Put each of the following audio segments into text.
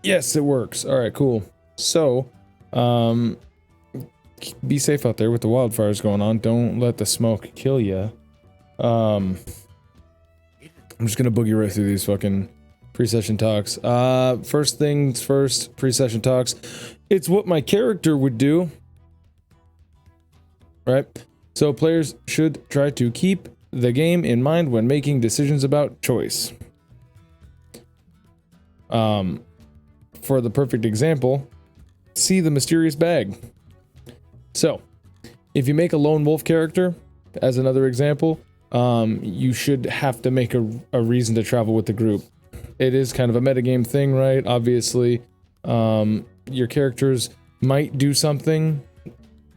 Yes, it works. All right, cool. So, be safe out there with the wildfires going on. Don't let the smoke kill you. I'm just gonna boogie right through these fucking pre-session talks. First things first, pre-session talks. It's what my character would do. Right? So players should try to keep the game in mind when making decisions about choice. For the perfect example, see the mysterious bag. So, if you make a lone wolf character, as another example, you should have to make a reason to travel with the group. It is kind of a metagame thing, right? Obviously, your characters might do something,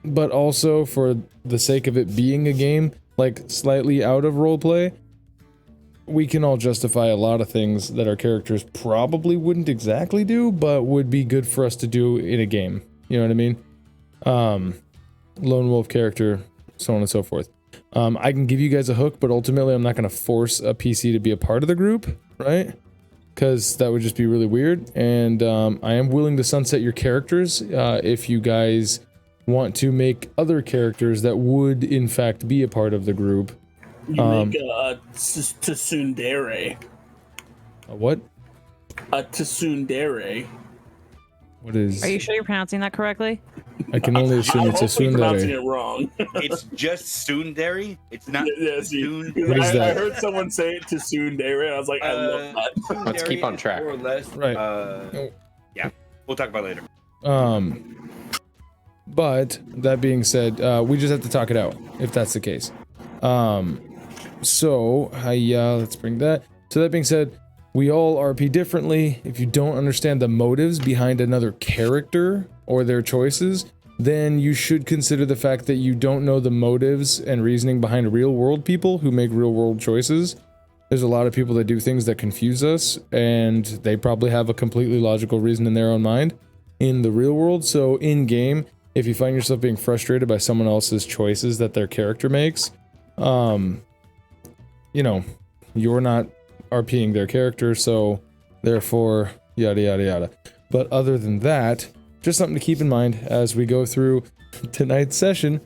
but also for the sake of it being a game, like slightly out of roleplay, we can all justify a lot of things that our characters probably wouldn't exactly do, but would be good for us to do in a game. You know what I mean? Lone wolf character, so on and so forth. I can give you guys a hook, but ultimately I'm not going to force a PC to be a part of the group, right? Because that would just be really weird. And I am willing to sunset your characters if you guys want to make other characters that would in fact be a part of the group. You make a tsundere. A what? A tsundere. What is? Are you sure you're pronouncing that correctly? I can only assume it's a hopefully pronouncing tsundere. it wrong. It's just tsundere. It's not. Yeah, see, What is I that? heard someone say it to tsundere, and I was like, I love that. Let's keep on track. More or less. Right. Yeah, we'll talk about it later. But that being said, we just have to talk it out if that's the case. So let's bring that. So that being said, we all RP differently. If you don't understand the motives behind another character or their choices, then you should consider the fact that you don't know the motives and reasoning behind real world people who make real world choices. There's a lot of people that do things that confuse us, and they probably have a completely logical reason in their own mind in the real world. So in game, if you find yourself being frustrated by someone else's choices that their character makes, you know, you're not RPing their character, so therefore, yada yada yada. But other than that, just something to keep in mind as we go through tonight's session,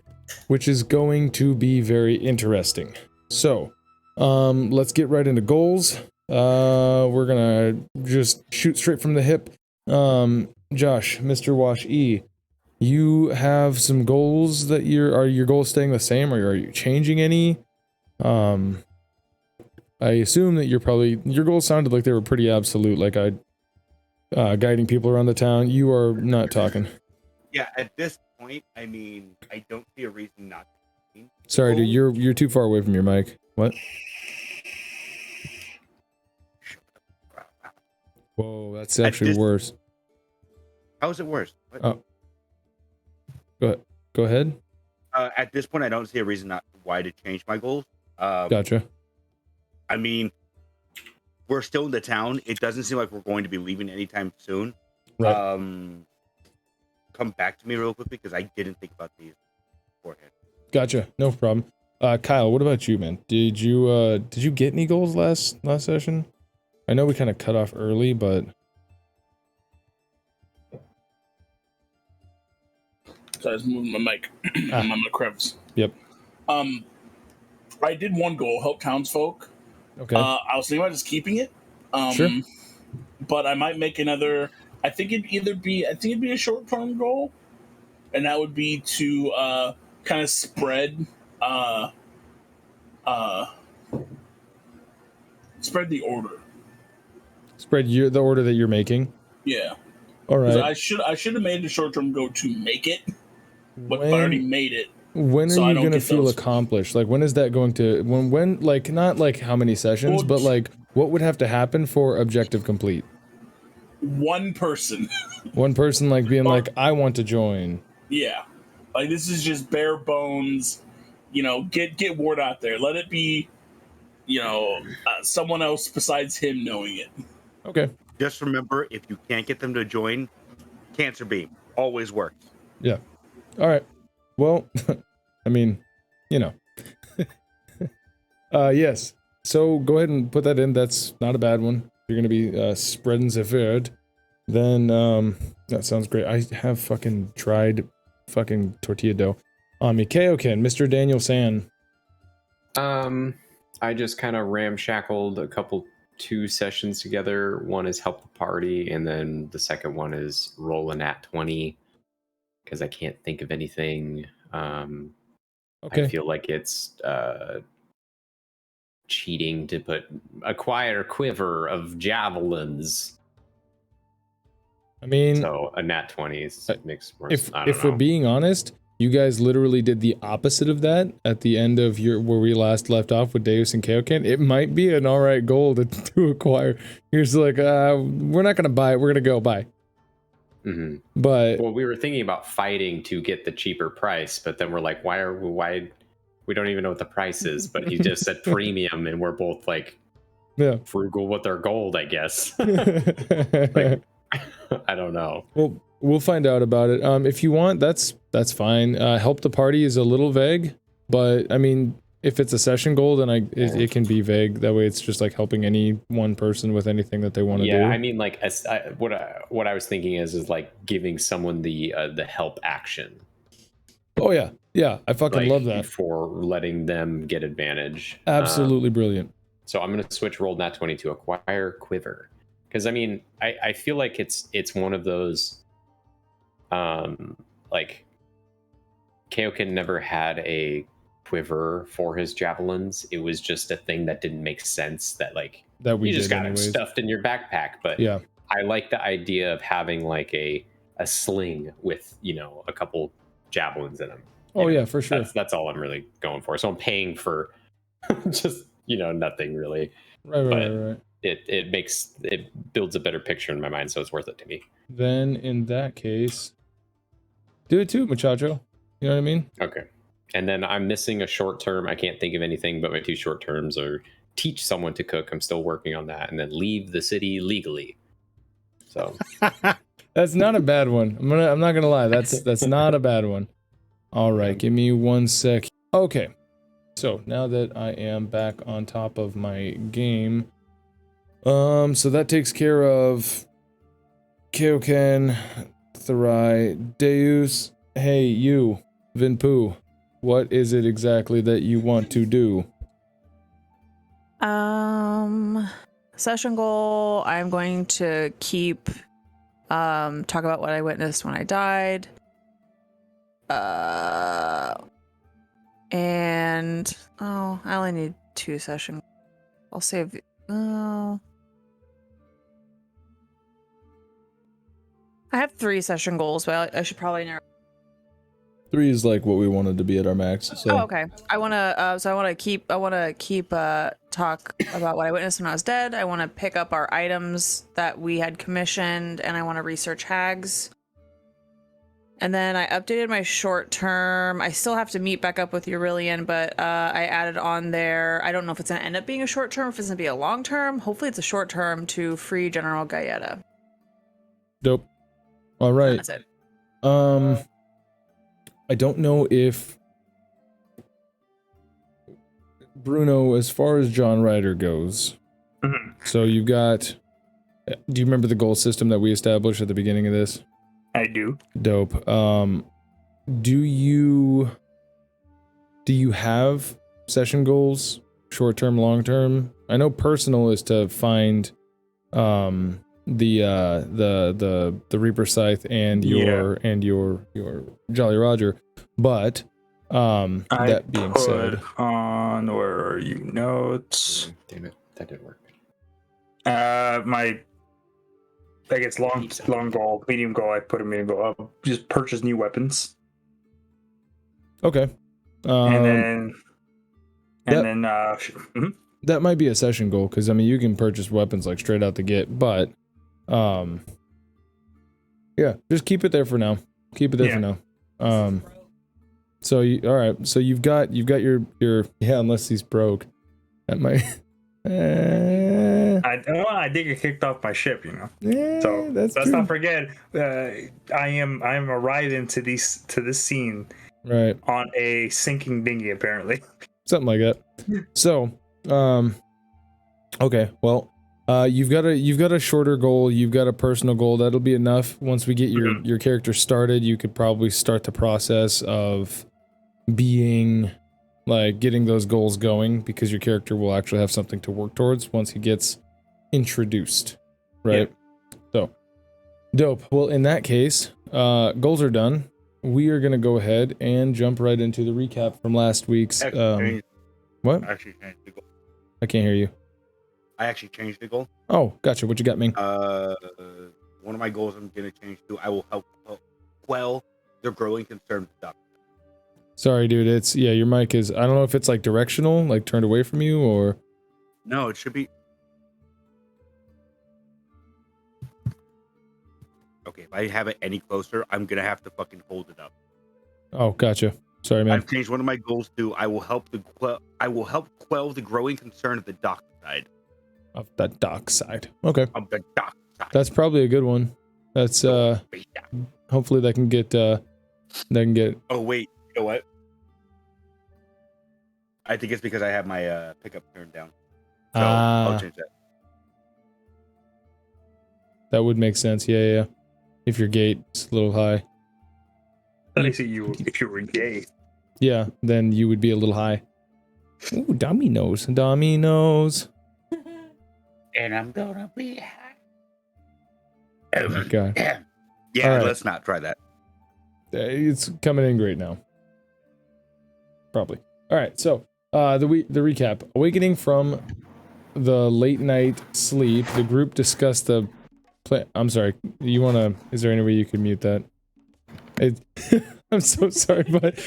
which is going to be very interesting. So, let's get right into goals. We're gonna just shoot straight from the hip. Josh, Mr. Wash E, you have some goals that are your goals staying the same, or are you changing any? I assume that your goals sounded like they were pretty absolute, like guiding people around the town. You are not talking. Yeah, at this point, I mean, I don't see a reason not to. Sorry, dude, you're too far away from your mic. What? Whoa, that's actually worse. How is it worse? What? Oh. Go ahead. At this point, I don't see a reason why to change my goals. Gotcha. I mean, we're still in the town. It doesn't seem like we're going to be leaving anytime soon. Right. Come back to me real quickly because I didn't think about these beforehand. Gotcha. No problem. Kyle, what about you, man? Did you get any goals last session? I know we kind of cut off early, but So I was moving my mic. I'm on my crevice. Yep. I did one goal, help townsfolk. Okay. I was thinking about just keeping it. Sure. But I might make another. I think it'd be a short-term goal, and that would be to kind of spread the order. Spread the order that you're making. Yeah. All right. I should have made a short-term goal to make it, but I already made it. When so are you going to feel accomplished? Like, when is that going to... When like, not like how many sessions, but like, what would have to happen for objective complete? One person. One person, like, being like, I want to join. Yeah. Like, this is just bare bones. You know, get word out there. Let it be, someone else besides him knowing it. Okay. Just remember, if you can't get them to join, Cancer Beam always works. Yeah. All right. Well, I mean, yes. So go ahead and put that in. That's not a bad one. You're going to be spreading the word. Then that sounds great. I have fucking dried fucking tortilla dough on me. Kaioken, Mr. Daniel San. I just kind of ramshackled two sessions together. One is help the party, and then the second one is roll a nat 20 because I can't think of anything. Okay. I feel like it's cheating to acquire quiver of javelins. I mean, so a nat 20 makes more sense. If we're being honest, you guys literally did the opposite of that at the end of where we last left off with Deus and Kaioken. It might be an alright goal to acquire. You're just like, we're not gonna buy it, we're gonna go buy. Mm-hmm. But well, we were thinking about fighting to get the cheaper price, but then we're like, why we don't even know what the price is, but he just said premium, and we're both like, yeah, frugal with our gold, I guess. Like, I don't know. Well, we'll find out about it. If you want, that's fine. Help the party is a little vague, but I mean, if it's a session goal, then it can be vague. That way, it's just like helping any one person with anything that they want to do. Yeah, I mean, like what I was thinking is like giving someone the help action. Oh yeah, yeah, I fucking love that. For letting them get advantage. Absolutely brilliant. So I'm gonna switch roll nat 20 to acquire quiver. Because I mean, I feel like it's one of those, like, Kaioken never had a quiver for his javelins. It was just a thing that didn't make sense. That you just got it stuffed in your backpack. But yeah, I like the idea of having like a sling with a couple javelins in them. Oh yeah, for sure. That's all I'm really going for. So I'm paying for just nothing really. Right. It builds a better picture in my mind, so it's worth it to me. Then in that case, do it too, muchacho. You know what I mean? Okay. And then I'm missing a short term. I can't think of anything, but my two short terms are teach someone to cook. I'm still working on that, and then leave the city legally. So that's not a bad one. I'm not gonna lie. That's not a bad one. All right, give me 1 sec. Okay. So now that I am back on top of my game. So that takes care of Kaioken, Therai, Deus. Hey, you, Vinpu, what is it exactly that you want to do? Session goal, I'm going to keep, talk about what I witnessed when I died. And, I only need 2 session. I'll save, I have 3 session goals, but I should probably narrow. 3 is like what we wanted to be at our max. So. Oh, okay. I want to keep talk about what I witnessed when I was dead. I want to pick up our items that we had commissioned, and I want to research hags. And then I updated my short term. I still have to meet back up with Aurelian, but I added on there. I don't know if it's gonna end up being a short term, if it's gonna be a long term. Hopefully, it's a short term to free General Gaeta. Dope. All right. That's it. I don't know if Bruno, as far as John Ryder goes. Mm-hmm. So you've got. Do you remember the goal system that we established at the beginning of this? I do. Dope. Do you have session goals, short term, long term? I know personal is to find the Reaper Scythe and your Jolly Roger, but that being said, on where are you notes? Damn it, that didn't work. It's long goal, medium goal. I put a medium goal. Just purchase new weapons. Okay. And then that might be a session goal, because I mean you can purchase weapons like straight out the gate, but yeah, just keep it there for now. Keep it there for now. So all right. So you've got your unless he's broke, that might. I did get kicked off my ship, so let's not forget. I am arriving to this scene right on a sinking dinghy, apparently. Something like that. So, okay. Well, You've got a shorter goal. You've got a personal goal. That'll be enough. Once we get your character started, you could probably start the process of being like getting those goals going, because your character will actually have something to work towards once he gets introduced, right? Yeah. So dope. Well, in that case, goals are done. We are gonna go ahead and jump right into the recap from last week's. What? I actually changed the goal. I can't hear you. I actually changed the goal. Oh, gotcha. What you got, Ming? One of my goals I'm gonna change to I will help quell the growing concern with duck. Sorry, dude. It's your mic is. I don't know if it's like directional, like turned away from you, or. No, it should be. Okay, if I have it any closer, I'm gonna have to fucking hold it up. Oh, gotcha. Sorry, man. I've changed one of my goals to I will help quell the growing concern of the dock side. Of the dock side. Okay. Of the dock side. That's probably a good one. That's hopefully that can get Oh wait, you know what? I think it's because I have my pickup turned down. So I'll change that. That would make sense. Yeah. If your gate's a little high. If you were gay. Yeah, then you would be a little high. Ooh, dummy nose. And I'm gonna be high. Oh my god. Yeah, right. Let's not try that. It's coming in great now. Probably. All right, so the recap. Awakening from the late night sleep, the group discussed the plan. I'm sorry. Is there any way you could mute that? I'm so sorry, but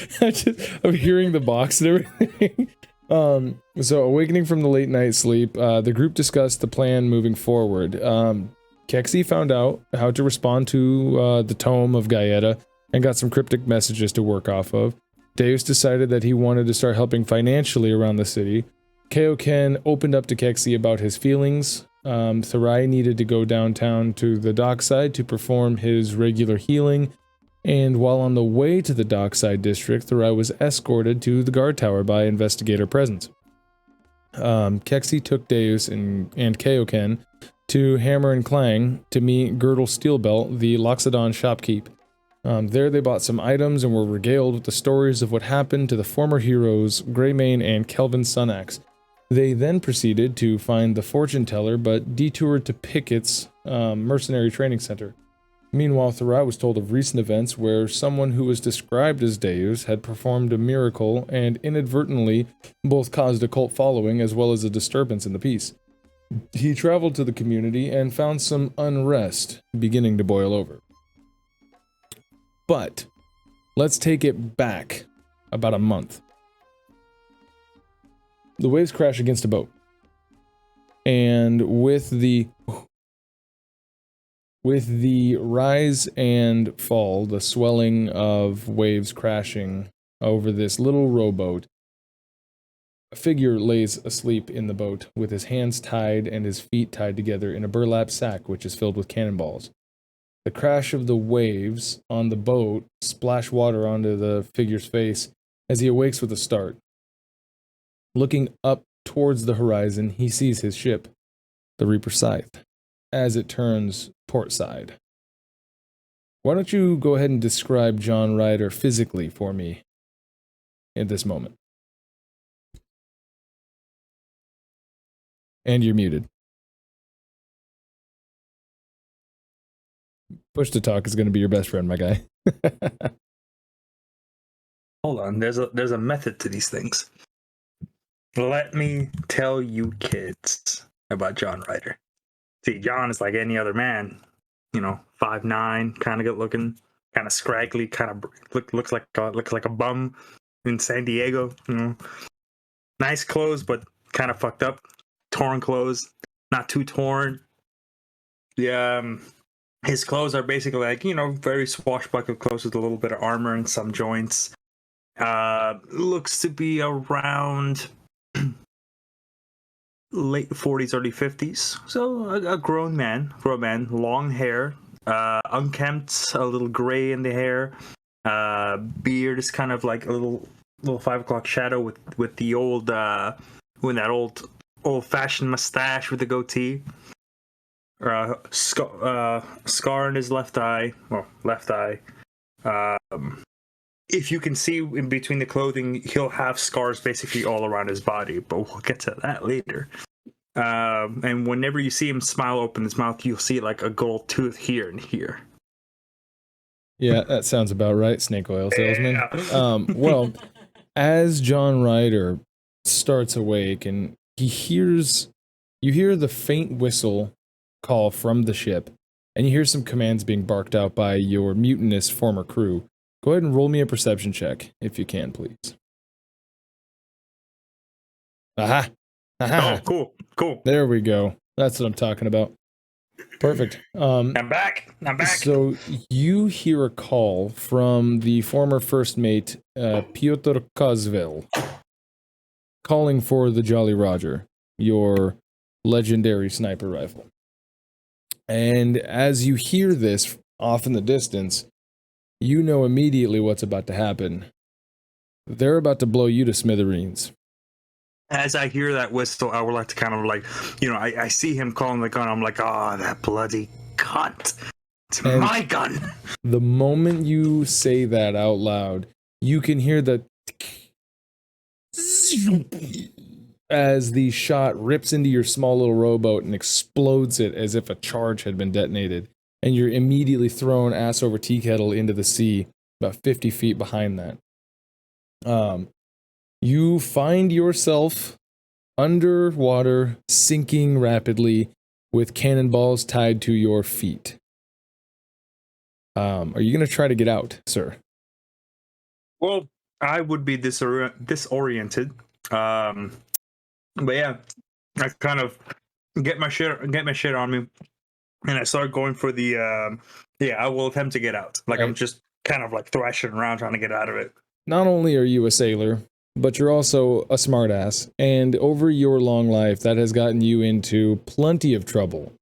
I'm hearing the box and everything. So awakening from the late night sleep, the group discussed the plan moving forward. Keksi found out how to respond to the tome of Gaeta and got some cryptic messages to work off of. Deus decided that he wanted to start helping financially around the city. Kaioken opened up to Keksi about his feelings. Therai needed to go downtown to the dockside to perform his regular healing. And while on the way to the dockside district, Therai was escorted to the guard tower by investigator presence. Keksi took Deus and Kaioken to Hammer and Clang to meet Girdle Steelbelt, the Loxodon shopkeep. There they bought some items and were regaled with the stories of what happened to the former heroes Greymane and Kelvin Sunax. They then proceeded to find the fortune teller, but detoured to Pickett's mercenary training center. Meanwhile, Therai was told of recent events where someone who was described as Deus had performed a miracle and inadvertently both caused a cult following as well as a disturbance in the peace. He traveled to the community and found some unrest beginning to boil over. But let's take it back about a month. The waves crash against a boat. And with the rise and fall, the swelling of waves crashing over this little rowboat, a figure lays asleep in the boat with his hands tied and his feet tied together in a burlap sack which is filled with cannonballs. The crash of the waves on the boat splash water onto the figure's face as he awakes with a start. Looking up towards the horizon, he sees his ship, the Reaper Scythe, as it turns port side. Why don't you go ahead and describe John Ryder physically for me at this moment? And you're muted. Push to talk is going to be your best friend, my guy. Hold on, there's a method to these things. Let me tell you kids about John Ryder. See, John is like any other man, 5'9", kind of good looking, kind of scraggly, kind of looks like a bum in San Diego. Nice clothes, but kind of fucked up. Torn clothes, not too torn. His clothes are basically like very swashbuckle clothes with a little bit of armor and some joints. Looks to be around late 40s, early 50s. So a grown man, long hair, unkempt, a little gray in the hair. Beard is kind of like a little 5 o'clock shadow with the old, with that old-fashioned mustache with the goatee. scar in his left eye. Well, left eye. If you can see in between the clothing, he'll have scars basically all around his body, but we'll get to that later. And whenever you see him smile open his mouth, you'll see like a gold tooth here and here. Yeah, that sounds about right, snake oil salesman. Yeah. Well, as John Ryder starts awake and you hear the faint whistle call from the ship, and you hear some commands being barked out by your mutinous former crew. Go ahead and roll me a perception check, if you can, please. Aha! Aha! Oh, cool. There we go. That's what I'm talking about. Perfect. I'm back. So you hear a call from the former first mate, Piotr Kozvel, calling for the Jolly Roger, your legendary sniper rifle. And as you hear this off in the distance, you know immediately what's about to happen. They're about to blow you to smithereens. As I hear that whistle, I would like to kind of like, I see him calling the gun. I'm like, oh, that bloody cunt. It's my gun. The moment you say that out loud, you can hear the as the shot rips into your small little rowboat and explodes it as if a charge had been detonated. And you're immediately thrown ass over tea kettle into the sea, about 50 feet behind that. You find yourself underwater, sinking rapidly, with cannonballs tied to your feet. Are you going to try to get out, sir? Well, I would be disoriented. But yeah, I kind of get my shit on me, and I start going for the. I will attempt to get out. Like, right. I'm just kind of like thrashing around trying to get out of it. Not only are you a sailor, but you're also a smartass, and over your long life, that has gotten you into plenty of trouble.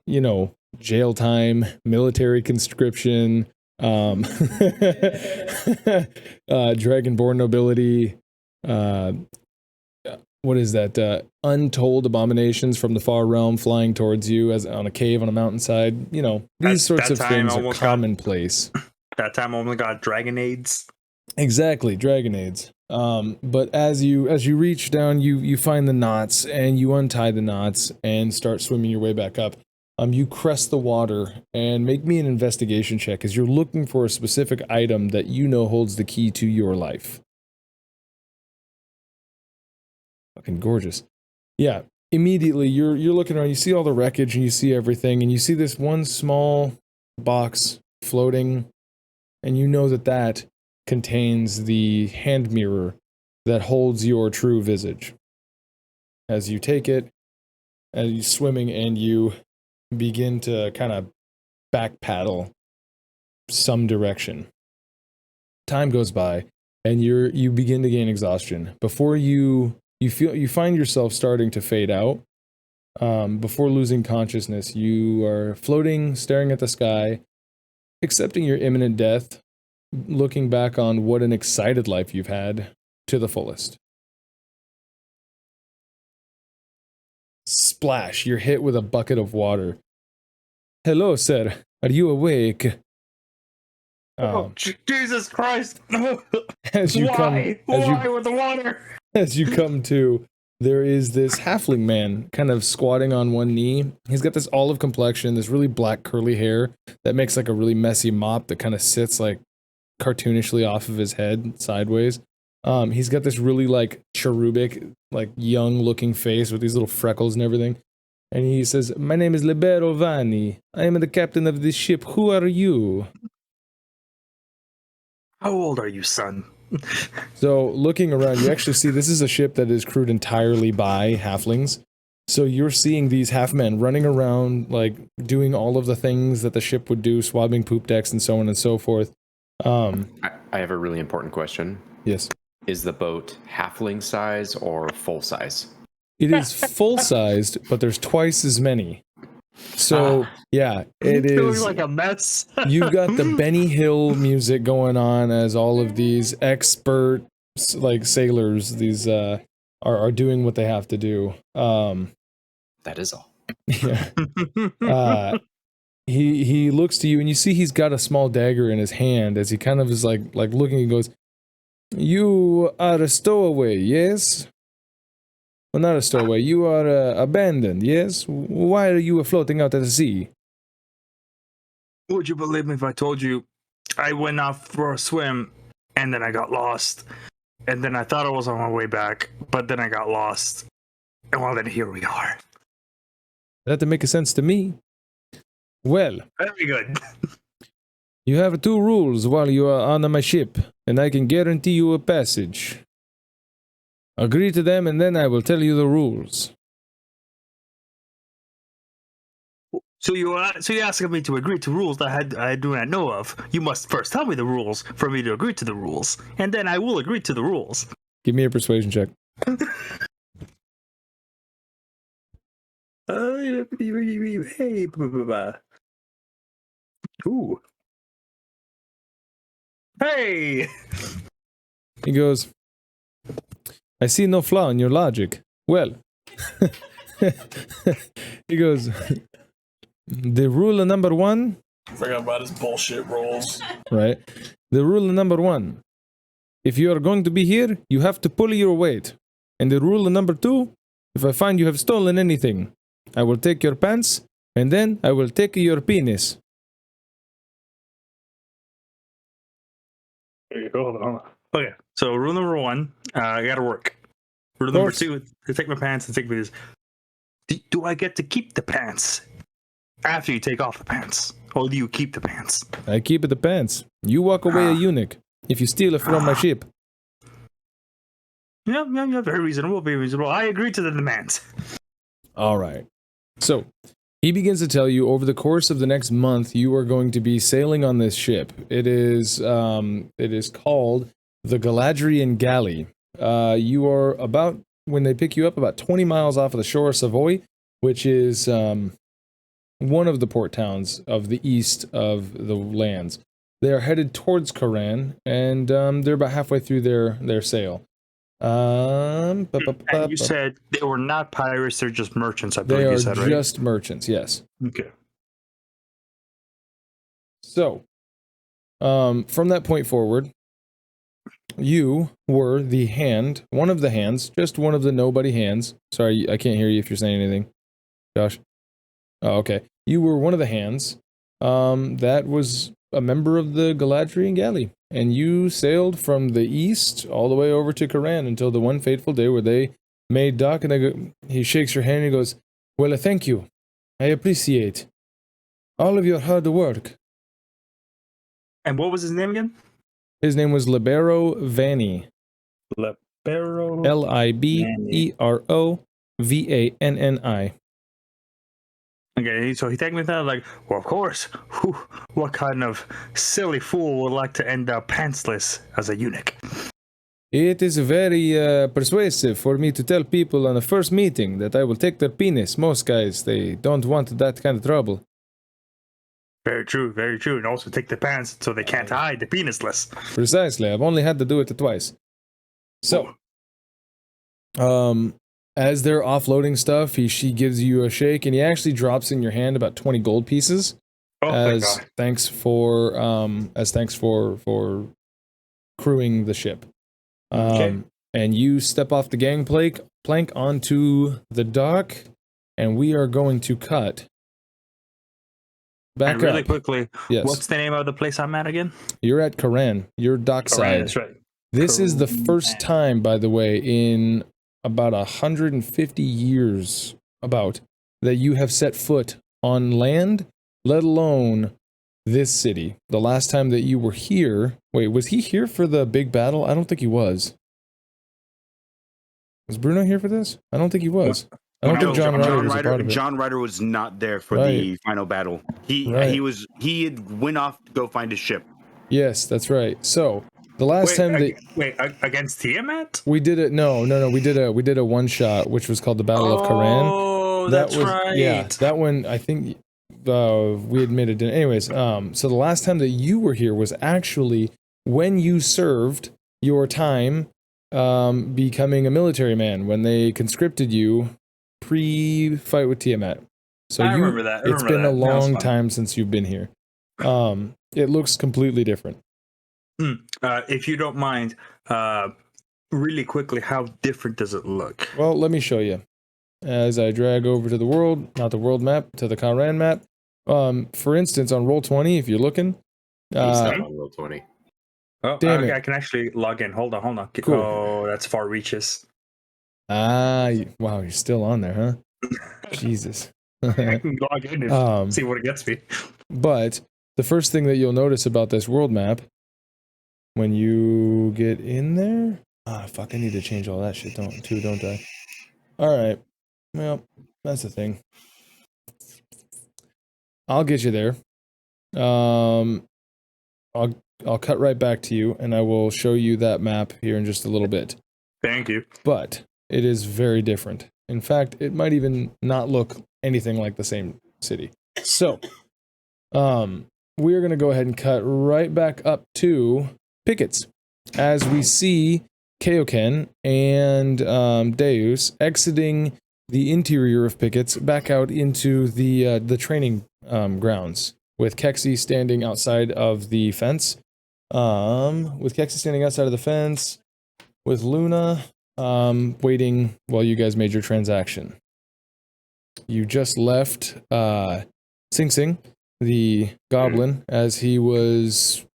You know, jail time, military conscription, dragonborn nobility, what is that? Untold abominations from the far realm flying towards you as on a cave on a mountainside. You know, these sorts of things are commonplace. That time I only got dragonades. Exactly, dragonades. But as you reach down, you find the knots and you untie the knots and start swimming your way back up. You crest the water and make me an investigation check as you're looking for a specific item that you know holds the key to your life. Fucking gorgeous. Yeah, immediately you're looking around, you see all the wreckage and you see everything, and you see this one small box floating, and you know that contains the hand mirror that holds your true visage. As you take it, as you're swimming, and you begin to kind of back paddle some direction. Time goes by, and you begin to gain exhaustion. Before you find yourself starting to fade out. Before losing consciousness, you are floating, staring at the sky, accepting your imminent death, looking back on what an excited life you've had to the fullest. Splash, you're hit with a bucket of water. Hello, sir. Are you awake? Jesus Christ! As you Why with the water? As you come to, there is this halfling man kind of squatting on one knee. He's got this olive complexion, this really black curly hair that makes like a really messy mop that kind of sits like cartoonishly off of his head sideways. He's got this really like cherubic, like young looking face with these little freckles and everything. And he says, "My name is Libero Vanni. I am the captain of this ship. Who are you?" How old are you, son? So looking around, you actually see this is a ship that is crewed entirely by halflings. So you're seeing these half men running around, like doing all of the things that the ship would do, swabbing poop decks and so on and so forth. I have a really important question. Yes. Is the boat halfling size or full size? It is full sized, but there's twice as many. So yeah, it is like a mess. You've got the Benny Hill music going on as all of these expert like sailors, these are doing what they have to do. That is all. Yeah. He looks to you, and you see he's got a small dagger in his hand as he kind of is like looking and goes, "You are a stowaway, yes? Well, not a stowaway. You are abandoned, yes? Why are you floating out at the sea?" Would you believe me if I told you I went off for a swim and then I got lost? And then I thought I was on my way back, but then I got lost. And well, then here we are. That doesn't make sense to me. Well, very good. You have 2 rules while you are on my ship, and I can guarantee you a passage. Agree to them, and then I will tell you the rules. So you're asking me to agree to rules that I do not know of. You must first tell me the rules for me to agree to the rules, and then I will agree to the rules. Give me a persuasion check. Hey, ooh. Hey! He goes, "I see no flaw in your logic." Well, he goes, "The rule number 1." Forgot about his bullshit rolls. Right. The rule number 1. If you are going to be here, you have to pull your weight. And the rule number 2, if I find you have stolen anything, I will take your pants, and then I will take your penis. Hold on. Okay, so rule number 1, I gotta work. Rule number 2, to take my pants and take me this. Do I get to keep the pants after you take off the pants? Or do you keep the pants? I keep the pants. You walk away a eunuch if you steal it from my ship. Yeah, very reasonable, very reasonable. I agree to the demands. All right. So, he begins to tell you over the course of the next month, you are going to be sailing on this ship. It is called the Galadrian Galley. You are about, when they pick you up, about 20 miles off of the shore of Savoy, which is one of the port towns of the east of the lands. They are headed towards Koran, and they're about halfway through their sail. And you said they were not pirates, they're just merchants, I believe you said, right? They are just merchants, yes. Okay. So, from that point forward, you were the hand, one of the hands, just one of the nobody hands. Sorry, I can't hear you if you're saying anything. Josh? Oh, okay. You were one of the hands that was a member of the Galadrian Galley. And you sailed from the east all the way over to Koran until the one fateful day where they made dock, and he shakes your hand and he goes, "Well, thank you. I appreciate all of your hard work." And what was his name again? His name was Libero Vanni. Libero. Libero Vanni. Okay, so he takes me there like, well, of course. Whew, what kind of silly fool would like to end up pantsless as a eunuch? It is very persuasive for me to tell people on the first meeting that I will take their penis. Most guys, they don't want that kind of trouble. Very true, very true. And also take the pants so they can't hide the penisless. Precisely. I've only had to do it twice. So, as they're offloading stuff, she gives you a shake, and he actually drops in your hand about 20 gold pieces as thanks for crewing the ship. Okay. And you step off the gangplank onto the dock, and we are going to cut back and really up. Quickly, yes. What's the name of the place I'm at again? You're at Koran. You're dockside. That's right. This is the first time, by the way, in about 150 years that you have set foot on land, let alone this city. The last time that you were here, wait, was he here for the big battle? I don't think he was. Was Bruno here for this? I don't think he was. I don't think John Ryder was a part of it. John Ryder was not there for the final battle. He had went off to go find his ship. Yes, that's right. So the last time against Tiamat? We did it. No. We did a one shot, which was called the Battle of Koran. Oh, that's right. Yeah, that one. I think we admitted it. Anyways, so the last time that you were here was actually when you served your time becoming a military man, when they conscripted you pre-fight with Tiamat. So I remember that. It's been a long time since you've been here. It looks completely different. If you don't mind, really quickly, how different does it look? Well, let me show you. As I drag over to the world, not the world map, to the Karan map. For instance, on Roll20, if you're looking. He's not on Roll20. Oh, damn it. I can actually log in. Hold on. Cool. Oh, that's far reaches. Wow, you're still on there, huh? Jesus. I can log in and see what it gets me. But the first thing that you'll notice about this world map, when you get in there... fuck, I need to change all that shit, don't I? Alright. Well, that's the thing. I'll get you there. I'll cut right back to you, and I will show you that map here in just a little bit. Thank you. But it is very different. In fact, it might even not look anything like the same city. So, we are going to go ahead and cut right back up to Pickets. As we see Kaioken and Deus exiting the interior of Pickets back out into the training grounds, with Keksi standing outside of the fence. With Luna waiting while you guys made your transaction. You just left Sing Sing, the goblin, as he was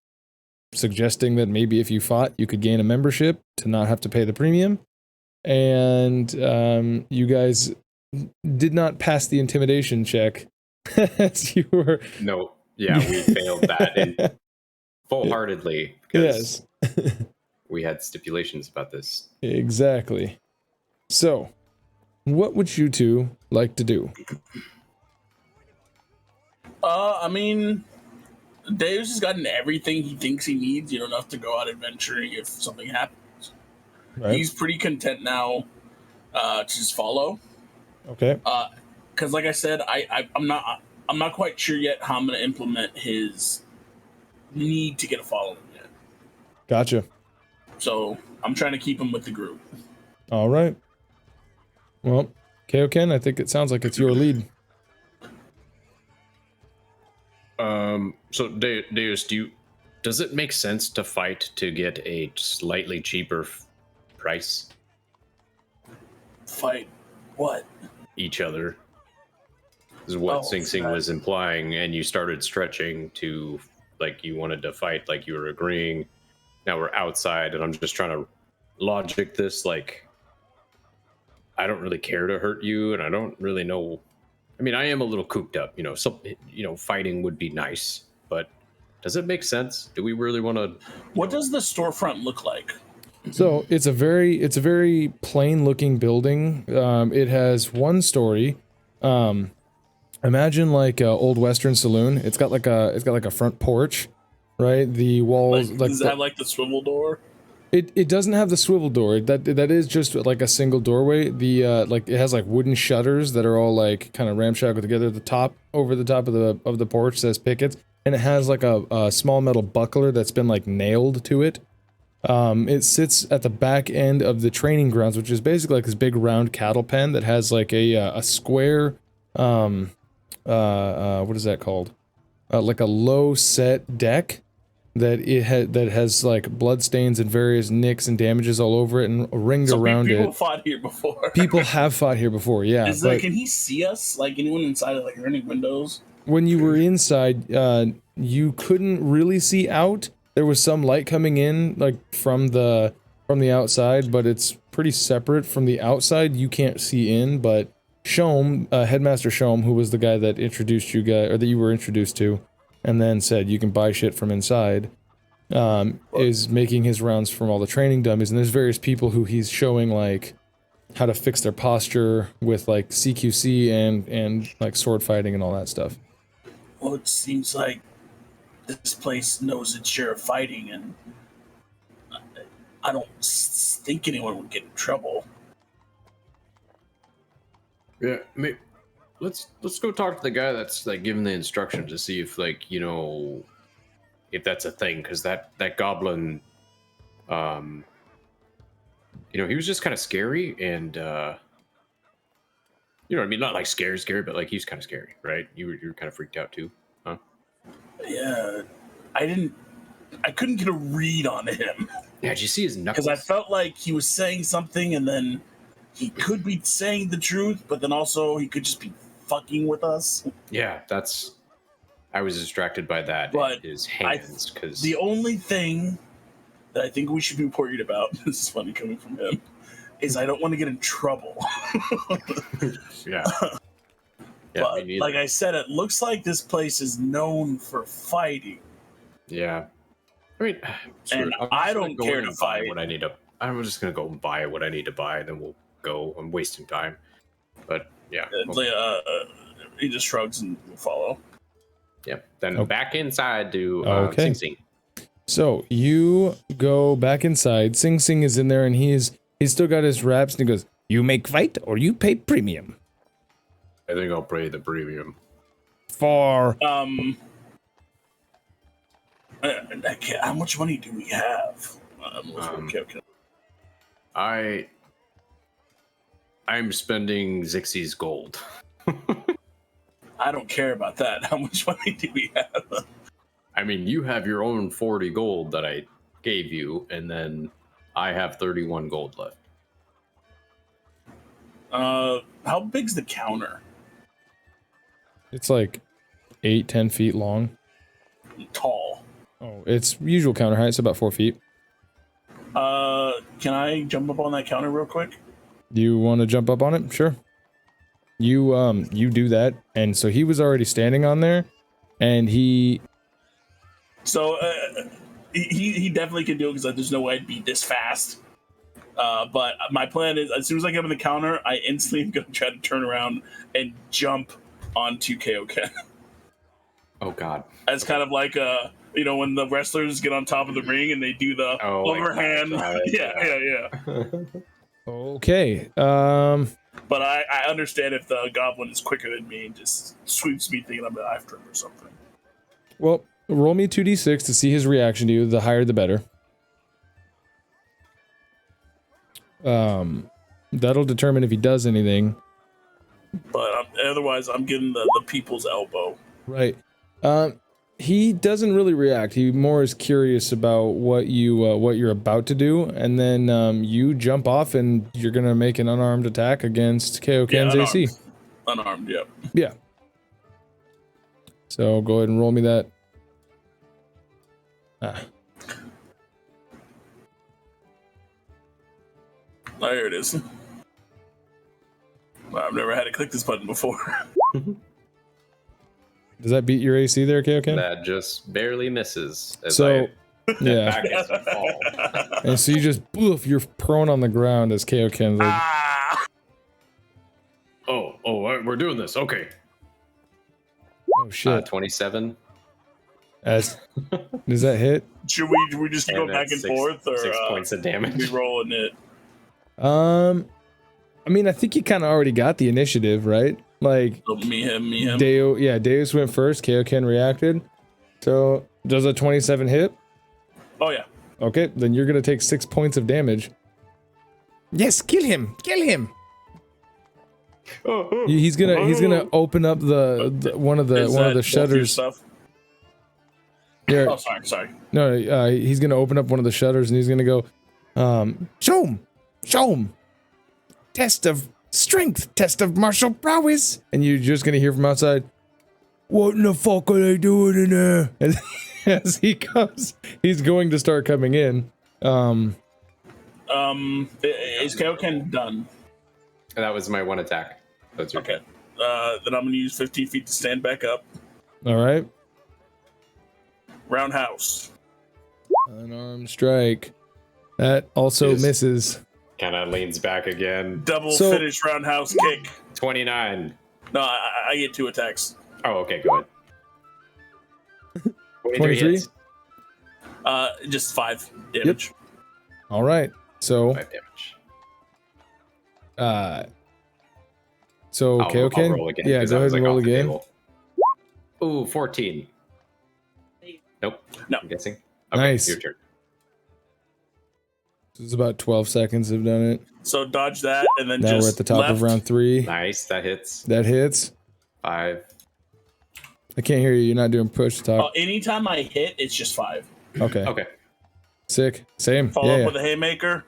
suggesting that maybe if you fought, you could gain a membership to not have to pay the premium. And you guys did not pass the intimidation check as you were... No, yeah, we failed that full-heartedly. Yes. We had stipulations about this. Exactly. So, what would you two like to do? I mean, Deus has gotten everything he thinks he needs, enough to go out adventuring if something happens. Right. He's pretty content now to just follow. Okay. Because like I said, I'm not quite sure yet how I'm going to implement his need to get a following yet. Gotcha. So I'm trying to keep him with the group. All right. Well, Kaioken, I think it sounds like it's your lead. So Deus, does it make sense to fight to get a slightly cheaper price? Fight what? Each other. This is what Sing Sing was implying, and you started stretching to, like, you wanted to fight, like you were agreeing. Now we're outside, and I'm just trying to logic this, like, I don't really care to hurt you, and I don't really know. I mean, I am a little cooped up, fighting would be nice, but does it make sense? Do we really want to? What does the storefront look like? So it's a very plain looking building. It has one story. Imagine like an old Western saloon. It's got like a front porch, right? The walls does it have like the swivel door? It doesn't have the swivel door. That is just like a single doorway. The it has like wooden shutters that are all like kind of ramshackle together. Over the top of the porch says Pickets, and it has like a small metal buckler that's been like nailed to it. It sits at the back end of the training grounds, which is basically like this big round cattle pen that has like a square what is that called? Like a low set deck that has like blood stains and various nicks and damages all over it and ringed around it. People fought here before. People have fought here before, yeah. Can he see us? Like anyone inside of like any windows? When you were inside, you couldn't really see out. There was some light coming in, like from the outside, but it's pretty separate from the outside. You can't see in, but Shom, Headmaster Shom, who was the guy that introduced you guys, or that you were introduced to, and then said you can buy shit from inside, is making his rounds from all the training dummies, and there's various people who he's showing like how to fix their posture with like CQC and like sword fighting and all that stuff. Well, it seems like this place knows its share of fighting, and I don't think anyone would get in trouble. Yeah, let's go talk to the guy that's like giving the instructions to see if if that's a thing, because that goblin, he was just kind of scary, and You know what I mean? Not like scary, but like he's kind of scary, right? You were kind of freaked out too, huh? Yeah, I couldn't get a read on him. Yeah, did you see his knuckles? Because I felt like he was saying something, and then he could be saying the truth, but then also he could just be fucking with us. Yeah, I was distracted by that. But his hands, because the only thing that I think we should be worried about, this is funny coming from him, is I don't want to get in trouble. Yeah. But like I said, it looks like this place is known for fighting. Yeah. I mean, and I don't care to fight. I'm just gonna go and buy what I need to buy, and then we'll go. I'm wasting time. But yeah. He just shrugs and will follow. Yep. Then back inside to okay. Sing Sing. So you go back inside. Sing Sing is in there, and he's still got his wraps, and he goes, "You make fight, or you pay premium." I think I'll pay the premium. For how much money do we have? I'm spending Xixis gold. I don't care about that. How much money do we have? I mean, you have your own 40 gold that I gave you, and then I have 31 gold left. How big's the counter? It's like 8-10 feet long. Tall. Oh, it's usual counter height. It's about 4 feet. Can I jump up on that counter real quick? You want to jump up on it? Sure. You do that, and so he was already standing on there, and he. So he definitely can do it because there's no way I'd be this fast. But my plan is, as soon as I get on the counter, I instantly am going to try to turn around and jump onto Kaioken. Oh God! It's kind of like when the wrestlers get on top of the ring and they do the overhand. Yeah. Okay. But I understand if the goblin is quicker than me and just sweeps me thinking I'm after him or something. Well, roll me 2d6 to see his reaction to you. The higher, the better. That'll determine if he does anything. But otherwise, I'm getting the people's elbow. Right. He doesn't really react. He more is curious about what you're about to do, and then you jump off, and you're gonna make an unarmed attack against Kaioken's AC. Unarmed, yep. Yeah. So go ahead and roll me that. There it is. I've never had to click this button before. Does that beat your AC there, Kaioken? That just barely misses. Yeah. And so you just boof, you're prone on the ground as Kaioken. We're doing this. Okay. Oh shit. 27. Does that hit? Should we just go back and forth, or 6 points of damage? We rolling it. I mean, I think you kind of already got the initiative, right? Like me, him. Deus went first. Kaioken reacted. So does a 27 hit? Oh yeah. Okay, then you're gonna take 6 points of damage. Yes, kill him! Kill him! He's gonna open up the one of the shutters. Stuff? Yeah. Oh, sorry. No, he's gonna open up one of the shutters and he's gonna go, show him. Test of strength, test of martial prowess, and you're just gonna hear from outside, "What in the fuck are they doing in there?" As he comes, he's going to start coming in. Is Kaioken done? That was my one attack. That's your okay. Then I'm gonna use 15 feet to stand back up. All right. Roundhouse. Unarmed strike. That also misses. Kind of leans back again. Double finish roundhouse kick. 29. No, I get 2 attacks. Oh, okay, go ahead. 23? Just 5 damage. Yep. All right. So 5 damage. Kaioken? I'll roll again. Yeah, go ahead and roll again. Ooh, 14. Nope. No. I'm guessing. Okay, nice. Your turn. It's about 12 seconds have done it. So dodge that, and then now just we're at the top left. of round 3. Nice, that hits. That hits. 5. I can't hear you. You're not doing push to talk. Anytime I hit, it's just 5. Okay. Okay. Sick. Same. Follow up with a haymaker.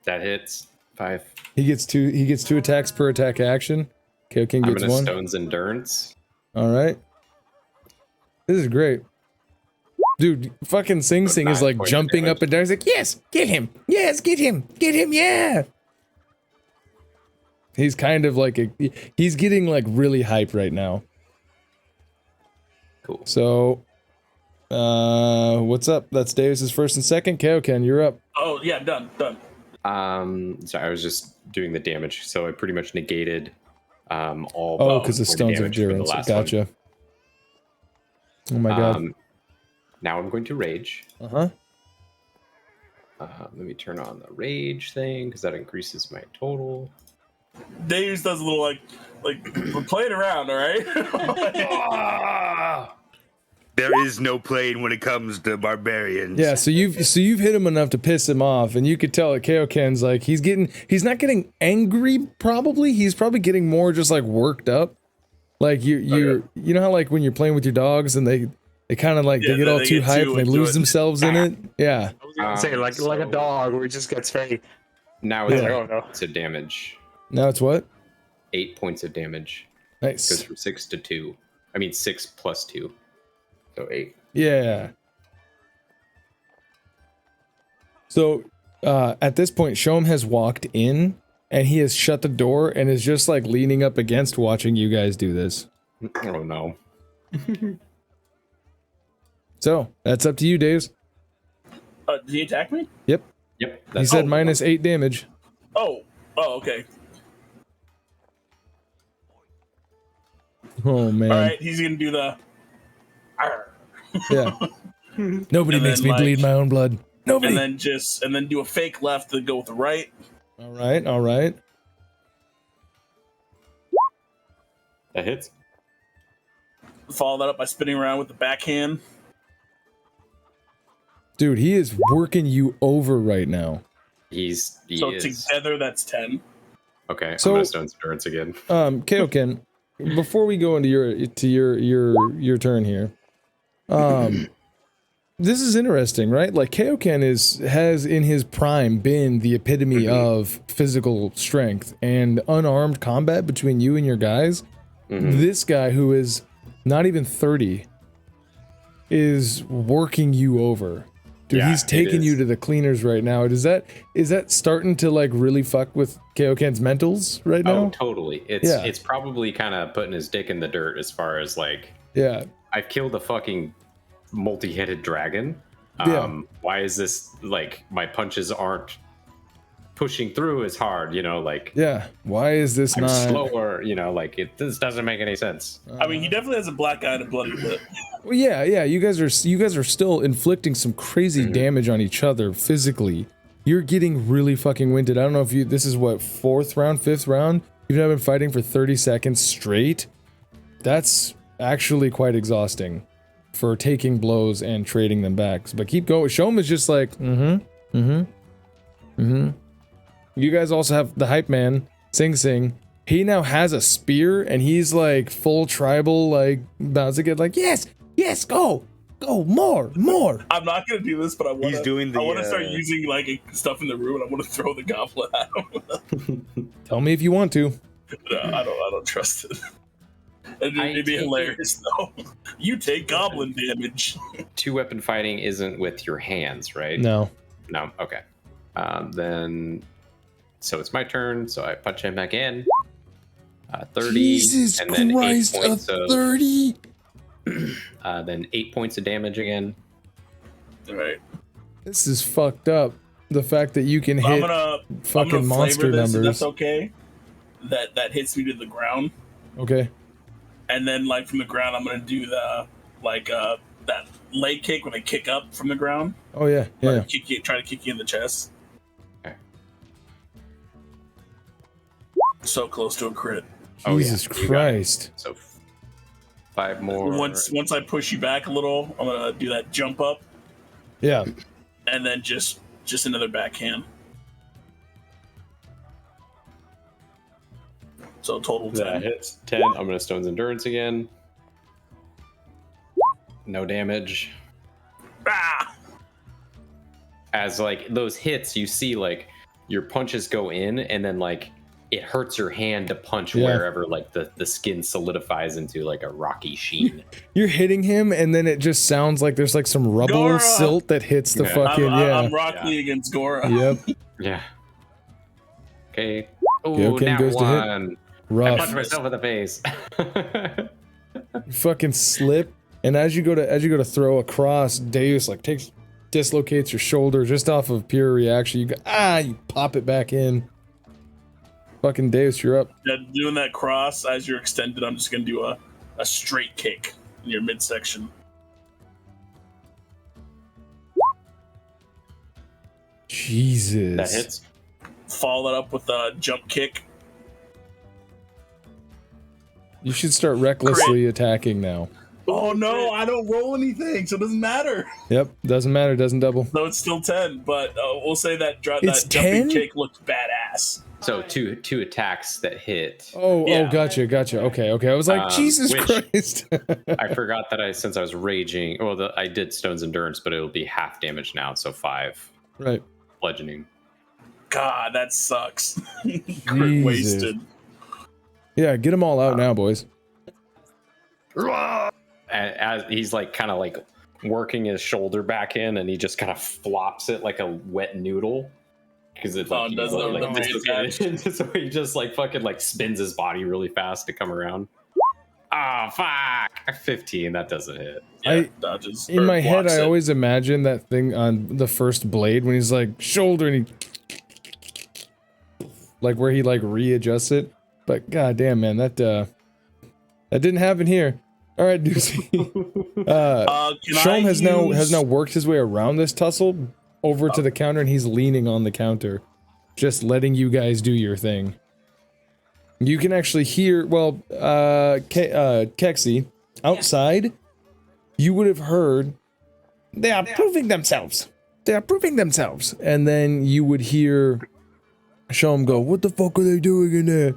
That hits. 5. He gets 2 attacks per attack action. Kaioken gets I'm gonna 1. Stone's Endurance. All right. This is great. Dude, fucking Sing Sing is like jumping up and down. He's like, yes, get him. Yes, get him. Get him. Yeah. He's kind of like he's getting like really hype right now. Cool. So, what's up? That's Deus' first and second. Kaioken, you're up. Oh yeah, done. Sorry, I was just doing the damage, so I pretty much negated all. Oh, because the Stones of Endurance. Gotcha. Oh my god. Now I'm going to rage. Uh-huh. Let me turn on the rage thing because that increases my total. Deus does a little like we're playing around, all right? There is no playing when it comes to barbarians. Yeah, so you've hit him enough to piss him off, and you could tell that Kaioken's like he's not getting angry. Probably he's probably getting more just like worked up. Like you know how like when you're playing with your dogs and they kind of like they get all too hyped and they lose themselves in it. Yeah. I was gonna say like a dog where it just gets very. Now it's 8 points of damage. Now it's what? 8 points of damage. Nice. Goes from 6 to 2. I mean 6 plus 2. So 8. Yeah. So at this point, Shom has walked in and he has shut the door and is just like leaning up against watching you guys do this. Oh no. So that's up to you, Deus. Did he attack me? Yep. He said minus 8 damage. Oh, okay. Oh man. All right, he's gonna do the. Arr. Yeah. Nobody makes me bleed my own blood. Nobody. And then do a fake left to go with the right. All right. That hits. Follow that up by spinning around with the backhand. Dude, he is working you over right now. He so is. Together that's 10. Okay, so, I'm gonna Stone's Endurance again. Kaioken, before we go into your turn here, this is interesting, right? Like Kaioken has in his prime been the epitome of physical strength and unarmed combat between you and your guys. This guy who is not even 30 is working you over. Dude, he's taking you to the cleaners right now. Is that starting to like really fuck with Kaioken's mentals right now? Oh, totally. It's probably kind of putting his dick in the dirt as far as like, I've killed a fucking multi-headed dragon. Why is this like my punches aren't pushing through as hard? You know, like why is this not slower? You know, like this doesn't make any sense. I mean, he definitely has a black eye and a bloody lip. Well, yeah. You guys are still inflicting some crazy damage on each other physically. You're getting really fucking winded. I don't know if this is what 4th round, 5th round. You've now been fighting for 30 seconds straight. That's actually quite exhausting for taking blows and trading them back. But keep going. Shom is just like, You guys also have the hype man, Sing Sing. He now has a spear and he's like full tribal, like about to get like, yes, go, more. I'm not gonna do this, but I want to start using like stuff in the room and I want to throw the goblet at him. Tell me if you want to. No, I don't trust it. It'd be hilarious though. You take goblin damage. 2-weapon fighting isn't with your hands, right? No. Okay. Then, so it's my turn. So I punch him back in. 30. Jesus and then Christ, 8 points a 30. Then 8 points of damage again. All right. This is fucked up. The fact that you can hit fucking monster numbers. That's okay. That hits me to the ground. Okay. And then like from the ground, I'm gonna do the that leg kick when I kick up from the ground. Oh yeah. Try to kick you in the chest. Okay. So close to a crit. Jesus Christ. So 5 more. Once I push you back a little, I'm gonna do that jump up. Yeah. and then just another backhand. So total 10. That hits 10. I'm gonna Stone's Endurance again. No damage. Ah! As like those hits, you see like your punches go in, and then like it hurts your hand to punch wherever like the skin solidifies into like a rocky sheen. You're hitting him, and then it just sounds like there's like some rubble Gora! Silt that hits the fucking I'm Rocky against Gora. Yep. Yeah. Okay. Oh, Kaioken goes one. to hit. Rough. I punched myself in the face. You fucking slip, and as you go to throw across, Deus like dislocates your shoulder just off of pure reaction. You go, you pop it back in. Fucking Deus, you're up. Yeah, doing that cross as you're extended, I'm just gonna do a straight kick in your midsection. Jesus. That hits. Follow it up with a jump kick. You should start recklessly attacking now. Oh no, I don't roll anything, so it doesn't matter. Yep, doesn't matter, doesn't double. No, it's still 10, but we'll say that It's that jumping 10? kick looked badass. So two attacks that hit. Oh, Yeah. gotcha. Okay. I was like, Jesus which- Christ. I forgot that since I was raging, I did Stone's Endurance, but it'll be half damage now, so 5 Right. bludgeoning. God, that sucks. Crit Jesus. wasted. Yeah, get them all out now, boys. As he's like kind of like working his shoulder back in, and he just kind of flops it like a wet noodle because it like, dislocated. So he just like fucking like spins his body really fast to come around. Oh fuck! 15. That doesn't hit. Yeah, dodges. In or my head, blocks I it. always imagine that thing on the first blade when he's like shoulder and he like where he like readjusts it. But goddamn, man, that didn't happen here. All right, Deucey. Shom has now worked his way around this tussle over to the counter, and he's leaning on the counter, just letting you guys do your thing. You can actually hear, Keksi, outside, you would have heard, they are proving themselves. They are proving themselves. And then you would hear Shom go, what the fuck are they doing in there?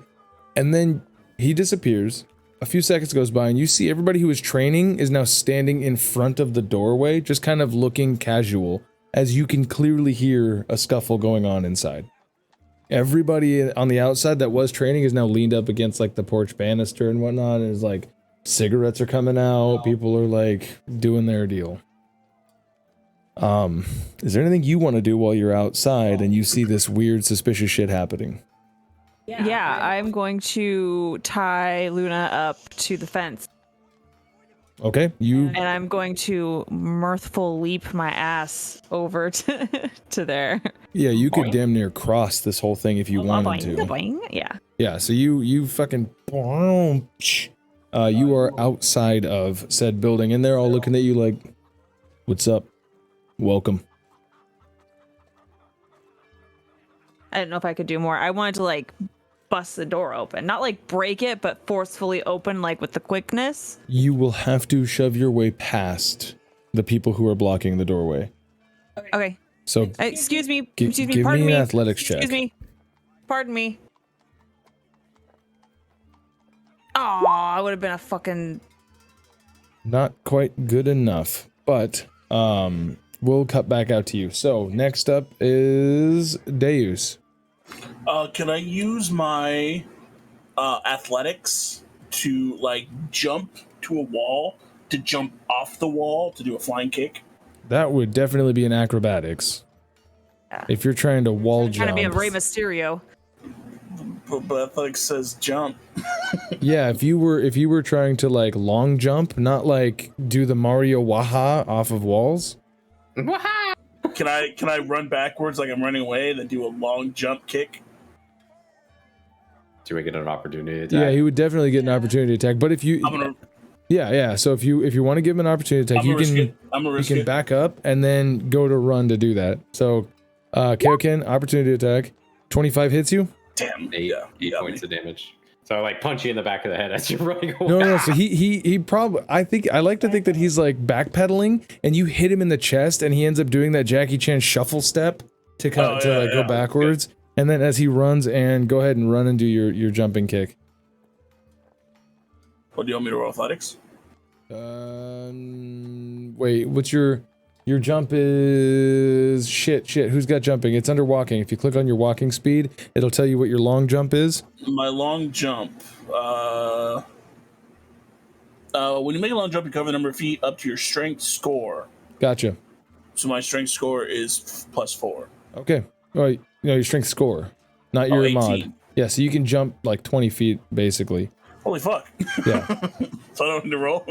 And then he disappears. A few seconds goes by, and you see everybody who was training is now standing in front of the doorway, just kind of looking casual, as you can clearly hear a scuffle going on inside. Everybody on the outside that was training is now leaned up against like the porch banister and whatnot, and is like, cigarettes are coming out, people are like doing their deal. Is there anything you want to do while you're outside and you see this weird, suspicious shit happening? Yeah, I'm going to tie Luna up to the fence. Okay, And I'm going to mirthful leap my ass over to there. Yeah, you could damn near cross this whole thing if you wanted to. Boing. Yeah. Yeah, so you fucking you are outside of said building, and they're all looking at you like, what's up? Welcome. I didn't know if I could do more. I wanted to like bust the door open, not like break it, but forcefully open, like with the quickness. You will have to shove your way past the people who are blocking the doorway. Okay. So excuse me. give Pardon me me. an athletics check. Excuse me. Pardon me. Oh, I would have been a fucking. Not quite good enough, but we'll cut back out to you. So next up is Deus. Can I use my athletics to like jump to a wall, to jump off the wall to do a flying kick? That would definitely be an acrobatics. Yeah. If you're trying to wall jump. Trying to be a Rey Mysterio. But athletics says jump. Yeah, if you were trying to like long jump, not like do the Mario Waha off of walls. Waha! Can I run backwards like I'm running away, then do a long jump kick? Do we get an opportunity attack? Yeah, he would definitely get an opportunity attack. But if you, yeah. So if you want to give him an opportunity attack, you can back up and then go to run to do that. So, Kaioken, opportunity attack, 25 hits you. Damn. 8 points of damage. So I like punch you in the back of the head as you're running away. No. So he probably. I like to think that he's like backpedaling, and you hit him in the chest, and he ends up doing that Jackie Chan shuffle step to go backwards, and then as he runs, and go ahead and run and do your jumping kick. What do you want me to roll athletics? Wait, what's your jump is shit. Who's got jumping? It's under walking. If you click on your walking speed, it'll tell you what your long jump is. My long jump. When you make a long jump, you cover the number of feet up to your strength score. Gotcha. So my strength score is +4. Okay. Well, your strength score, not your 18. mod. Yeah, so you can jump like 20 feet basically. Holy fuck. Yeah. So I don't need to roll?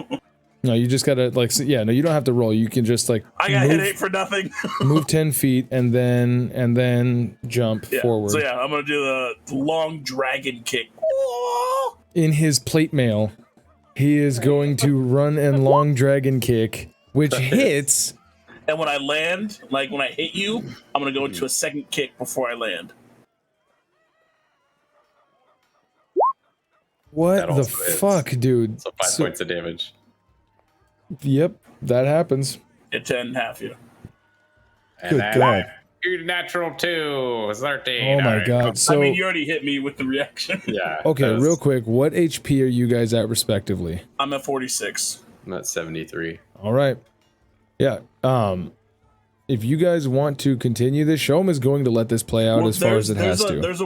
No, you just gotta no, you don't have to roll. You can just like I got hit 8 for nothing. move 10 feet and then jump forward. So yeah, I'm gonna do the long dragon kick. In his plate mail, he is going to run and long dragon kick, which hits. And when I land, like when I hit you, I'm gonna go into a second kick before I land. What the fuck, dude? So 5 points of damage. Yep, that happens. It 10 half you. And Good God. Natural 2, 13. Oh my God. So, I mean, you already hit me with the reaction. Yeah. Okay, real quick, what HP are you guys at respectively? I'm at 46. I'm at 73. All right. Yeah. If you guys want to continue this, Shom is going to let this play out as far as it has to. There's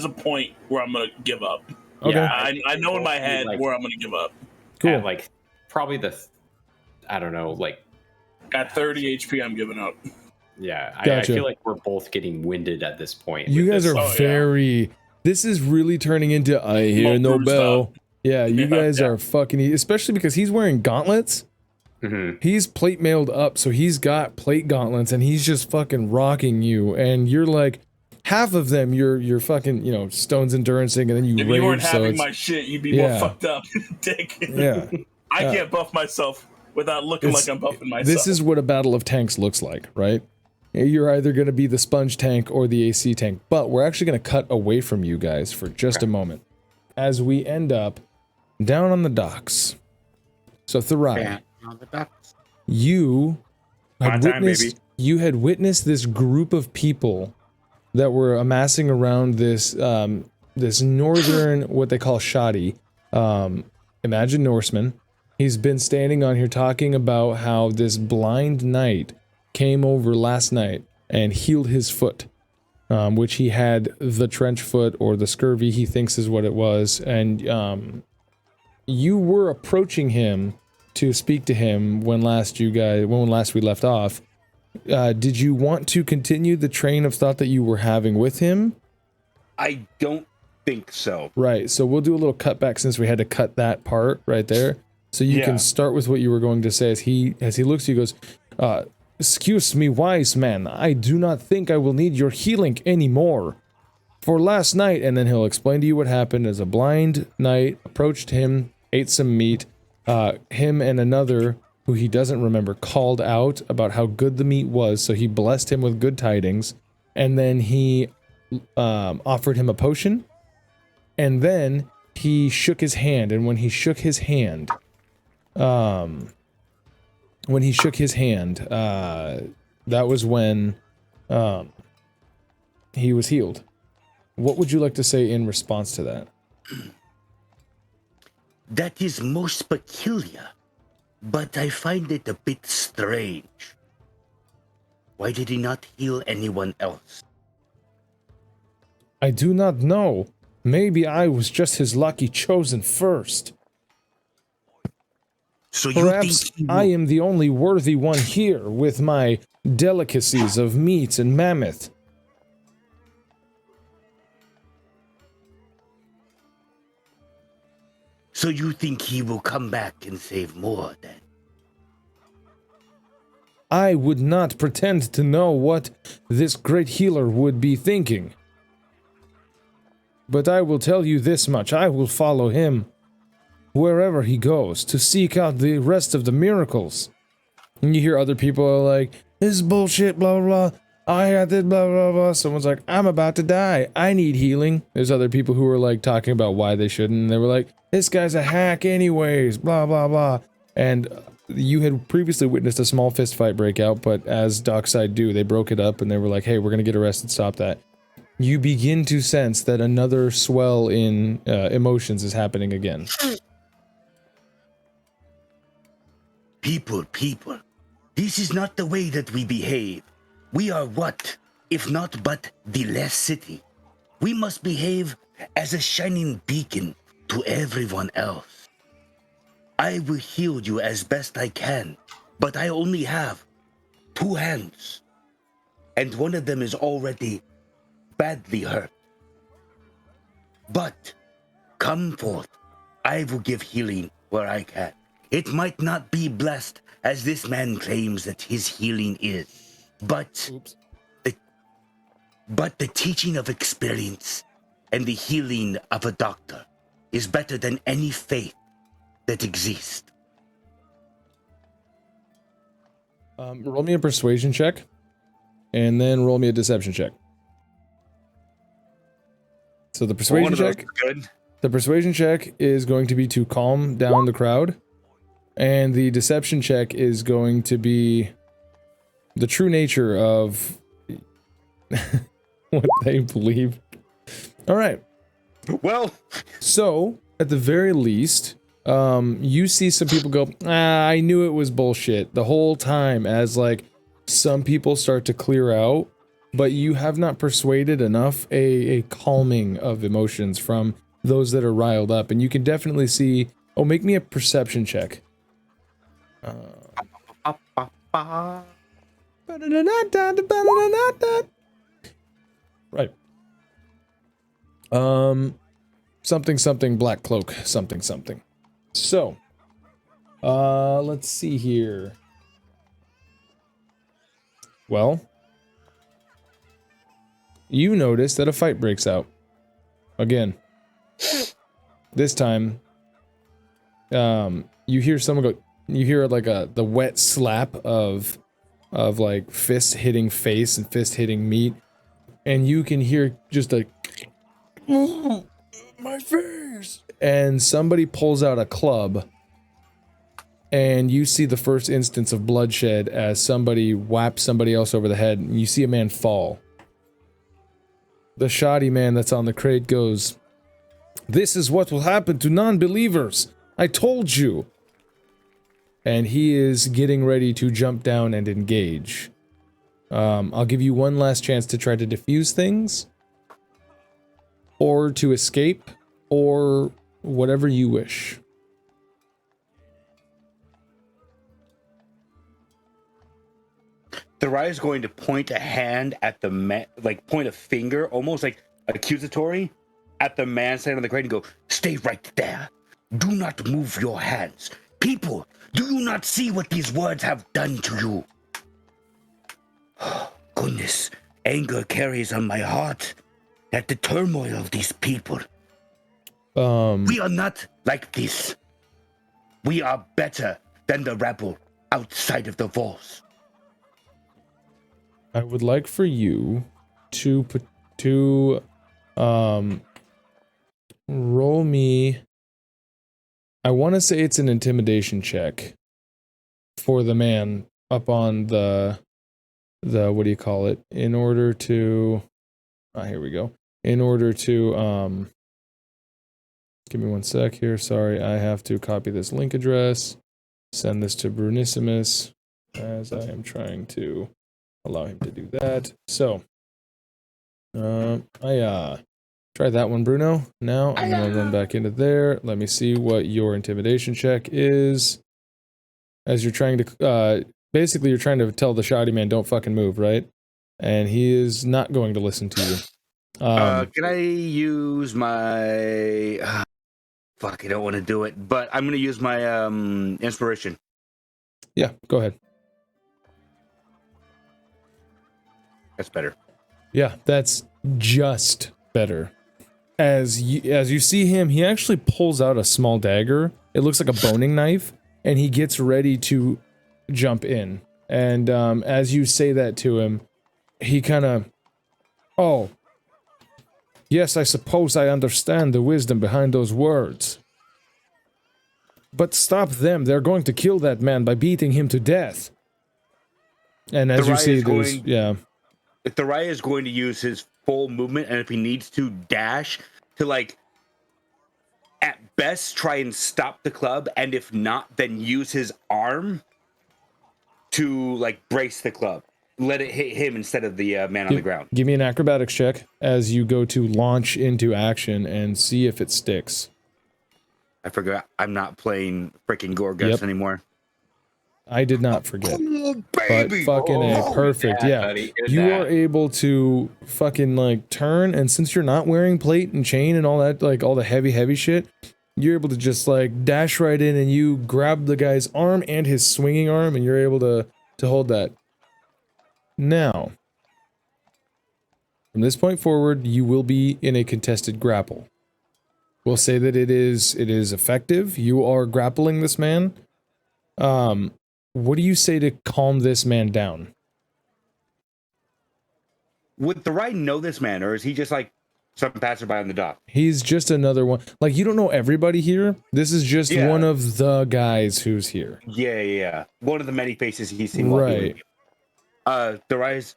a point where I'm gonna give up. Okay. Yeah, I know in my head where I'm gonna give up. Cool. At like probably I don't know, like at 30 HP, I'm giving up. Yeah, Gotcha. I feel like we're both getting winded at this point. You guys are very. This is really turning into I hear no bell. Yeah, you guys are fucking. Especially because he's wearing gauntlets. Mm-hmm. He's plate mailed up, so he's got plate gauntlets, and he's just fucking rocking you. And you're like, half of them, you're fucking, stones endurancing, and then you If rage. you weren't so having my shit, you'd be more fucked up, dick. Yeah. I can't buff myself without looking like I'm buffing myself. This is what a battle of tanks looks like, right? You're either going to be the sponge tank or the AC tank, but we're actually going to cut away from you guys for just a moment as we end up down on the docks. So Therai, you had witnessed this group of people that were amassing around this this northern, what they call shoddy. Imagine Norseman. He's been standing on here talking about how this blind knight came over last night and healed his foot, which he had the trench foot or the scurvy, he thinks is what it was. And you were approaching him to speak to him when last we left off. Did you want to continue the train of thought that you were having with him? I don't think so. Right, so we'll do a little cutback since we had to cut that part right there. So you can start with what you were going to say as he looks at you, goes, excuse me, wise man, I do not think I will need your healing anymore. For last night, and then he'll explain to you what happened as a blind knight approached him, ate some meat, him and another who he doesn't remember called out about how good the meat was, so he blessed him with good tidings, and then he offered him a potion, and then he shook his hand, and when he shook his hand, that was when he was healed. What would you like to say in response to that? That is most peculiar, but I find it a bit strange. Why did he not heal anyone else? I do not know. Maybe I was just his lucky chosen first. So perhaps I am the only worthy one here with my delicacies of meat and mammoth. So you think he will come back and save more then? I would not pretend to know what this great healer would be thinking. But I will tell you this much, I will follow him wherever he goes to seek out the rest of the miracles. And you hear other people are like, this is bullshit, blah, blah, blah. I got this, blah, blah, blah. Someone's like, I'm about to die. I need healing. There's other people who were like talking about why they shouldn't. And they were like, this guy's a hack anyways, blah, blah, blah. And you had previously witnessed a small fist fight break out, but as Dockside do, they broke it up and they were like, hey, we're going to get arrested, stop that. You begin to sense that another swell in emotions is happening again. People, this is not the way that we behave. We are what, if not but, the less city. We must behave as a shining beacon to everyone else. I will heal you as best I can, but I only have 2 hands, and one of them is already badly hurt. But come forth, I will give healing where I can. It might not be blessed as this man claims that his healing is, but the teaching of experience and the healing of a doctor is better than any faith that exists. Roll me a persuasion check, and then roll me a deception check. So the persuasion check, the persuasion check is going to be to calm down the crowd, and the deception check is going to be the true nature of what they believe. All right. Well, so at the very least, you see some people go, I knew it was bullshit the whole time, as like some people start to clear out, but you have not persuaded enough a calming of emotions from those that are riled up, and you can definitely see, oh, make me a perception check. Right. Something black cloak, something. So, let's see here. Well, you notice that a fight breaks out. Again. This time, you hear someone go, you hear like the wet slap of like fist hitting face and fist hitting meat, and you can hear just a my face, and somebody pulls out a club, and you see the first instance of bloodshed as somebody whaps somebody else over the head, and you see a man fall. The shoddy man that's on the crate goes, "This is what will happen to non-believers. I told you." And he is getting ready to jump down and engage. I'll give you one last chance to try to defuse things, or to escape, or whatever you wish. Therai is going to point a hand at the man, like point a finger, almost like accusatory, at the man standing on the crate and go, "Stay right there. Do not move your hands. People, do you not see what these words have done to you?" Oh, goodness, anger carries on my heart at the turmoil of these people. We are not like this. We are better than the rabble outside of the walls. I would like for you to roll me, I want to say it's an intimidation check for the man up on the what do you call it, in order to, here we go, in order to, give me one sec here, sorry, I have to copy this link address, send this to Brunissimus, as I am trying to allow him to do that. So, try that one, Bruno. Now, I'm going to run back into there. Let me see what your intimidation check is. As you're trying to, basically you're trying to tell the shoddy man, don't fucking move, right? And he is not going to listen to you. Can I use my... fuck, I don't want to do it, but I'm going to use my inspiration. Yeah, go ahead. That's better. Yeah, that's just better. As you see him, he actually pulls out a small dagger. It looks like a boning knife, and he gets ready to jump in. And as you say that to him, he kind of, oh, yes, I suppose I understand the wisdom behind those words. But stop them, they're going to kill that man by beating him to death. And as you see, there's, yeah. If Therai is going to use his full movement, and if he needs to dash to, like, at best try and stop the club, and if not, then use his arm to, like, brace the club. Let it hit him instead of the man on the ground. Give me an acrobatics check as you go to launch into action and see if it sticks. I forgot. I'm not playing freaking Gorgus anymore. I did not forget. Oh, but fucking A, perfect. Yeah, you are able to fucking like turn, and since you're not wearing plate and chain and all that, like all the heavy shit, you're able to just like dash right in and you grab the guy's arm and his swinging arm, and you're able to hold that. Now, from this point forward, you will be in a contested grapple. We'll say that it is effective. You are grappling this man. What do you say to calm this man down? Would Therai know this man, or is he just like some passerby on the dock? He's just another one. Like, you don't know everybody here. This is just one of the guys who's here. Yeah. One of the many faces he's seen. Right. Therai,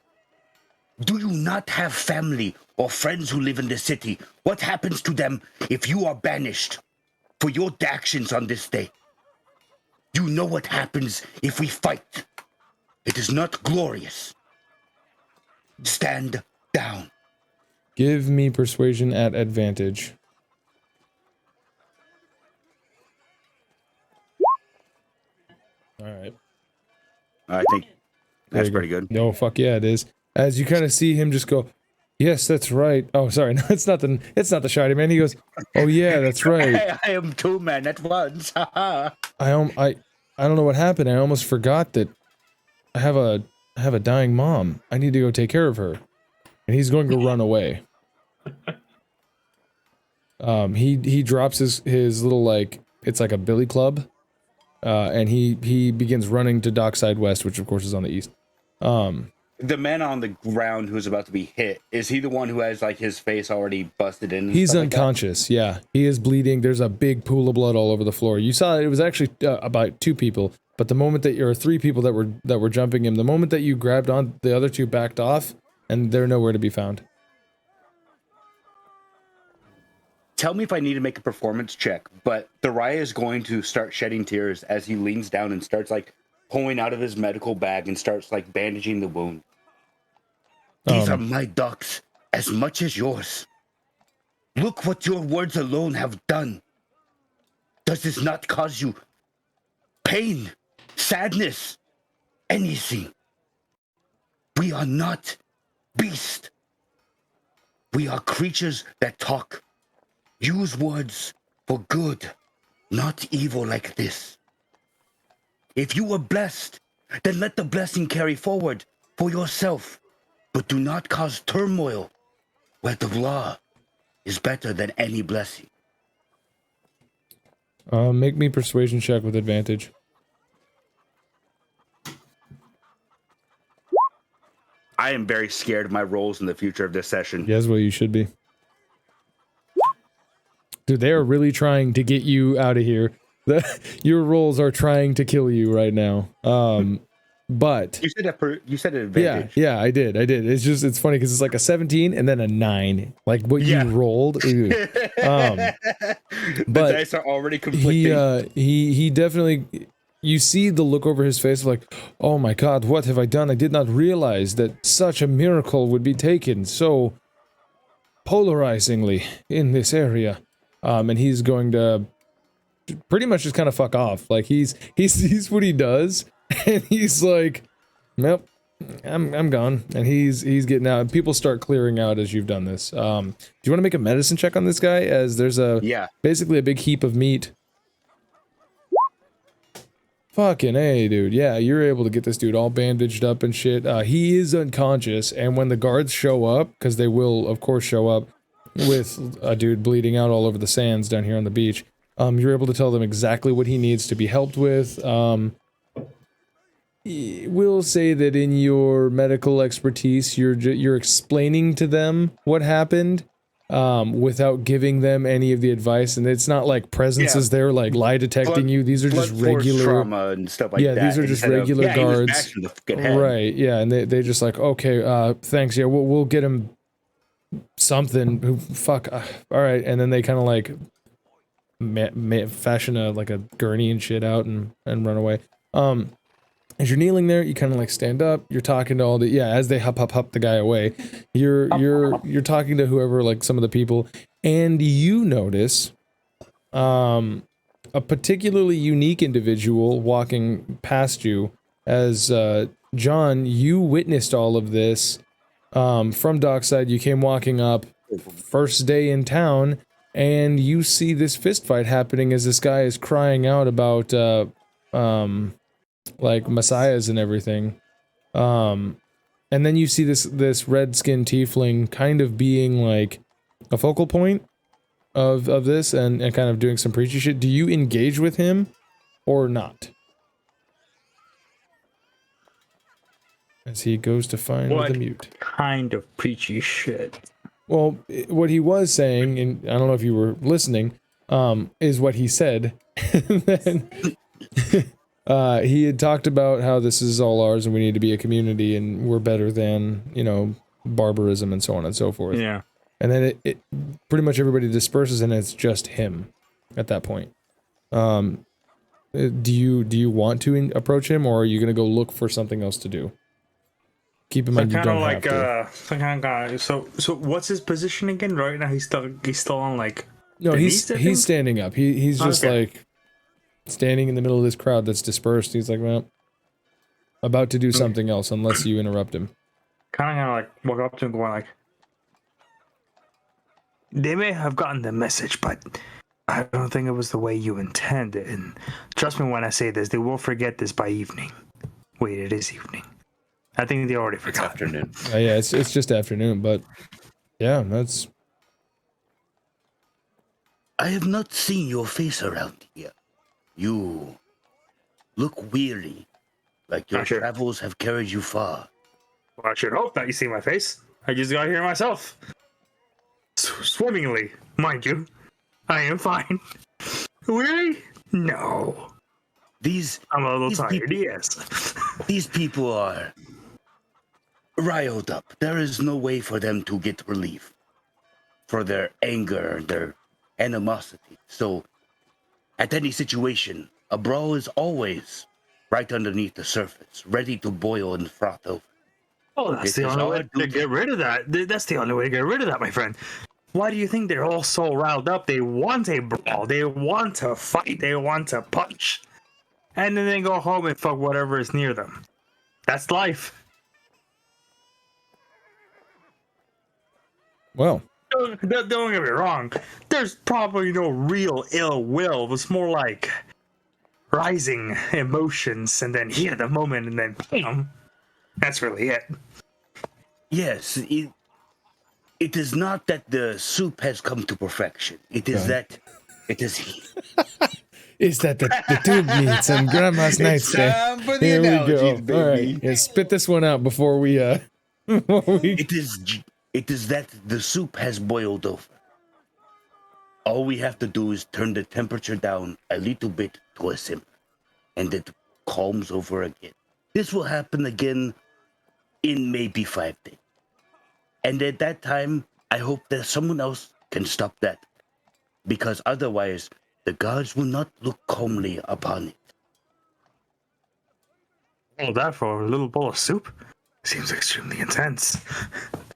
do you not have family or friends who live in the city? What happens to them if you are banished for your actions on this day? You know what happens if we fight. It is not glorious. Stand down. Give me persuasion at advantage. Alright. I think that's pretty good. No, fuck yeah, it is. As you kind of see him just go, yes, that's right. Oh, sorry, no, it's not the shiny man. He goes, oh yeah, that's right. I am two men at once. I don't know what happened. I almost forgot that I have a dying mom. I need to go take care of her. And he's going to run away. He drops his little, like, it's like a billy club. And he begins running to Dockside West, which of course is on the east. The man on the ground who's about to be hit, is he the one who has like his face already busted in? He's unconscious. Yeah, he is bleeding. There's a big pool of blood all over the floor. You saw it was actually about 2 people, but the moment that you're 3 people that were jumping him, the moment that you grabbed on, the other 2 backed off, and they're nowhere to be found. Tell me if I need to make a performance check, but Therai is going to start shedding tears as he leans down and starts like pulling out of his medical bag and starts like bandaging the wound. These are my ducks as much as yours. Look what your words alone have done. Does this not cause you pain, sadness, anything? We are not beasts. We are creatures that talk. Use words for good, not evil like this. If you were blessed, then let the blessing carry forward for yourself, but do not cause turmoil where the law is better than any blessing. Make me persuasion check with advantage. I am very scared of my roles in the future of this session. Yes, well, you should be. Dude, they are really trying to get you out of here. Your rolls are trying to kill you right now. But you said an advantage. Yeah, I did. It's funny because it's like a 17 and then a 9. Like what you rolled. The dice are already conflicting. He definitely. You see the look over his face of like, oh my god, what have I done? I did not realize that such a miracle would be taken so polarizingly in this area. And he's going to pretty much just kind of fuck off. Like he sees what he does, and he's like, nope, I'm gone. And he's getting out. People start clearing out as you've done this. Do you want to make a medicine check on this guy? As there's basically a big heap of meat. Fucking A, dude. Yeah, you're able to get this dude all bandaged up and shit. He is unconscious, and when the guards show up, because they will, of course, show up with a dude bleeding out all over the sands down here on the beach, you're able to tell them exactly what he needs to be helped with. we'll say that in your medical expertise, you're explaining to them what happened, without giving them any of the advice, and it's not like presences there like lie detecting you. These are just regular trauma and stuff like that. Yeah, these are just regular guards. Right? Yeah, and they just like, okay, thanks. Yeah, we'll get him something. Fuck. All right, and then they kind of like fashion a gurney and shit out and run away. As you're kneeling there, you kind of like stand up. You're talking to all the as they hop the guy away. You're talking to whoever, like some of the people, and you notice a particularly unique individual walking past you. As John, you witnessed all of this from Dockside. You came walking up first day in town, and you see this fist fight happening as this guy is crying out about like messiahs and everything, and then you see this red-skinned tiefling kind of being like a focal point of this and kind of doing some preachy shit. Do you engage with him or not? As he goes to find the mute. Kind of preachy shit. Well, what he was saying, and I don't know if you were listening, is what he said. Then he had talked about how this is all ours and we need to be a community and we're better than, barbarism and so on and so forth. Yeah. And then it pretty much everybody disperses and it's just him at that point. Do you want to approach him, or are you going to go look for something else to do? Keep in mind you don't have to. So what's his position again? Right now he's still on like. No, he's standing up. He's just like standing in the middle of this crowd that's dispersed. He's like, well, about to do something else unless you interrupt him. Kind of like walk up to him going like, they may have gotten the message, but I don't think it was the way you intended. And trust me when I say this, they will forget this by evening. Wait, it is evening. I think they already forgot. It's afternoon. Yeah, it's just afternoon, but yeah, that's. I have not seen your face around here. You look weary, like your travels have carried you far. Well, I should hope that you see my face. I just got here myself. Swimmingly, mind you. I am fine. Weary? No. I'm a little tired, yes. These people are riled up. There is no way for them to get relief for their anger, their animosity. So, at any situation, a brawl is always right underneath the surface, ready to boil and froth over. Oh, that's the only way to get rid of that. That's the only way to get rid of that, my friend. Why do you think they're all so riled up? They want a brawl. They want to fight. They want to punch. And then they go home and fuck whatever is near them. That's life. Well. Don't get me wrong. There's probably no real ill will. It was more like rising emotions and then heat of the moment and then bam. That's really it. Yes, it is not that the soup has come to perfection. It is that it is. Is that the tube meets on Grandma's nightstand? Here we go. Baby. All right, yeah, spit this one out before we. It is that the soup has boiled over. All we have to do is turn the temperature down a little bit to a simmer, and it calms over again. This will happen again in maybe 5 days. And at that time, I hope that someone else can stop that. Because otherwise, the gods will not look calmly upon it. All that for a little bowl of soup? Seems extremely intense.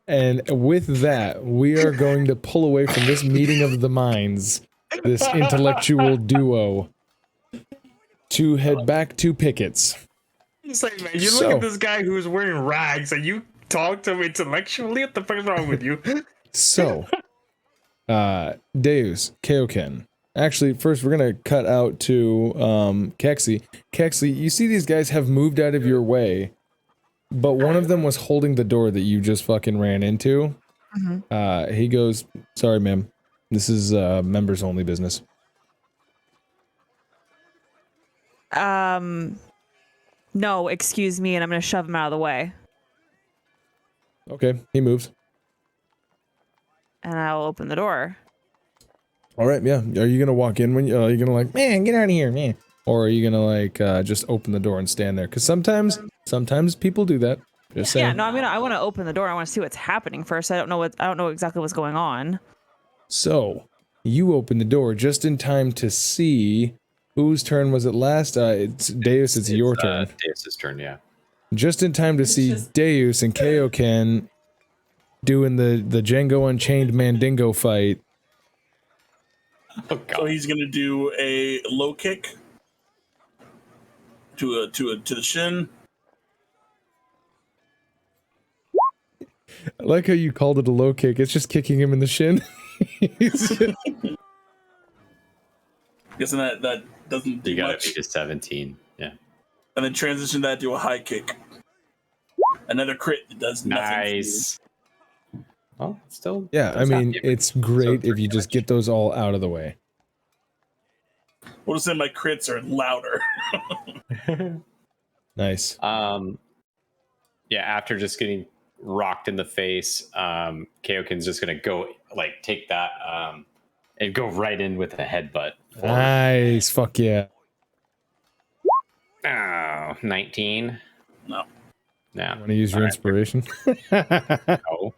And with that, we are going to pull away from this meeting of the minds, this intellectual duo, to head back to Pickett's. It's like, man, you look at this guy who's wearing rags and you talk to him intellectually? What the fuck is wrong with you? So, Deus, Kaioken. Actually, first we're going to cut out to Keksi. Keksi, you see these guys have moved out of your way, but one of them was holding the door that you just fucking ran into. Mm-hmm. He goes, sorry, ma'am. This is members only business. no, excuse me, and I'm going to shove him out of the way. Okay, he moves. And I'll open the door. All right, yeah. Are you gonna walk in when are you gonna like, man, get out of here, man? Or are you gonna like just open the door and stand there? Because sometimes people do that. Just saying. Yeah, no, I want to open the door. I want to see what's happening first. I don't know exactly what's going on. So you open the door just in time to see whose turn was it last? It's Deus. It's your turn. Deus's turn, yeah. Just in time to see Deus and Kaioken doing the Django Unchained Mandingo fight. Oh, so he's gonna do a low kick to the shin. I like how you called it a low kick. It's just kicking him in the shin. Guessing that doesn't do you gotta much. beat a 17, yeah. And then transition that to a high kick. Another crit that does nothing. Nice. Well, still. Yeah, I mean, it's great if you just get those all out of the way. We'll just say my crits are louder. Nice. Yeah, after just getting rocked in the face, Kaioken's just gonna go like take that and go right in with a headbutt. Nice. Fuck yeah. Oh, 19. No. Yeah. Want to use your inspiration? No.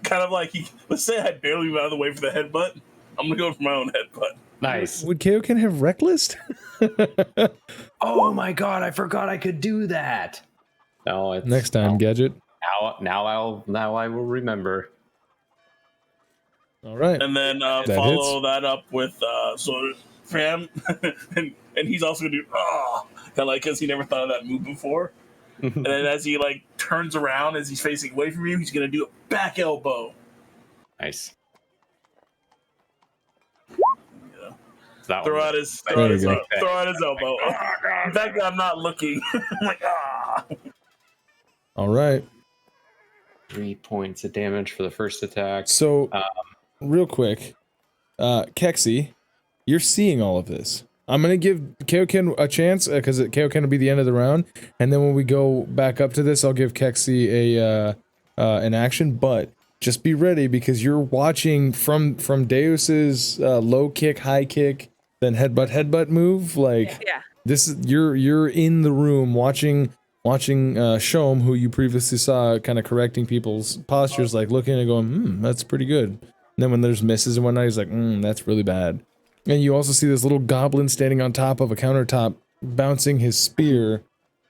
Kind of like let's say I barely move out of the way for the headbutt. I'm gonna go for my own headbutt. Nice. Would Kaioken have reckless? Oh my god, I forgot I could do that. No, it's Next time, Gadget. Now I will remember. All right. And then follow that up with so Fam, and he's also gonna do kind of like because he never thought of that move before. And then as he like turns around as he's facing away from you, he's gonna do a back elbow. Nice. Yeah. That Throw one out his elbow. In fact, I'm not looking. I'm like All right. 3 points of damage for the first attack. So, real quick, Keksi, you're seeing all of this. I'm gonna give Kaioken a chance because Kaioken will be the end of the round, and then when we go back up to this, I'll give Keksi an action. But just be ready because you're watching from Deus's low kick, high kick, then headbutt move. Like this is you're in the room watching Shom, who you previously saw kind of correcting people's postures, like looking and going, that's pretty good. And then when there's misses and whatnot, he's like, that's really bad. And you also see this little goblin standing on top of a countertop, bouncing his spear,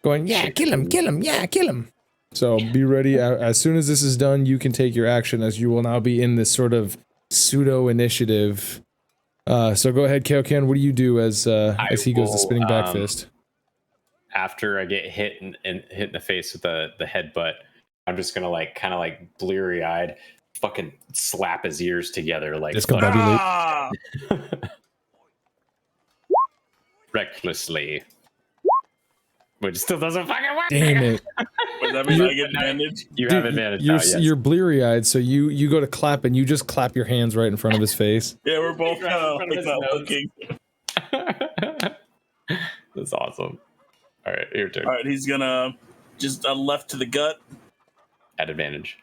going, yeah, kill him, yeah, kill him. So be ready. As soon as this is done, you can take your action, as you will now be in this sort of pseudo-initiative. So go ahead, Kaioken, what do you do as he goes to spinning back fist? After I get hit in the face with the headbutt, I'm just gonna like kind of like bleary-eyed fucking slap his ears together like recklessly, which still doesn't fucking work. Damn it! Does that mean I get advantage? You have advantage. You're bleary-eyed, so you go to clap and you just clap your hands right in front of his face. Yeah, we're both kind of like that looking. That's awesome. All right, your turn. All right, he's gonna just left to the gut at advantage.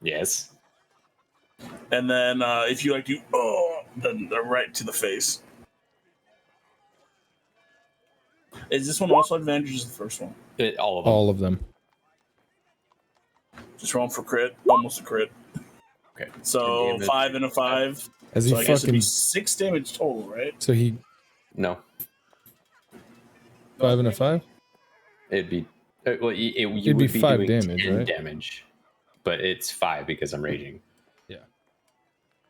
Yes. And then if you like to, then right to the face. Is this one also advantage? Or is the first one? All of them. All of them. Just rolling for crit, almost a crit. Okay. So 5 and a 5. As he so I guess it'd be fucking 6 damage total, right? so he No. 5 and a 5. It'd be well. It'd be 5 damage, right? Damage, but it's 5 because I'm raging. Yeah.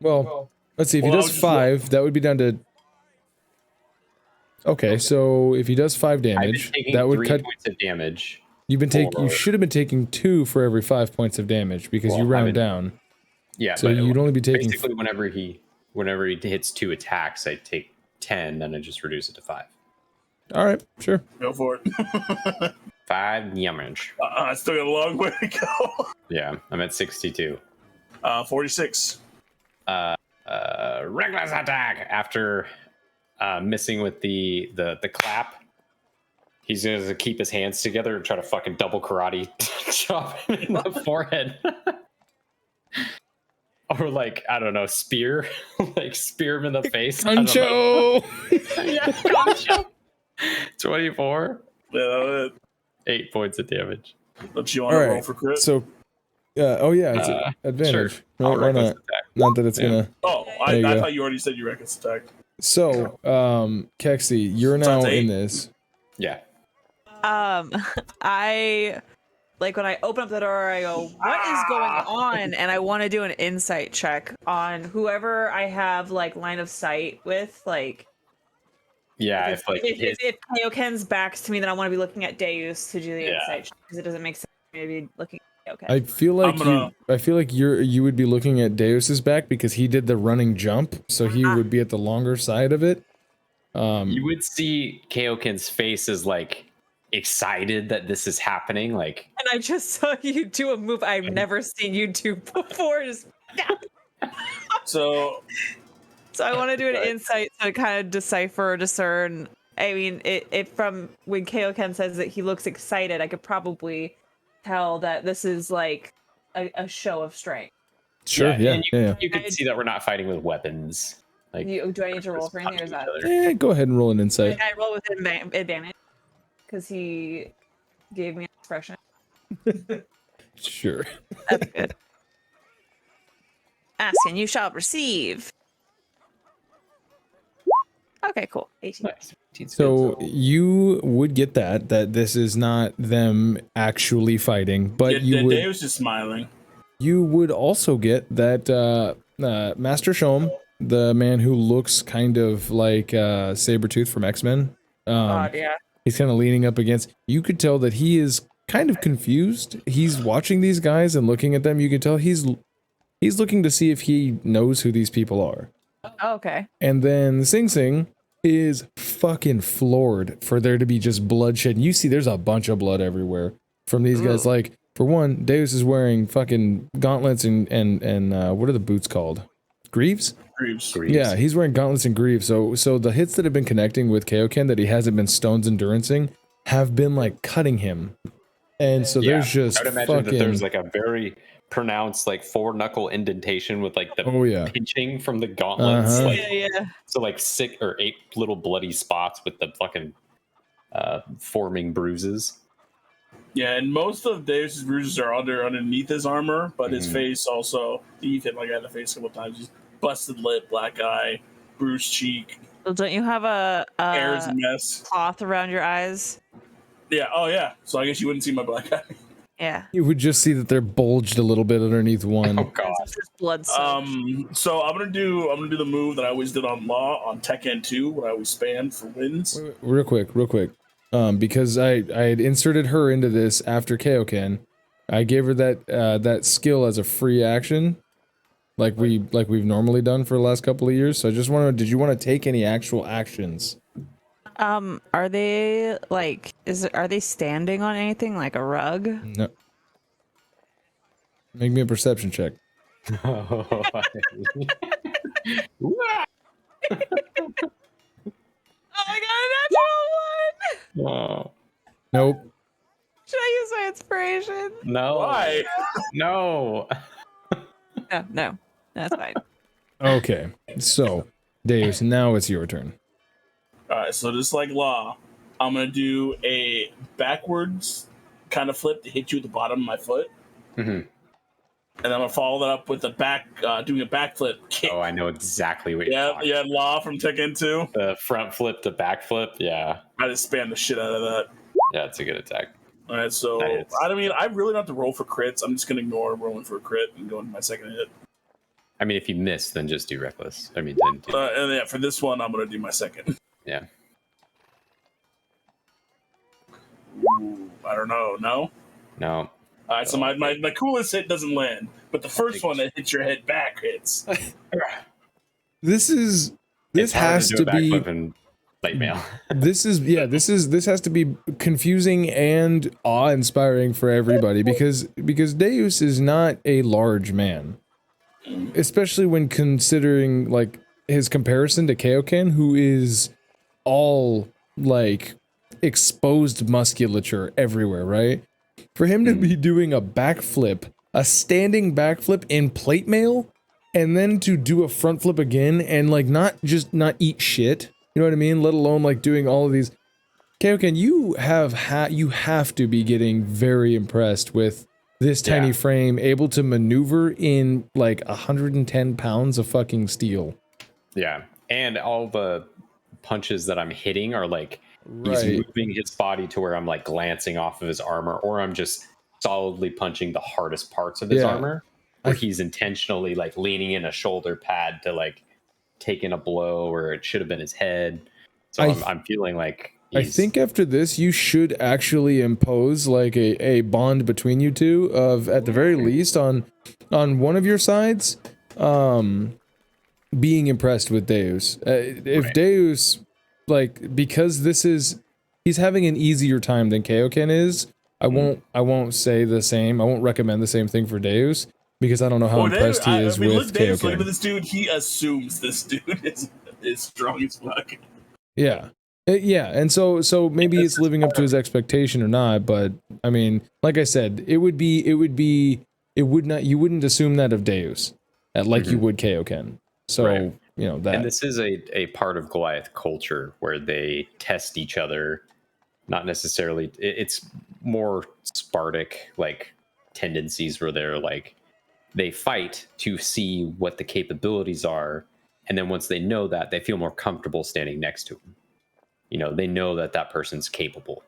Well, let's see. If he does 5, that would be down to. Okay, so if he does 5 damage, that would 3 cut points of damage. You've been taking. You should have been taking 2 for every 5 points of damage because you round down. Yeah. So you'd only be taking. Basically, whenever he hits 2 attacks, I take 10, then I just reduce it to 5. All right, sure. Go for it. 5 damage. I still got a long way to go. Yeah, I'm at 62. 46. reckless attack after missing with the clap. He's gonna keep his hands together and try to fucking double karate chop him in the forehead. Or like, I don't know, spear. Like spear him in the face. Concho! Yeah, concho. 24. Yeah, 8 points of damage. Don't you want to roll for crit? So, oh yeah, it's an advantage. Sure. Why not? Attack. Not that it's gonna. Oh, I thought you already said you reckless attack. So, Keksi, you're now in this. Yeah. I like when I open up the door, I go, "What is going on?" And I want to do an insight check on whoever I have like line of sight with, like. Yeah, if Kaioken's backs to me, then I want to be looking at Deus to do the insight check because it doesn't make sense for me to be looking at Kaioken. I feel like you would be looking at Deus's back because he did the running jump, so he would be at the longer side of it. You would see Kaioken's face is like excited that this is happening, like. And I just saw you do a move I've never seen you do before. Just So I want to do an insight to kind of decipher or discern. I mean, it from when Kaioken says that he looks excited, I could probably tell that this is like a show of strength. Sure, yeah. You can see that we're not fighting with weapons. Like, do I need to roll for anything, or is that? Yeah, go ahead and roll an insight. I roll with advantage because he gave me an expression. Sure. That's good. Ask and you shall receive. Okay, cool. 18. nice. So you would get that this is not them actually fighting, but Deus is smiling. You would also get that Master Shom, the man who looks kind of like Sabretooth from X-Men. Yeah. He's kind of leaning up against. You could tell that he is kind of confused. He's watching these guys and looking at them. You can tell he's looking to see if he knows who these people are. Oh, okay. And then Sing Sing is fucking floored for there to be just bloodshed. You see there's a bunch of blood everywhere from these guys. Like, for one, Deus is wearing fucking gauntlets and what are the boots called? Greaves? Greaves. Yeah, he's wearing gauntlets and greaves. So the hits that have been connecting with Kaioken that he hasn't been stones endurancing have been like cutting him. And so there's just I would imagine that there's like a very pronounced like 4-knuckle indentation with like the pinching from the gauntlets. Like, so like 6 or 8 little bloody spots with the fucking forming bruises. Yeah, and most of Deus's bruises are underneath his armor, but his face also, he hit my guy in the face a couple times. He's busted lip, black eye, bruised cheek. Well, don't you have a hair's a mess. Cloth around your eyes? Yeah, oh yeah. So I guess you wouldn't see my black eye. Yeah. You would just see that they're bulged a little bit underneath one. Oh god. Blood. So I'm gonna do the move that I always did on Law on Tekken 2 when I always spammed for wins. Wait, real quick. Because I had inserted her into this after Kaioken. I gave her that skill as a free action, like we've normally done for the last couple of years. So I just wanted, did you want to take any actual actions? Are they like are they standing on anything like a rug? No. Make me a perception check. Oh my god, a natural one! Wow. Nope. Should I use my inspiration? No. Why? No. No. That's fine. Okay. So, Deus, now it's your turn. Alright, so just like Law, I'm gonna do a backwards kind of flip to hit you at the bottom of my foot. Mm-hmm. And I'm gonna follow that up with a doing a backflip kick. Oh, I know exactly what you're talking about. Law from Tekken 2. The front flip to back flip, yeah. I just spammed the shit out of that. Yeah, it's a good attack. Alright, so I mean, I really don't have to roll for crits. I'm just gonna ignore rolling for a crit and go into my second hit. I mean, if you miss, then just do reckless. I mean, then do and yeah, for this one, I'm gonna do my second. Yeah. Ooh, I don't know. No. No. All right, so my coolest hit doesn't land, but the first one that hits your head back hits. This has to be late mail. This has to be confusing and awe-inspiring for everybody because Deus is not a large man. especially when considering like his comparison to Kaioken, who is all like exposed musculature everywhere, right? For him to be doing a backflip, a standing backflip in plate mail, and then to do a front flip again and like not eat shit, you know what I mean? Let alone like doing all of these. Kaioken, you have to be getting very impressed with this tiny frame, able to maneuver in like 110 pounds of fucking steel. Yeah, and all the punches that I'm hitting are like he's moving his body to where I'm like glancing off of his armor, or I'm just solidly punching the hardest parts of his armor, where he's intentionally like leaning in a shoulder pad to like take in a blow, or it should have been his head. So I'm feeling like I think after this you should actually impose like a bond between you two of, at the very least, on one of your sides being impressed with Deus. If Deus, like, because he's having an easier time than Kaioken is, I won't say the same. I won't recommend the same thing for Deus, because I don't know how impressed he is with Kaioken. Look at this dude. He assumes this dude is strong as fuck. Yeah. Yeah, and so maybe it's living up to his expectation or not, but I mean, like I said, you wouldn't assume that of Deus, like you would Kaioken. So, you know, that. And this is a part of Goliath culture where they test each other, not necessarily, it's more Spartic like tendencies where they're like, they fight to see what the capabilities are, and then once they know that, they feel more comfortable standing next to him. You know, they know that person's capable.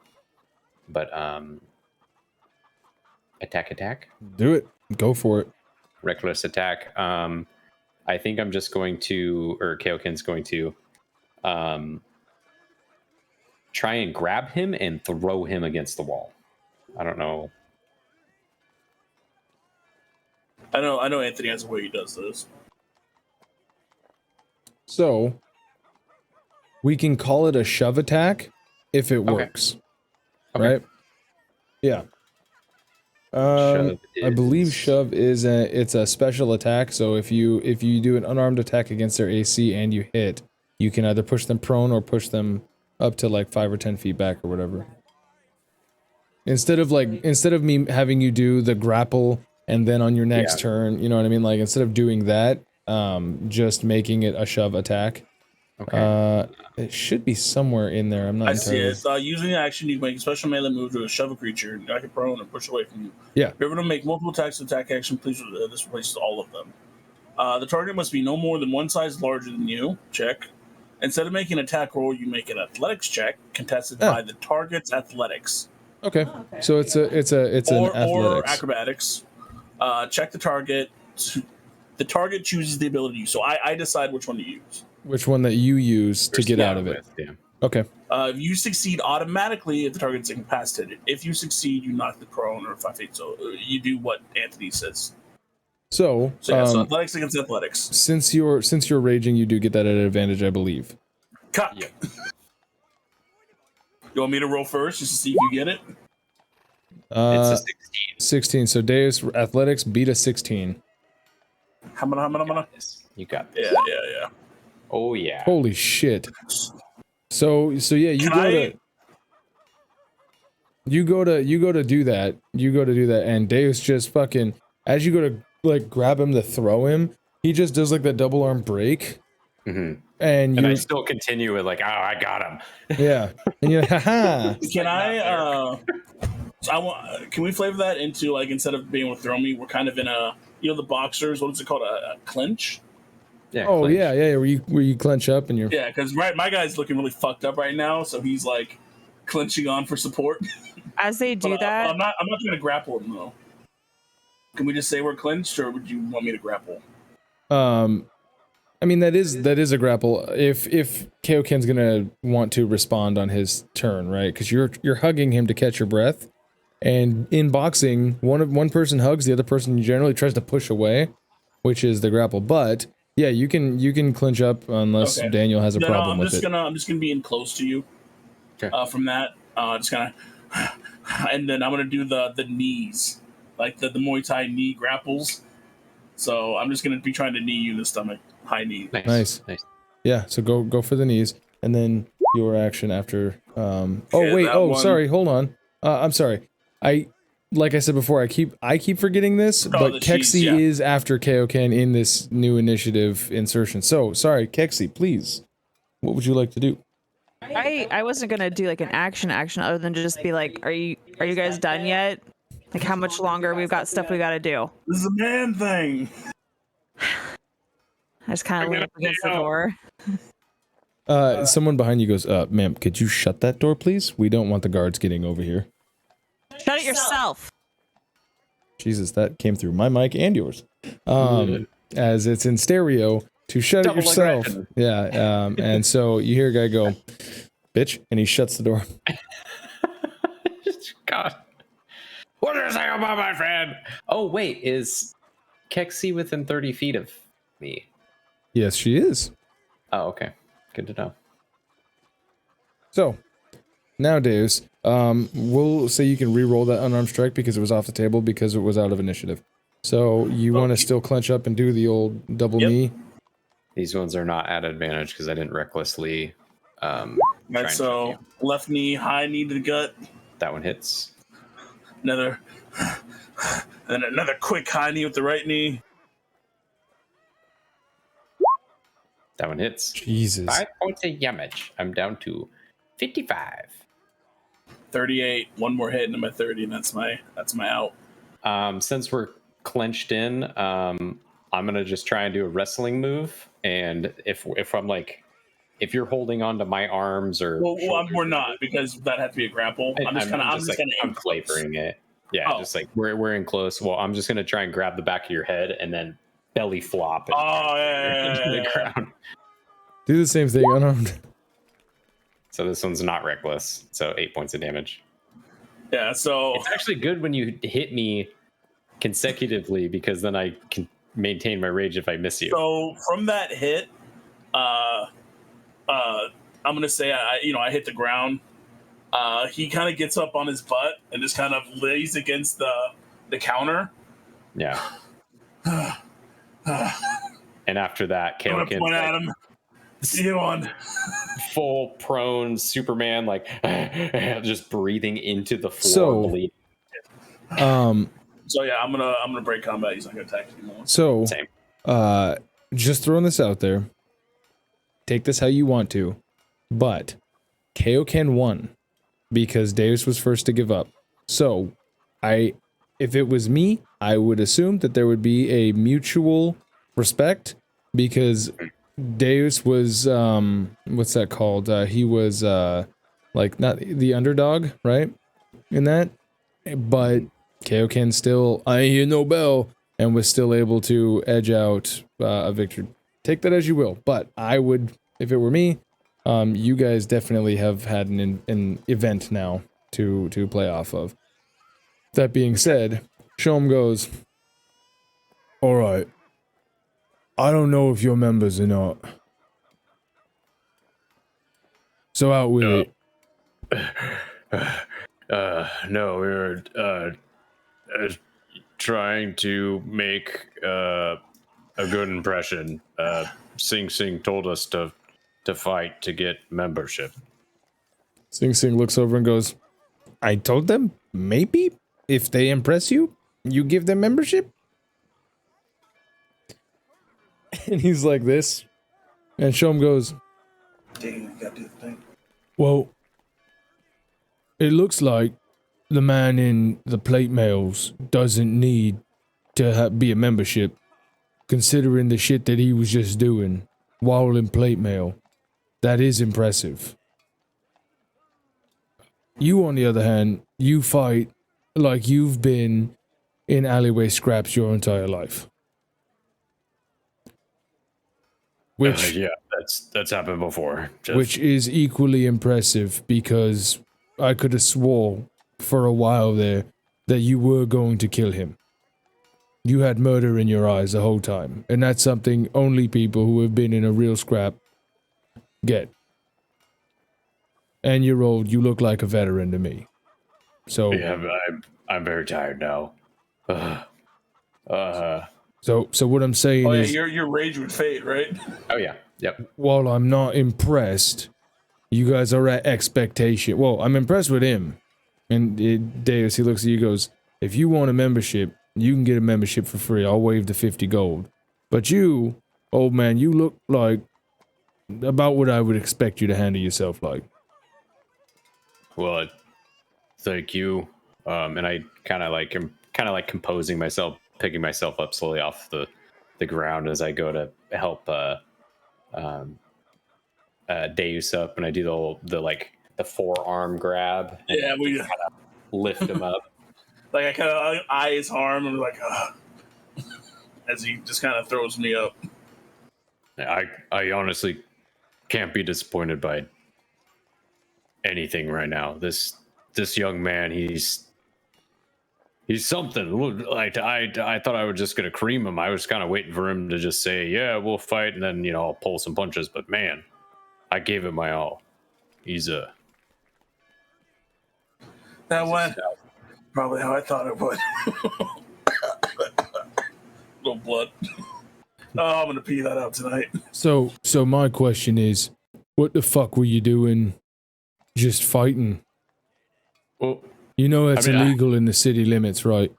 But attack. Do it. Go for it. Reckless attack. I think I'm just going to, or Kaioken's going to try and grab him and throw him against the wall. I don't know. I know Anthony has a way he does this. So we can call it a shove attack if it works. Okay. Right? Yeah. I believe shove is it's a special attack, so if you do an unarmed attack against their AC and you hit, you can either push them prone or push them up to like 5 or 10 feet back or whatever. Instead of me having you do the grapple and then on your next turn, you know what I mean? Like, instead of doing that, just making it a shove attack. Okay. It should be somewhere in there. I'm not entirely... I see it. Using the action, you make a special melee move to shove a creature, knock it prone, and push away from you. Yeah. If you're able to make multiple attacks with attack action, please this replaces all of them. The target must be no more than one size larger than you. Check. Instead of making an attack roll, you make an athletics check contested by the target's athletics. Okay. So it's an athletics. Or acrobatics. Check the target. The target chooses the ability to use. So I decide which one to use. Which one that you use to get out of it. Yeah. Okay. If you succeed automatically if the target's incapacitated. If you succeed, you knock the prone or 5 feet. So you do what Anthony says. So athletics against athletics. Since you're raging, you do get that at an advantage, I believe. Cut. Yep. You want me to roll first just to see if you get it? It's a 16. 16. So Deus athletics beat a 16. How many? You got this. Yeah. Oh yeah. Holy shit. So yeah, you go to do that. You go to do that, and Deus just fucking, as you go to like grab him to throw him, he just does like that double arm break. Mm-hmm. And I still continue with like, oh, I got him. Yeah. And you're like, haha. Can we flavor that into, like, instead of being able to throw me, we're kind of in a, you know, the boxers, what is it called, a clinch? Yeah. Oh, clinch. Yeah, where you clench up and you're... Yeah, because my guy's looking really fucked up right now, so he's, like, clenching on for support. As they do that... I'm not going to grapple him, though. Can we just say we're clinched, or would you want me to grapple? I mean, that is a grapple. If Kaioken's gonna want to respond on his turn, right? Because you're hugging him to catch your breath, and in boxing, one person hugs, the other person generally tries to push away, which is the grapple. But yeah, you can clinch up unless Daniel has a problem with it. I'm just gonna be in close to you. Okay. From that, just kind of, and then I'm gonna do the knees, like the Muay Thai knee grapples. So I'm just gonna be trying to knee you in the stomach. High knee. Nice. Yeah, so go for the knees, and then your action after. Sorry, hold on. I'm sorry. Like I said before, I keep forgetting this, but Keksi is after Kaioken in this new initiative insertion. So sorry, Keksi, please. What would you like to do? I wasn't gonna do like an action other than just be like, are you guys done yet? Like, how much longer? We've got stuff we gotta do. This is a man thing. I just kind of lean up against the door. Someone behind you goes, ma'am, could you shut that door, please? We don't want the guards getting over here. Shut it yourself. Jesus, that came through my mic and yours. As it's in stereo to shut it yourself. Yeah. And so you hear a guy go, bitch, and he shuts the door. God. What did I say about my friend? Oh, wait, is Keksi within 30 feet of me? Yes, she is. Oh, okay. Good to know. So, now, Deus, we'll say you can re-roll that unarmed strike because it was off the table because it was out of initiative. So, you want to still clench up and do the old double knee? These ones are not at advantage because I didn't recklessly... Right, so left knee, high knee to the gut. That one hits. Another quick high knee with the right knee. That one hits. Jesus. 5 points of damage. I'm down to 55. 38. One more hit and I'm at 30, and that's my out. Since we're clenched in, I'm gonna just try and do a wrestling move. And if I'm like, if you're holding on to my arms or we're not, because that had to be a grapple. I'm flavoring it. Yeah, just like we're in close. Well, I'm just gonna try and grab the back of your head and then belly flop into the ground. Do the same thing, unarmed. So this one's not reckless. So 8 points of damage. Yeah, so it's actually good when you hit me consecutively because then I can maintain my rage if I miss you. So from that hit, I'm gonna say I hit the ground. He kind of gets up on his butt and just kind of lays against the counter. Yeah. And after that, Kaioken point at him. You on full prone Superman, like just breathing into the floor, bleeding. So yeah, I'm gonna break combat. He's not gonna attack anymore. So same. Just throwing this out there. Take this how you want to, but Kaioken won because Deus was first to give up. So if it was me, I would assume that there would be a mutual respect because Deus was what's that called? He was like not the underdog, right? In that, but Kaioken still I hear no bell and was still able to edge out a victory. Take that as you will, but I would, if it were me, you guys definitely have had an event now to play off of. That being said, Shom goes, all right, I don't know if you're members or not. So out with it. No, we were trying to make a good impression. Sing Sing told us to fight to get membership. Sing Sing looks over and goes, I told them maybe if they impress you, you give them membership. And he's like this. And Shom goes, Dang, you gotta do the thing. Well, it looks like the man in the plate mails doesn't need to be a membership, considering the shit that he was just doing while in plate mail. That is impressive. You, on the other hand, you fight like you've been in alleyway scraps your entire life. Which yeah, that's happened before. Which is equally impressive because I could have swore for a while there that you were going to kill him. You had murder in your eyes the whole time, and that's something only people who have been in a real scrap get. And you're old, you look like a veteran to me. So yeah, I'm very tired now. So what I'm saying is, you're rage with fate, right? Oh yeah, yep. While I'm not impressed, you guys are at expectation. Well, I'm impressed with him. And Deus, he looks at you, goes, if you want a membership, you can get a membership for free. I'll waive the 50 gold. But you, old man, you look like about what I would expect you to handle yourself like. Well, thank you. And I kind of like composing myself, picking myself up slowly off the ground as I go to help Deus up, and I do the forearm grab. Yeah, we kind of lift him up. Like I kind of eye his arm and like, as he just kind of throws me up. I honestly can't be disappointed by anything right now. This young man, he's something. Like I thought I was just gonna cream him. I was kind of waiting for him to just say, "Yeah, we'll fight," and then I'll pull some punches. But man, I gave it my all. He's that went probably how I thought it would. Little blood. Oh, I'm gonna pee that out tonight. So my question is, what the fuck were you doing? Just fighting? Well, it's illegal in the city limits, right?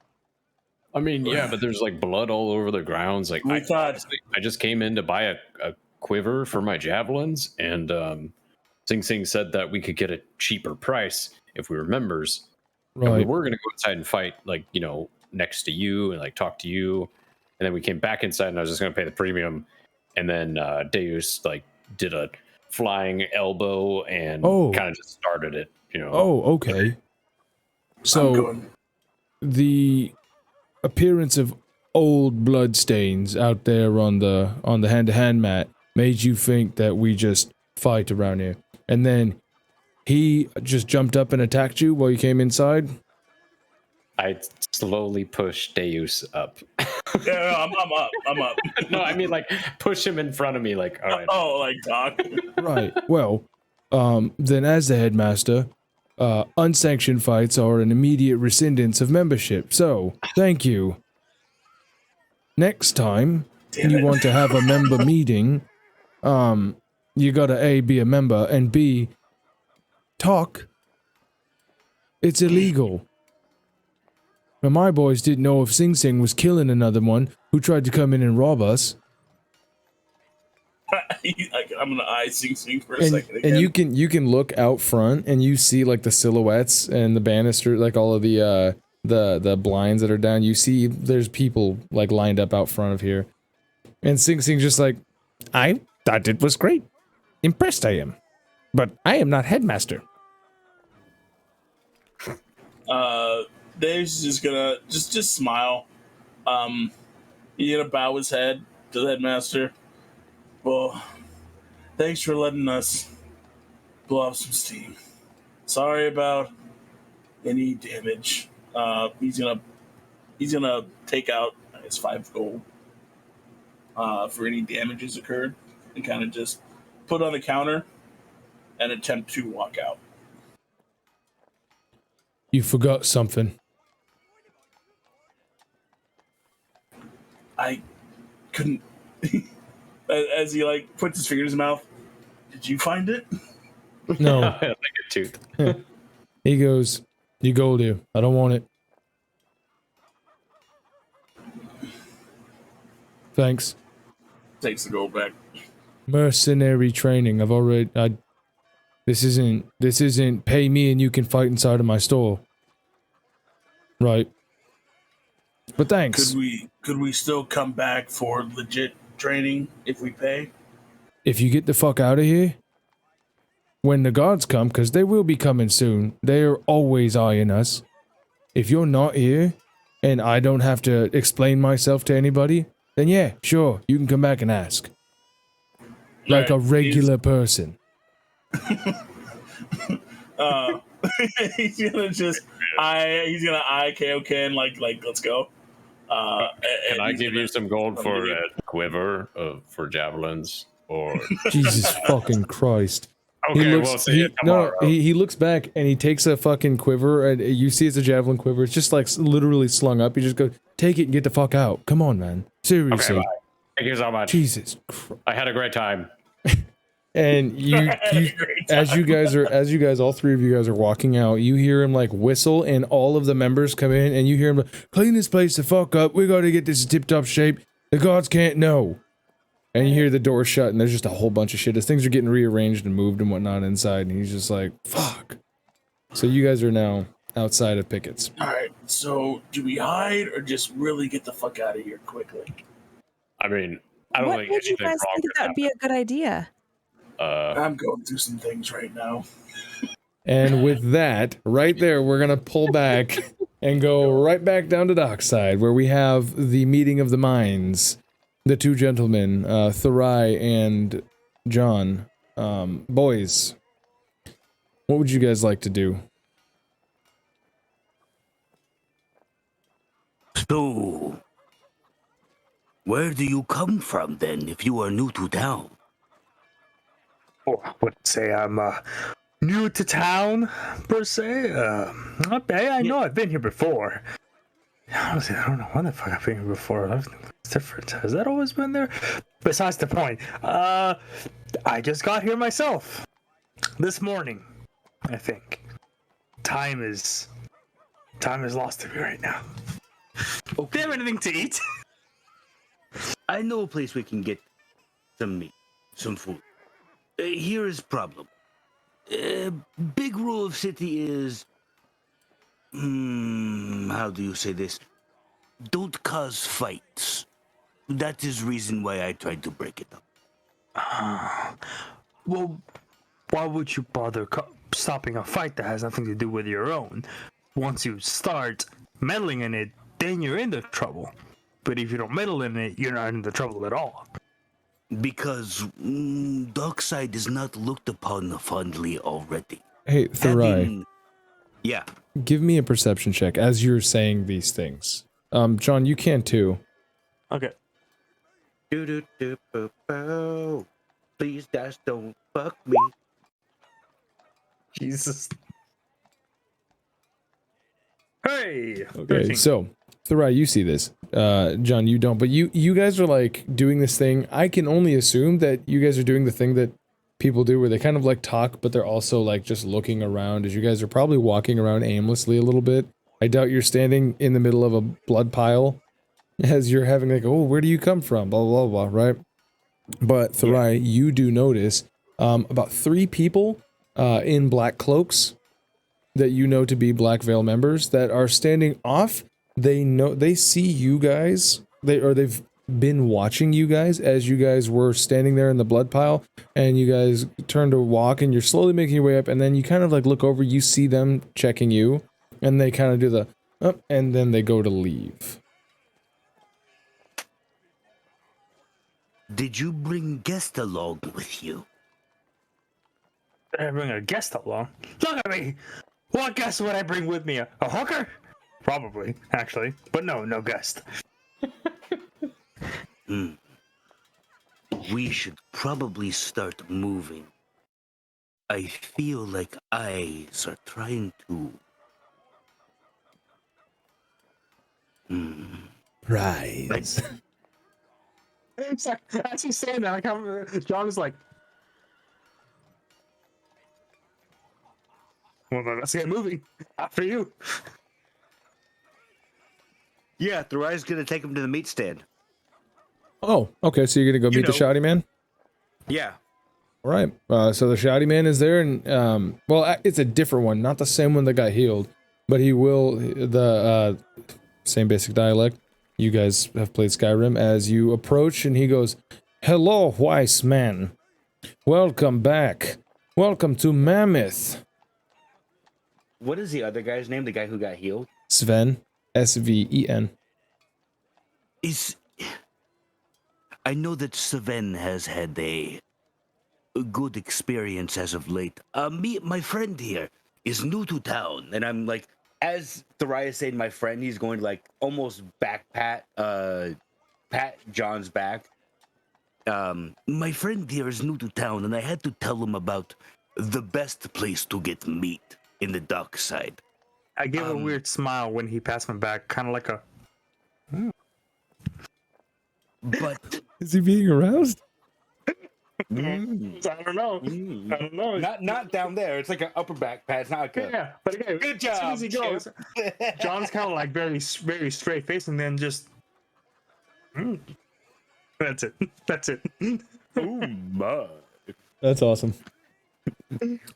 I mean, yeah, but there's like blood all over the grounds. Like I just came in to buy a quiver for my javelins, and Sing Sing said that we could get a cheaper price if we were members. Right. And we were gonna go inside and fight, next to you and talk to you. And then we came back inside, and I was just gonna pay the premium. And then Deus did a flying elbow and kind of just started it. Oh, okay. So the appearance of old blood stains out there on the hand-to-hand mat made you think that we just fight around here, and then he just jumped up and attacked you while you came inside. I slowly pushed Deus up. Yeah, I'm up. No, I mean push him in front of me. All right. Oh, Doc. Right. Well, then as the headmaster, unsanctioned fights are an immediate rescindance of membership. So, thank you. Next time you want to have a member meeting, you gotta A, be a member, and B, talk. It's illegal. Now, my boys didn't know if Sing Sing was killing another one who tried to come in and rob us. I'm gonna eye Sing Sing for a second again. And you can look out front and you see the silhouettes and the banister, all of the blinds that are down. You see there's people lined up out front of here. And Sing Sing just I thought it was great. Impressed I am. But I am not headmaster. Dave's just gonna just smile. He's gonna bow his head to the headmaster. Well, thanks for letting us blow off some steam. Sorry about any damage. He's gonna take out his 5 gold for any damages occurred, and kind of just put on the counter and attempt to walk out. You forgot something. I couldn't. As he puts his finger in his mouth. Did you find it? No. Like a tooth. He goes, "You gold here. I don't want it." Thanks. Takes the gold back. Mercenary training. This isn't pay me and you can fight inside of my store. Right. But thanks. Could we still come back for legit training if we pay? If you get the fuck out of here, when the guards come, because they will be coming soon, they're always eyeing us. If you're not here, and I don't have to explain myself to anybody, then yeah, sure, you can come back and ask. Like a regular person. He's gonna eye Kaioken like let's go. Can I give you some gold for a quiver for javelins? Or Jesus fucking Christ. Okay, he looks back and he takes a fucking quiver, and you see it's a javelin quiver. It's just literally slung up. He just goes, take it and get the fuck out. Come on, man. Seriously. Okay, thank you so much. Jesus Christ. I had a great time. And you as you guys, all three of you guys are walking out, you hear him like whistle, and all of the members come in, and you hear him like, clean this place the fuck up. We got to get this tip-top shape. The gods can't know. And you hear the door shut, and there's just a whole bunch of shit as things are getting rearranged and moved and whatnot inside, and he's just like, fuck. So you guys are now outside of Pickett's. All right. So do we hide or just really get the fuck out of here quickly? I mean, I don't think anything wrong think that would be a good idea? I'm going through some things right now. And with that, right there, we're going to pull back and go right back down to Dockside, where we have the meeting of the minds. The two gentlemen, Therai and John. Boys, what would you guys like to do? So, where do you come from then, if you are new to town? Oh, I wouldn't say I'm new to town, per se. I know I've been here before. Honestly, I don't know when the fuck I've been here before. It's different. Has that always been there? Besides the point, I just got here myself. This morning, I think. Time is lost to me right now. Okay. Do you have anything to eat? I know a place we can get some meat, some food. Here is problem. Big rule of city is... how do you say this? Don't cause fights. That is reason why I tried to break it up. Well, why would you bother stopping a fight that has nothing to do with your own? Once you start meddling in it, then you're in the trouble. But if you don't meddle in it, you're not in the trouble at all. Because Dockside is not looked upon fondly already. Hey, Therai. Yeah. Give me a perception check as you're saying these things. John, you can too. Okay. Please, Dash, don't fuck me. Jesus. Hey. Okay, 13. so Therai, you see this. John, you don't. But you guys are like doing this thing. I can only assume that you guys are doing the thing that people do where they kind of like talk, but they're also like just looking around, as you guys are probably walking around aimlessly a little bit. I doubt you're standing in the middle of a blood pile as you're having like, oh, where do you come from? Blah, blah, blah, right? But Therai, you do notice about 3 people in black cloaks that you know to be Black Veil members that are standing off. They see you guys. They've been watching you guys as you guys were standing there in the blood pile, and you guys turn to walk, and you're slowly making your way up, and then you kind of like look over, you see them checking you, and they kind of do the up, and then they go to leave. Did you bring guest along with you? Did I bring a guest along? Look at me! What guest would I bring with me? A hooker? Probably, actually. But no guest. We should probably start moving. I feel like eyes are trying to... Rise. As he's saying that, John is like... Well, then let's get moving. After you. Yeah, Therai's gonna take him to the meat stand. Oh, okay, so you're gonna go meet the shouty man? Yeah. All right. So the shouty man is there, and well, it's a different one, not the same one that got healed, but he will the same basic dialect. You guys have played Skyrim. As you approach, and he goes, "Hello, wise man. Welcome back. Welcome to Mammoth." What is the other guy's name? The guy who got healed? Sven. Sven. I know that Sven has had a good experience as of late. My friend here is new to town, And I'm like, as Therai is saying my friend, he's going to like almost pat John's back. My friend here is new to town, and I had to tell him about the best place to get meat in the Dockside. I gave a weird smile when he passed me back, kind of like a... but Is he being aroused? I don't know. I don't know. Not down there. It's like an upper back pad. It's not like a... Yeah, but again, Good as soon job, as he goes, John's kind of like very straight face, and then just. That's it. That's it. Oh my. That's awesome.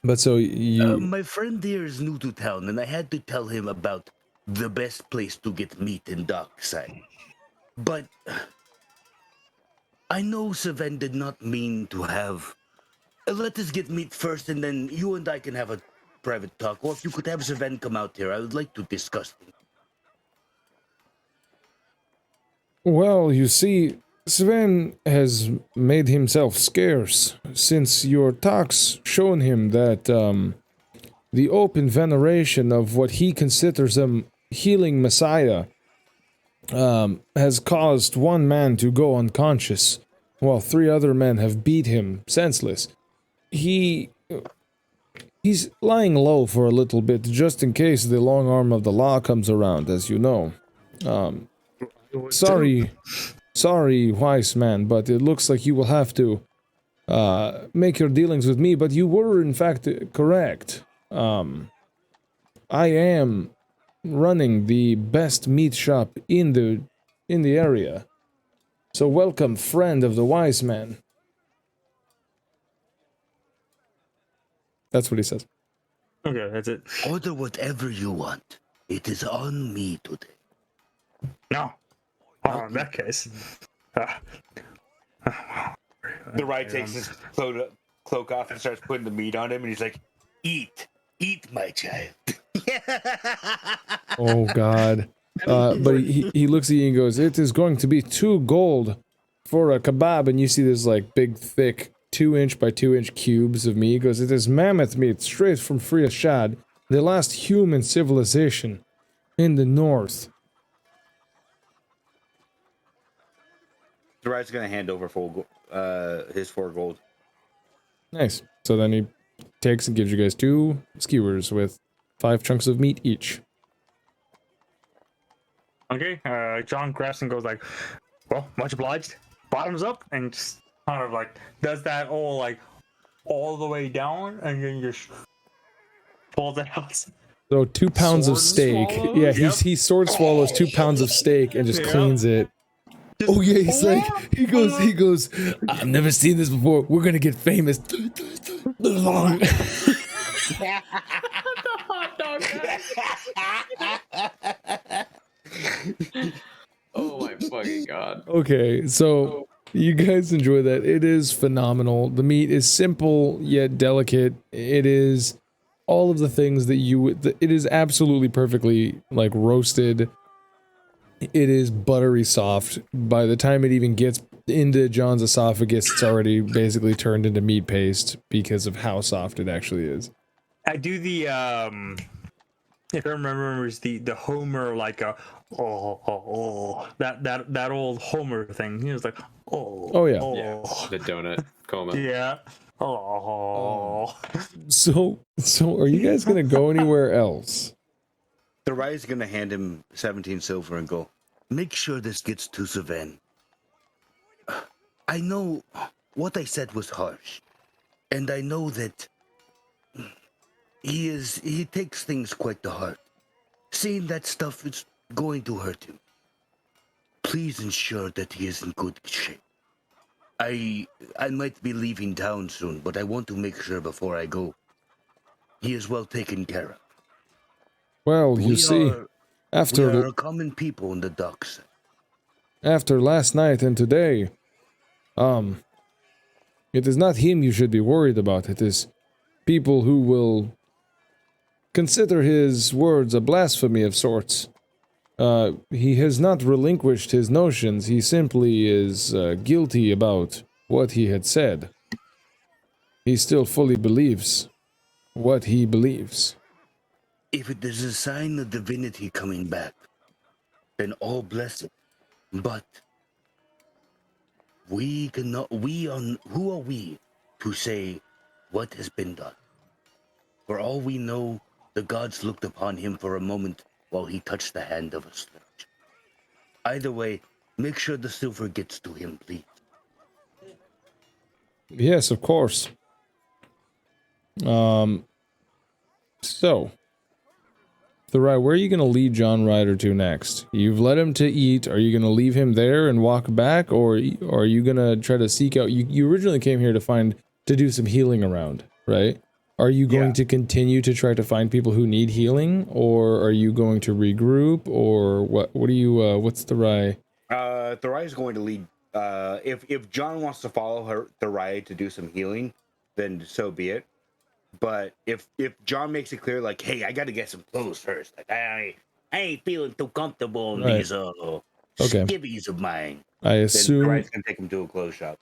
But so you, my friend here is new to town, and I had to tell him about the best place to get meat in Dockside. But I know Saven did not mean to have... let us get meat first, and then you and I can have a private talk. Or if you could have Saven come out here, I would like to discuss things. well, you see, Sven has made himself scarce since your talks shown him that the open veneration of what he considers a healing messiah has caused one man to go unconscious, while 3 other men have beat him senseless. He's lying low for a little bit, just in case the long arm of the law comes around, as you know. Sorry, wise man, but it looks like you will have to make your dealings with me, but you were in fact correct. I am running the best meat shop in the area. So welcome, friend of the wise man. That's what he says. Okay, that's it. Order whatever you want. It is on me today. No. In that case. Therai takes his cloak off and starts putting the meat on him, and he's like, Eat, my child. Oh God. But he looks at you and goes, it is going to be 2 gold for a kebab, and you see this like big thick 2-inch by 2-inch cubes of meat. He goes, it is mammoth meat straight from Free Shad, the last human civilization in the north. Therai's gonna hand over his 4 gold. Nice. So then he takes and gives you guys 2 skewers with 5 chunks of meat each. Okay, John grabs and goes like, well, much obliged. Bottoms up, and just kind of like does that all the way down, and then just pulls it out. So 2 pounds of steak. Sword Yeah, swallows? he sword swallows 2 pounds of steak and just cleans it. Oh yeah, he's like, he goes, I've never seen this before. We're gonna get famous. Oh my fucking god. Okay, so you guys enjoy that. It is phenomenal. The meat is simple yet delicate. It is all of the things that you would, it is absolutely perfectly like roasted. It is buttery soft. By the time it even gets into John's esophagus, it's already basically turned into meat paste because of how soft it actually is. I do the if I remember, is the Homer like a that old Homer thing. He was like Oh yeah. Yeah, the donut coma. yeah. So are you guys gonna go anywhere else? Therai's gonna hand him 17 silver and go, make sure this gets to Saven. I know what I said was harsh, and I know that he takes things quite to heart. Seeing that stuff is going to hurt him. Please ensure that he is in good shape. I might be leaving town soon, but I want to make sure before I go he is well taken care of. Well, you see, we are a common people in the docks. After last night and today, it is not him you should be worried about. It is people who will consider his words a blasphemy of sorts. He has not relinquished his notions. He simply is guilty about what he had said. He still fully believes what he believes. If it is a sign of divinity coming back, then all bless it. But we cannot. Who are we to say what has been done? For all we know, the gods looked upon him for a moment while he touched the hand of a sledge. Either way, make sure the silver gets to him, please. Yes, of course. So, Therai, where are you going to lead John Ryder to next? You've led him to eat. Are you going to leave him there and walk back, or are you going to try to seek out? You originally came here to do some healing around, right? Are you going to continue to try to find people who need healing, or are you going to regroup, or what? What do you? What's Therai? Therai is going to lead. If John wants to follow Therai to do some healing, then so be it. But if John makes it clear, like, hey, I got to get some clothes first. Like, I ain't feeling too comfortable in these skivvies of mine. I assume then Therai's gonna take him to a clothes shop.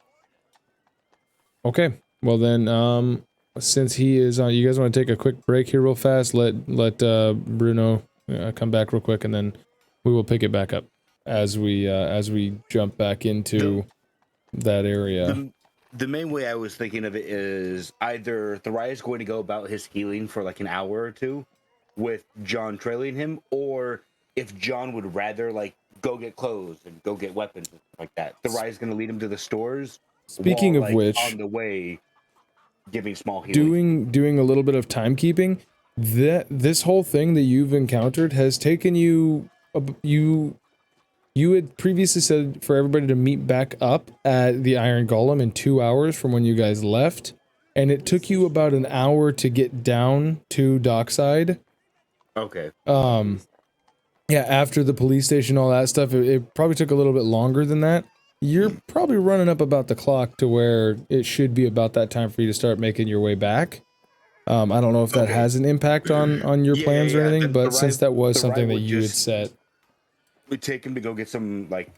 Okay, well then, since he is on, you guys want to take a quick break here, real fast. Let Bruno come back real quick, and then we will pick it back up as we jump back into that area. The main way I was thinking of it is either Therai is going to go about his healing for like an hour or two with John trailing him, or if John would rather like go get clothes and go get weapons and stuff like that, Therai is going to lead him to the stores. Speaking of which, on the way, giving small healing. Doing a little bit of timekeeping, this whole thing that you've encountered has taken you You had previously said for everybody to meet back up at the Iron Golem in 2 hours from when you guys left, and it took you about an hour to get down to Dockside. Okay. Yeah, after the police station, all that stuff, it probably took a little bit longer than that. You're probably running up about the clock to where it should be about that time for you to start making your way back. I don't know if that has an impact on your plans or anything, but since that was something that you had set. We take him to go get some like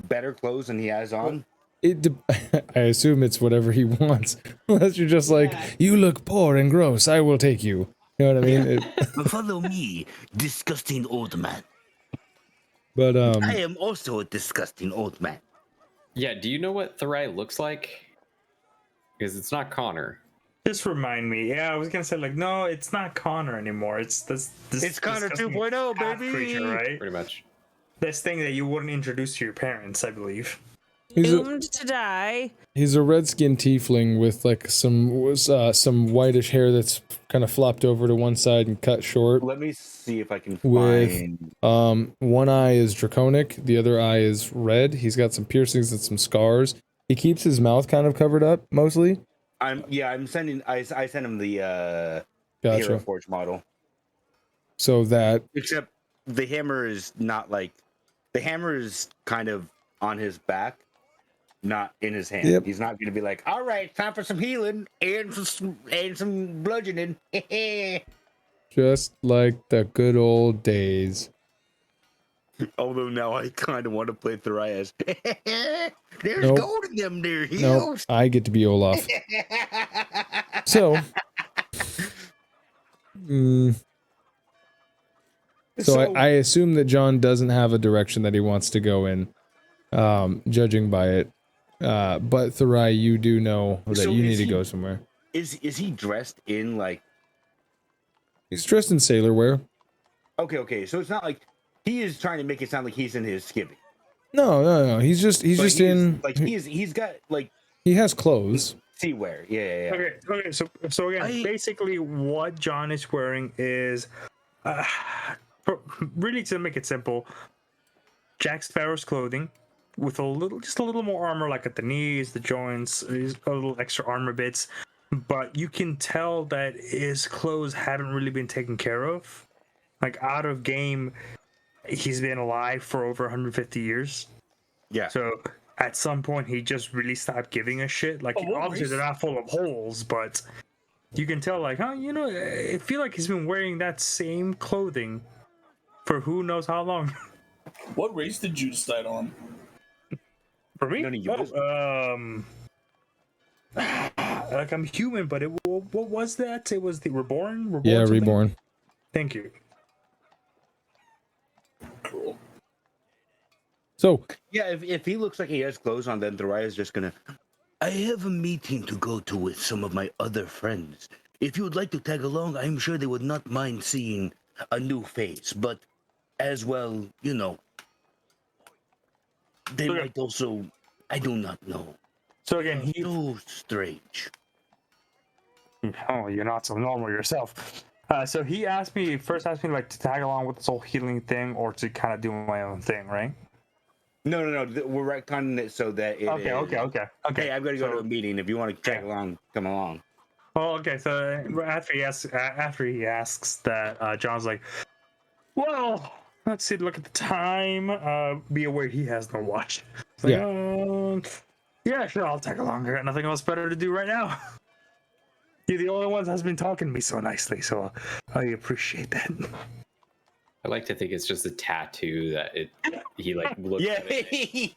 better clothes than he has on. I assume it's whatever he wants, unless you're just like, you look poor and gross, I will take you. You know what I mean? Follow me, disgusting old man. But I am also a disgusting old man. Yeah, do you know what Therai looks like? Because it's not Connor. Just remind me. Yeah, I was gonna say like, no, it's not Connor anymore. It's this. It's Connor 2.0, baby. Creature, right? Pretty much. This thing that you wouldn't introduce to your parents, I believe. Doomed to die. He's a red-skinned tiefling with like some whitish hair that's kind of flopped over to one side and cut short. Let me see if I can find. One eye is draconic, the other eye is red. He's got some piercings and some scars. He keeps his mouth kind of covered up mostly. I'm sending. I sent him the Gotcha. Hero Forge model. So that except the hammer is not like the hammer is kind of on his back, not in his hand. Yep. He's not going to be like, all right, time for some healing and some bludgeoning. just like the good old days. Although now I kind of want to play Therai as there's gold in them there heels. I get to be Olaf. So I assume that John doesn't have a direction that he wants to go in, judging by it. But Therai, you do know that you need to go somewhere. Is he dressed in like? He's dressed in sailor wear. Okay. So it's not like he is trying to make it sound like he's in his skivvy. No. He's just in like he's got like he has clothes. Sea wear. Yeah. Okay. So again, basically what John is wearing is. Really, to make it simple, Jack Sparrow's clothing with just a little more armor, like at the knees, the joints, a little extra armor bits. But you can tell that his clothes haven't really been taken care of. Like out of game, he's been alive for over 150 years. Yeah. So at some point, he just really stopped giving a shit. Like obviously they're not full of holes, but you can tell, like, I feel like he's been wearing that same clothing for who knows how long. What race did you decide on? For me? Like I'm human, but what was that? It was the Reborn? Yeah, something? Reborn. Thank you. Cool. So, yeah, if he looks like he has clothes on, then Therai is just gonna... I have a meeting to go to with some of my other friends. If you would like to tag along, I'm sure they would not mind seeing a new face, but as well, they might also. I do not know. So again, he. So strange. Oh, you're not so normal yourself. So he asked me like to tag along with this whole healing thing, or to kind of do my own thing, right? No. We're retconning it so that it Okay. Hey, I'm gonna go to a meeting. If you want to tag along, come along. Oh, okay. So after he asks that, John's like, well, let's see. Look at the time. Be aware he has no watch. It's like, yeah, sure. I'll tag along. I got nothing else better to do right now. You're the only one that's been talking to me so nicely, so I appreciate that. I like to think it's just a tattoo that he like looks at it.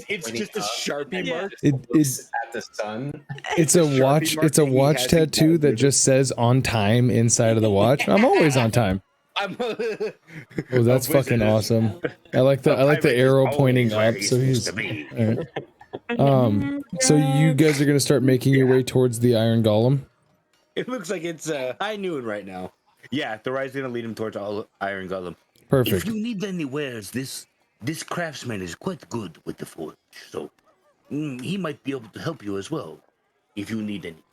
It's just a Sharpie mark. It's at the sun. It's a watch. It's a watch tattoo that just says "on time" inside of the watch. I'm always on time. Oh, that's fucking awesome. I like the arrow pointing up. So he's. So you guys are gonna start making your way towards the Iron Golem. It looks like it's high noon right now. Yeah, Therai's gonna lead him towards Iron Golem. Perfect. If you need any wares, this craftsman is quite good with the forge, so he might be able to help you as well. If you need any.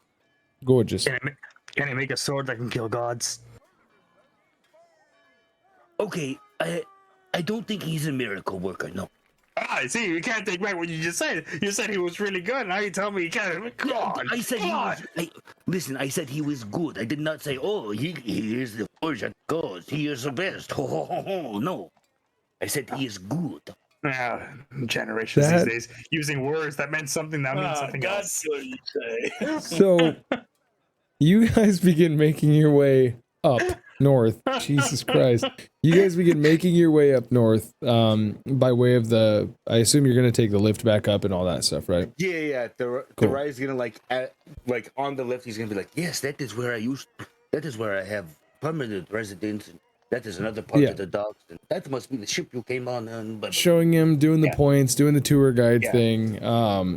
Gorgeous. Can I make a sword that can kill gods? Okay, I don't think he's a miracle worker. No. I see. You can't take back what you just said. You said he was really good. Now you tell me you can't. Come on. I said he was. Listen, I said he was good. I did not say, oh, he is the forge that goes. He is the best. No. I said he is good. Generations these days using words that meant something that means something else. What you say. So you guys begin making your way up north. Jesus Christ. You guys begin making your way up north by way of the, I assume you're going to take the lift back up and all that stuff, right? Yeah. Therai's gonna like on the lift. He's gonna be like, yes, that is where I have permanent residence. And that is another part of the docks. And that must be the ship you came on. But showing him, doing the points, doing the tour guide thing.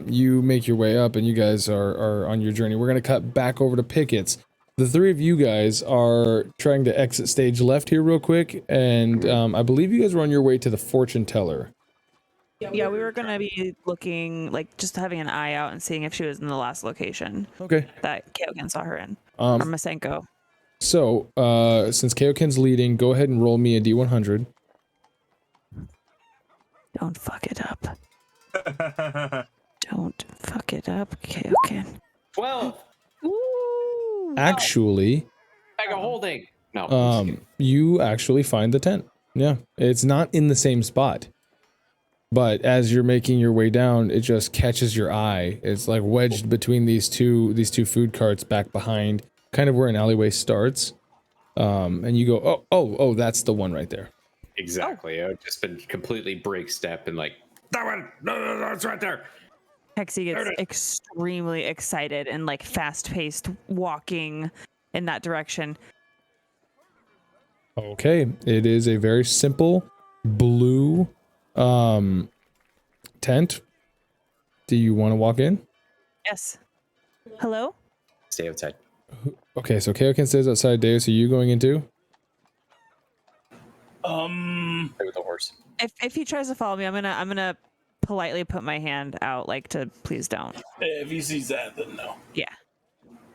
You make your way up and you guys are on your journey. We're going to cut back over to Pickett's. The three of you guys are trying to exit stage left here real quick, and I believe you guys were on your way to the fortune teller. Yeah, we were gonna be looking, like, just having an eye out and seeing if she was in the last location. Okay. That Kaioken saw her in. Or Masenko. So, since Kaioken's leading, go ahead and roll me a D100. Don't fuck it up. Don't fuck it up, Kaioken. 12. Ooh. Actually, bag of holding. No. You actually find the tent. Yeah, it's not in the same spot, but as you're making your way down, it just catches your eye. It's like wedged between these two food carts back behind, kind of where an alleyway starts. And you go, oh, that's the one right there. Exactly. I've just been completely break step and like, that one. No, it's right there. Keksi gets extremely excited and like fast-paced walking in that direction. Okay, it is a very simple blue tent. Do you want to walk in? Yes. Hello? Stay outside. Okay, so Kaioken stays outside. Deus, are you going in too? Stay with the horse. If he tries to follow me, I'm gonna politely put my hand out, like, to please don't. If he sees that, then no. Yeah.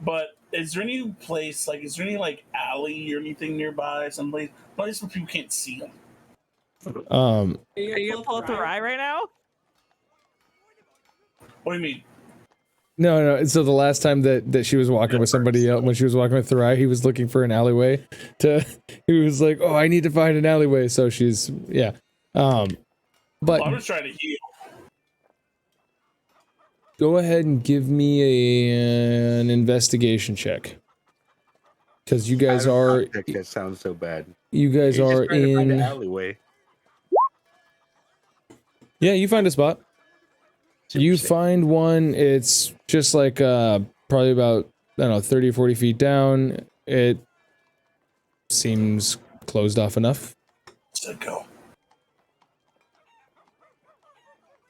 But is there any place, like, is there any, like, alley or anything nearby, someplace where people can't see them? Are you gonna pull up Therai right now? What do you mean? No. So the last time that she was walking with somebody else, when she was walking with Therai, he was looking for an alleyway. He was like, "Oh, I need to find an alleyway." So she's But I was trying to heal. Go ahead and give me an investigation check, because you guys are. That sounds so bad. You guys are in an alleyway. Yeah, you find a spot. You find one. It's just like probably about, I don't know, 30 or 40 feet down. It seems closed off enough. So go.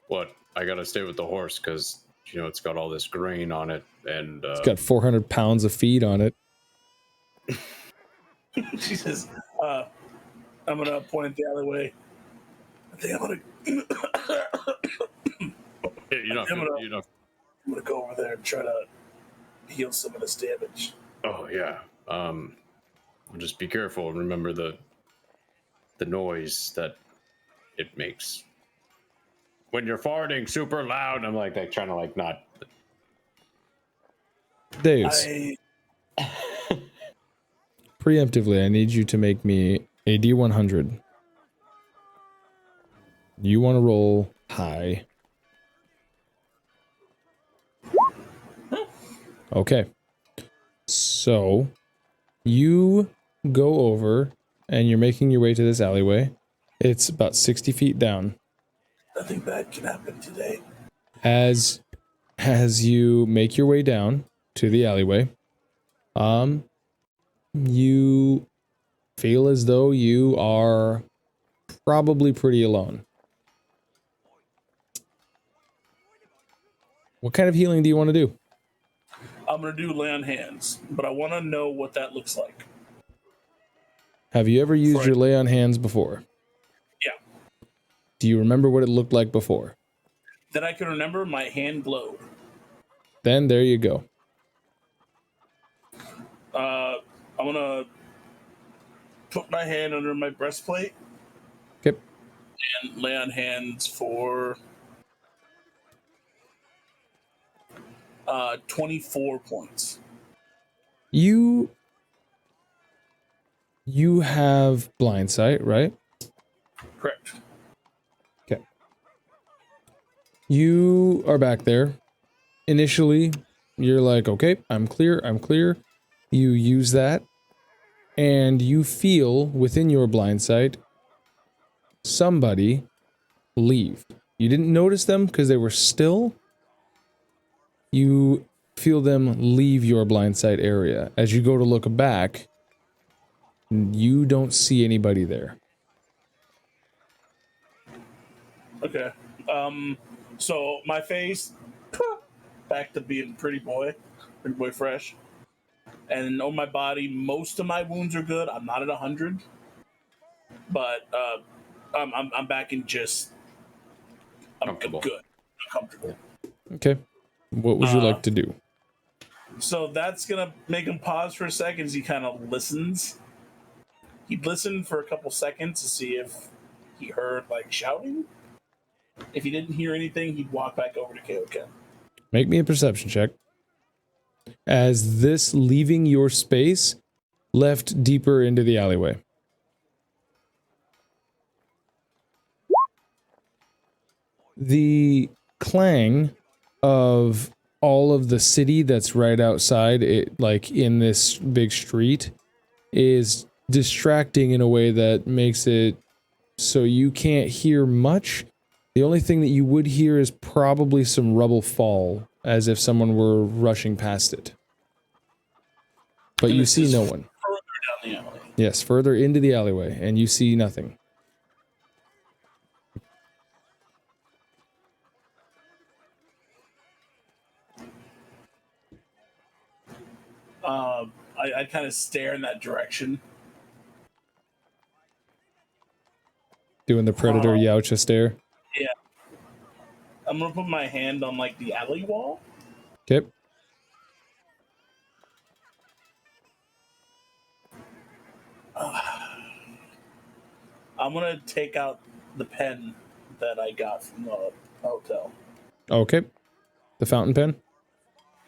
What? I gotta stay with the horse because, you know, it's got all this grain on it, and it's got 400 pounds of feed on it. She says, I'm gonna point at the alleyway. I think I'm gonna I'm gonna go over there and try to heal some of this damage. Oh yeah. Just be careful. Remember the noise that it makes when you're farting super loud. I'm like trying to like not. Deus. Preemptively, I need you to make me a D100. You want to roll high. Okay. So, you go over, and you're making your way to this alleyway. It's about 60 feet down. Nothing bad can happen today. As you make your way down to the alleyway, you feel as though you are probably pretty alone. What kind of healing do you want to do? I'm going to do lay on hands, but I want to know what that looks like. Have you ever used your lay on hands before? Yeah. Do you remember what it looked like before? Then I can remember my hand glowed. Then there you go. I'm going to put my hand under my breastplate. Okay. And lay on hands for 24 points. You have blind sight, right? Correct. Okay. You are back there. Initially, you're like, okay, I'm clear. You use that, and you feel within your blind sight somebody leave. You didn't notice them because they were still. You feel them leave your blind sight area. As you go to look back, you don't see anybody there. Okay. So my face, back to being pretty boy fresh. And on my body, most of my wounds are good. I'm not at 100, but I'm back in just. I'm comfortable. Good. I'm comfortable. Okay. What would you like to do? So that's gonna make him pause for a second as he kind of listens. He'd listen for a couple seconds to see if he heard like shouting. If he didn't hear anything, he'd walk back over to Kaioken. Make me a perception check. As this leaving your space left deeper into the alleyway. The clang of all of the city that's right outside it, like in this big street, is distracting in a way that makes it so you can't hear much. The only thing that you would hear is probably some rubble fall, as if someone were rushing past it. But you see no one. Further down the alley. Yes, further into the alleyway, and you see nothing. I kind of stare in that direction. Doing the predator Yautja stare. Yeah. I'm gonna put my hand on like the alley wall. Okay. I'm gonna take out the pen that I got from the hotel. Okay. The fountain pen?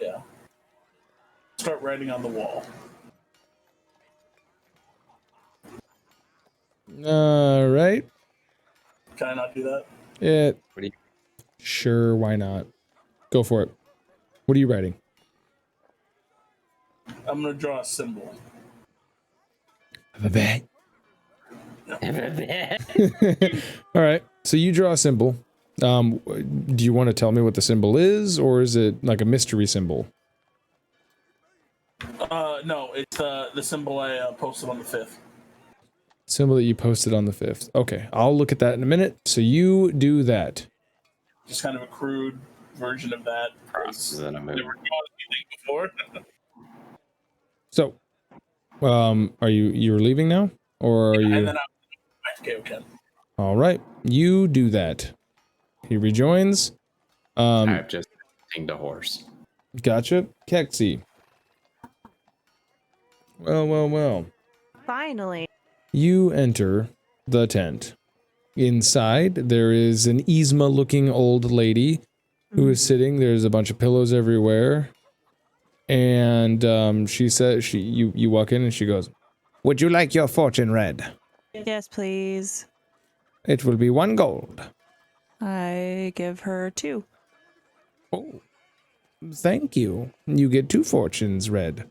Yeah. Start writing on the wall. Alright. Can I not do that? Yeah. What do you? Sure, why not? Go for it. What are you writing? I'm gonna draw a symbol. Alright. So you draw a symbol. Do you want to tell me what the symbol is, or is it like a mystery symbol? No, it's the symbol I posted on the 5th. Symbol that you posted on the 5th. Okay, I'll look at that in a minute. So you do that. Just kind of a crude version of that. Process in a movie. Never drawn anything before. So, are you're leaving now, or are you? And then I'm back to Kaioken. All right, you do that. He rejoins. I've just pinged a horse. Gotcha. Keksi. Well. Finally. You enter the tent. Inside, there is an Yzma-looking old lady who is sitting. There's a bunch of pillows everywhere. And she says, you walk in and she goes, "Would you like your fortune read?" Yes, please. It will be 1 gold. I give her 2. Oh, thank you. You get 2 fortunes read.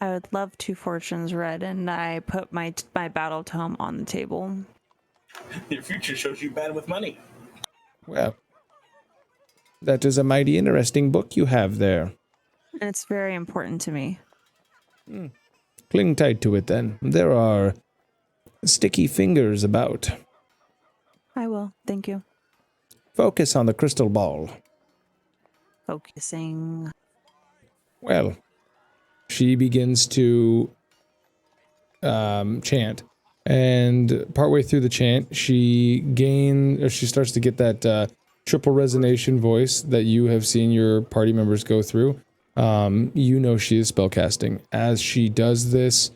I would love 2 fortunes read, and I put my battle tome on the table. Your future shows you bad with money. Well, that is a mighty interesting book you have there. And it's very important to me. Cling tight to it then. There are sticky fingers about. I will. Thank you. Focus on the crystal ball. Focusing. Well, she begins to chant. And partway through the chant, she starts to get that triple resonation voice that you have seen your party members go through. You know she is spellcasting. As she does this,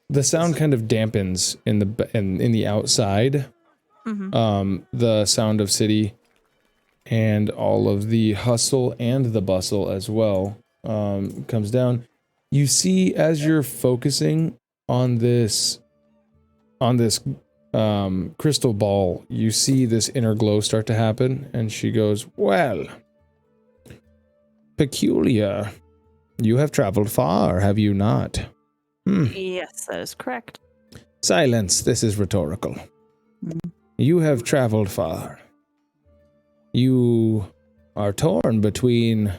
the sound kind of dampens in the outside. The sound of city and all of the hustle and the bustle as well comes down. You see, as you're focusing on this crystal ball, you see this inner glow start to happen, and she goes, "Well, peculiar. You have traveled far, have you not?" Yes, that is correct. Silence, this is rhetorical. You have traveled far. You are torn between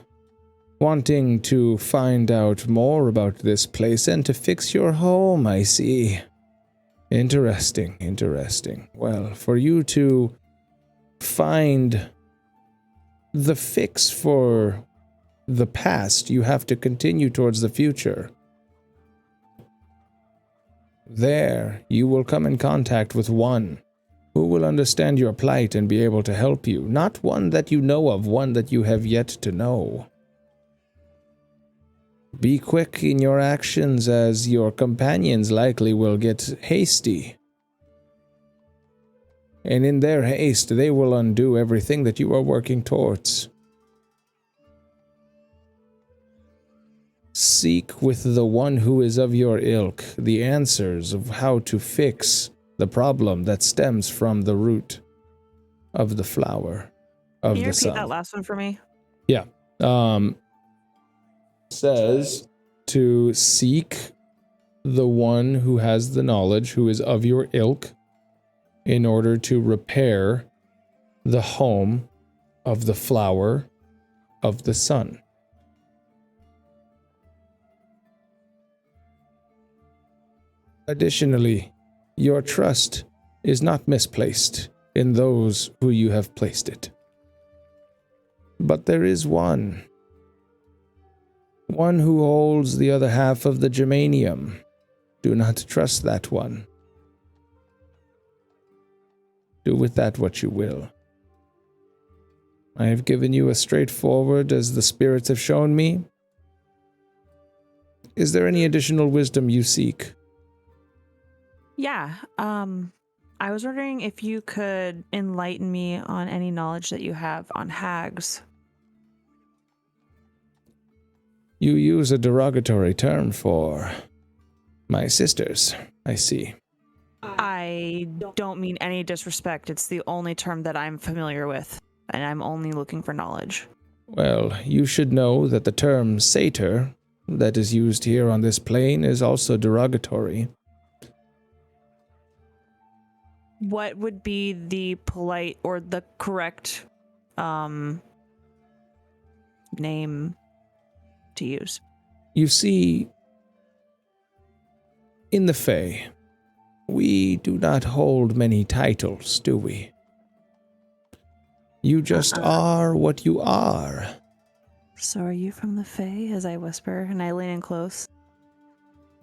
wanting to find out more about this place and to fix your home, I see. Interesting. Well, for you to find the fix for the past, you have to continue towards the future. There, you will come in contact with one who will understand your plight and be able to help you. Not one that you know of, one that you have yet to know. Be quick in your actions, as your companions likely will get hasty. And in their haste, they will undo everything that you are working towards. Seek with the one who is of your ilk the answers of how to fix the problem that stems from the root of the flower of the sun. Can you repeat that last one for me? Yeah. Says to seek the one who has the knowledge, who is of your ilk, in order to repair the home of the flower of the sun. Additionally, your trust is not misplaced in those who you have placed it. But there is one who holds the other half of the germanium. Do not trust that one. Do with that what you will. I have given you a straightforward as the spirits have shown me. Is there any additional wisdom you seek? Yeah. I was wondering if you could enlighten me on any knowledge that you have on hags. You use a derogatory term for my sisters, I see. I don't mean any disrespect. It's the only term that I'm familiar with, and I'm only looking for knowledge. Well, you should know that the term satyr that is used here on this plane is also derogatory. What would be the polite or the correct name to use? You see, in the Fae, we do not hold many titles, do we? You just are what you are. So are you from the Fae, as I whisper, and I lean in close?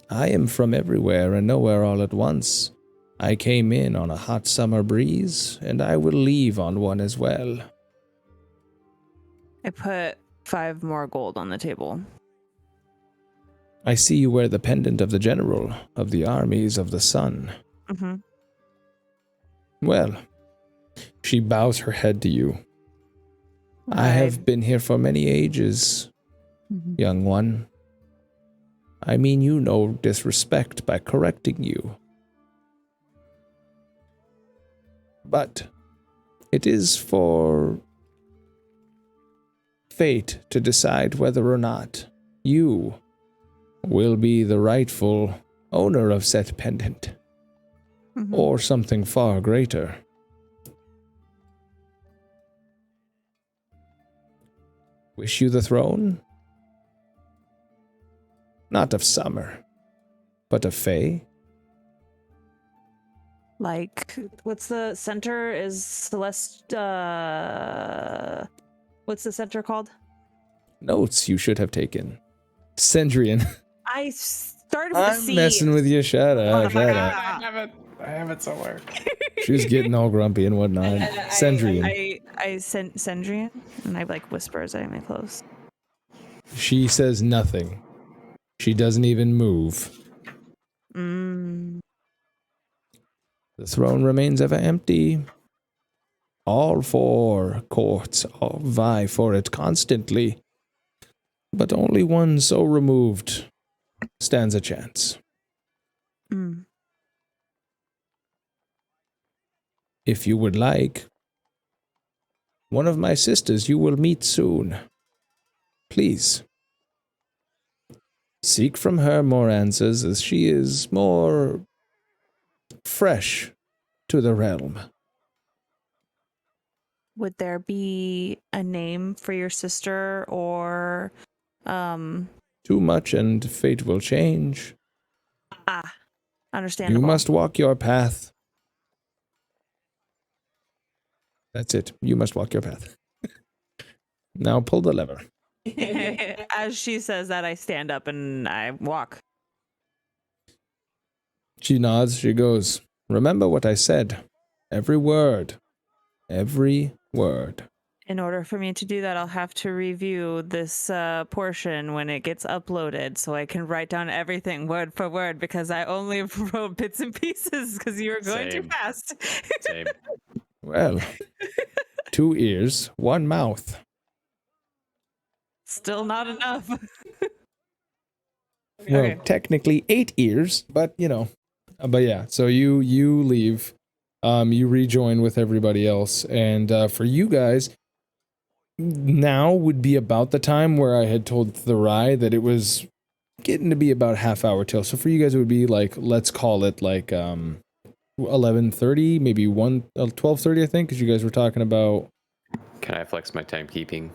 I am from everywhere and nowhere all at once. I came in on a hot summer breeze, and I will leave on one as well. I put 5 more gold on the table. I see you wear the pendant of the general of the armies of the sun. Mm-hmm. Well, she bows her head to you. I have been here for many ages, young one. I mean you no disrespect by correcting you. But it is for fate to decide whether or not you will be the rightful owner of said pendant, or something far greater. Wish you the throne? Not of summer, but of Fae. Like, what's the center? Is Celeste, what's the center called? Notes you should have taken. Cendrian. I started with I'm C. messing with you. Shut up. Shut up. I have it somewhere. She's getting all grumpy and whatnot. Cendrian. I sent Cendrian, and I like whisper as I am close. She says nothing. She doesn't even move. Mm. The throne remains ever empty. All 4 courts all vie for it constantly, but only one so removed stands a chance. Mm. If you would like, one of my sisters you will meet soon. Please. Seek from her more answers, as she is more fresh to the realm. Would there be a name for your sister, or Too much and fate will change. Understandable. You must walk your path. That's it. You must walk your path. Now pull the lever. As she says that, I stand up and I walk. She nods. She goes, remember what I said. Every word. Every word. In order for me to do that, I'll have to review this portion when it gets uploaded so I can write down everything word for word, because I only wrote bits and pieces because you were going too fast. Same. Well, 2 ears, 1 mouth. Still not enough. Well, Okay. technically 8 ears, but you know. But yeah, so you leave. You rejoin with everybody else, and for you guys, now would be about the time where I had told Therai that it was getting to be about half hour till. So for you guys, it would be like, let's call it like 11:30, maybe 12:30, I think, because you guys were talking about. Can I flex my timekeeping?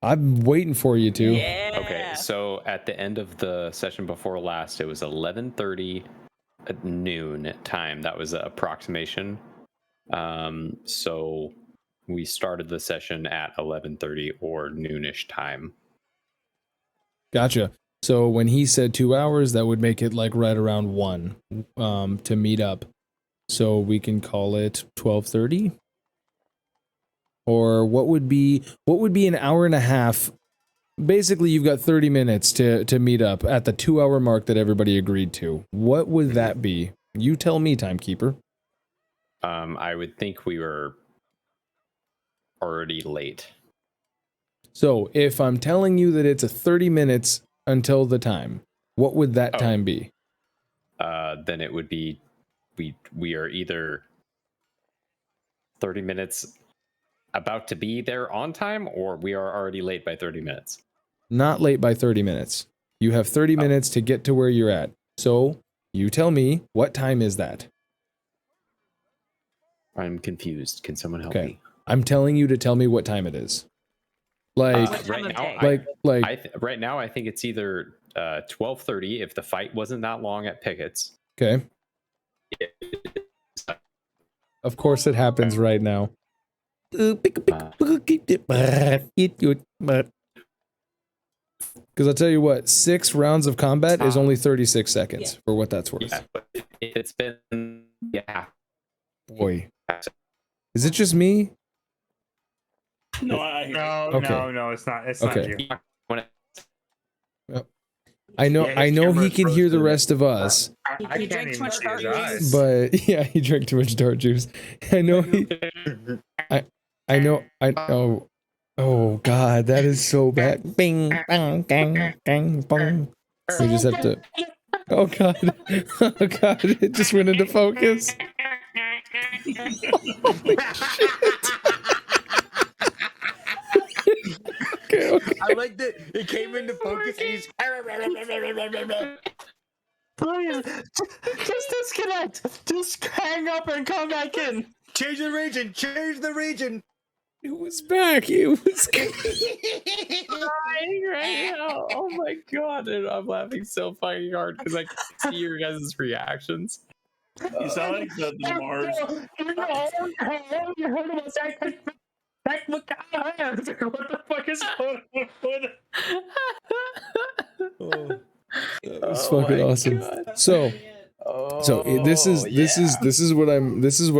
I'm waiting for you to. Yeah. Okay, so at the end of the session before last, it was 11:30 at noon time. That was an approximation. So we started the session at 11:30 or noonish time. Gotcha. So when he said 2 hours, that would make it like right around 1 to meet up. So we can call it 12:30. Or what would be an hour and a half? Basically, you've got 30 minutes to meet up at the 2 hour mark that everybody agreed to. What would that be? You tell me, timekeeper. I would think we were already late. So if I'm telling you that it's a 30 minutes until the time, what would that time be? Then it would be we are either 30 minutes about to be there on time, or we are already late by 30 minutes. Not late by 30 minutes. You have 30 minutes to get to where you're at. So you tell me, what time is that? I'm confused. Can someone help me? I'm telling you to tell me what time it is. Like right now, right now, I think it's either 12:30 if the fight wasn't that long at Pickett's. Okay. Of course, it happens right now. Because I'll tell you what, 6 rounds of combat is only 36 seconds, for what that's worth. Yeah, but it's been Boy. Is it just me? No, I hear you. Okay. No, it's not. It's Okay. not you. I know. Yeah, I his know he camera's can hear the frozen. rest of us, I He can't drank too even much see dark his eyes. juice. but yeah, he drank too much dark juice. I know he. I know. I know. Oh God, that is so bad. Bing, bang, gang, gang, bong. We just have to. Oh God. Oh God, it just went into focus. Holy shit. Okay. I like that it came into focus and he's Please, just disconnect. Just hang up and come back in. change the region, It was back. It was. Crying right now. Oh my god, dude, I'm laughing so fucking hard because I can see your guys' reactions. You sound like the Mars. You heard about that? What the fuck is going on? That was fucking awesome. God. So this is what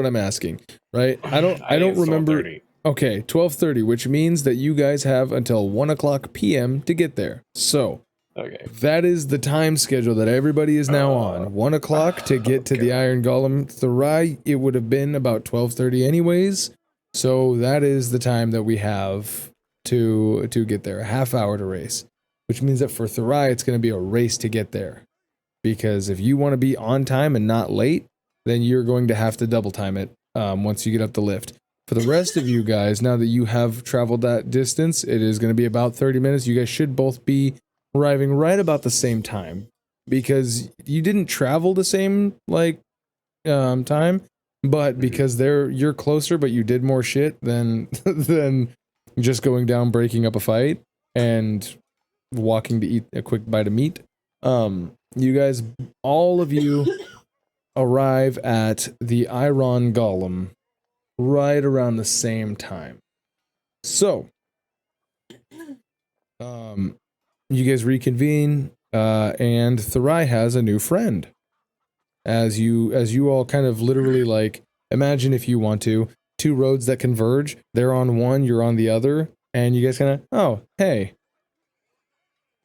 I'm asking, right? I don't remember. Okay, 12:30, which means that you guys have until 1:00 p.m. to get there. So Okay. that is the time schedule that everybody is now on. 1:00 to get to the Iron Golem. Therai, it would have been about 12:30 anyways. So that is the time that we have to get there. A half hour to race, which means that for Therai, it's going to be a race to get there. Because if you want to be on time and not late, then you're going to have to double time it once you get up the lift. For the rest of you guys, now that you have traveled that distance, it is going to be about 30 minutes. You guys should both be arriving right about the same time. Because you didn't travel the same time, but because you're closer, but you did more shit than just going down, breaking up a fight, and walking to eat a quick bite of meat. You guys, all of you, arrive at the Iron Golem right around the same time. So, you guys reconvene, and Therai has a new friend. As you all kind of literally imagine, if you want to, two roads that converge. They're on one, you're on the other, and you guys kind of, oh, hey.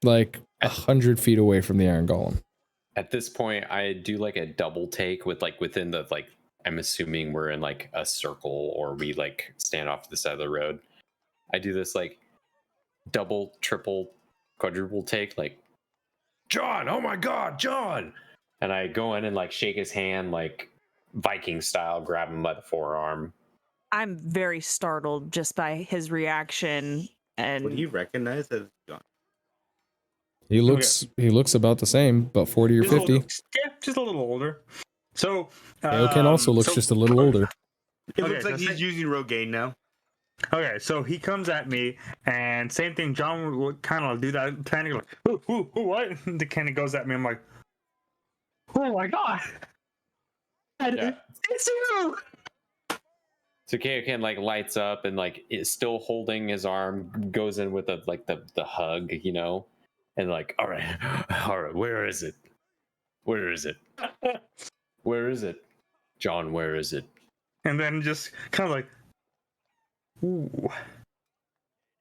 100 feet away from the Iron Golem. At this point, I do a double take with within the I'm assuming we're in a circle or we stand off to the side of the road. I do this double, triple, quadruple take John, oh my god, John! And I go in and shake his hand Viking style, grab him by the forearm. I'm very startled just by his reaction. And Would he recognize as John? He looks about the same, about 40 or 50. Just a little older. So Kaioken also looks just a little older. It looks like he's using Rogaine now. Okay, so he comes at me, and same thing. John would kind of do that, kind of what? The kind of goes at me. I'm like, oh my god, it's you! So Kaioken lights up and is still holding his arm, goes in with the hug, and all right, where is it? Where is it? Where is it? John, where is it? And then just kind of ooh.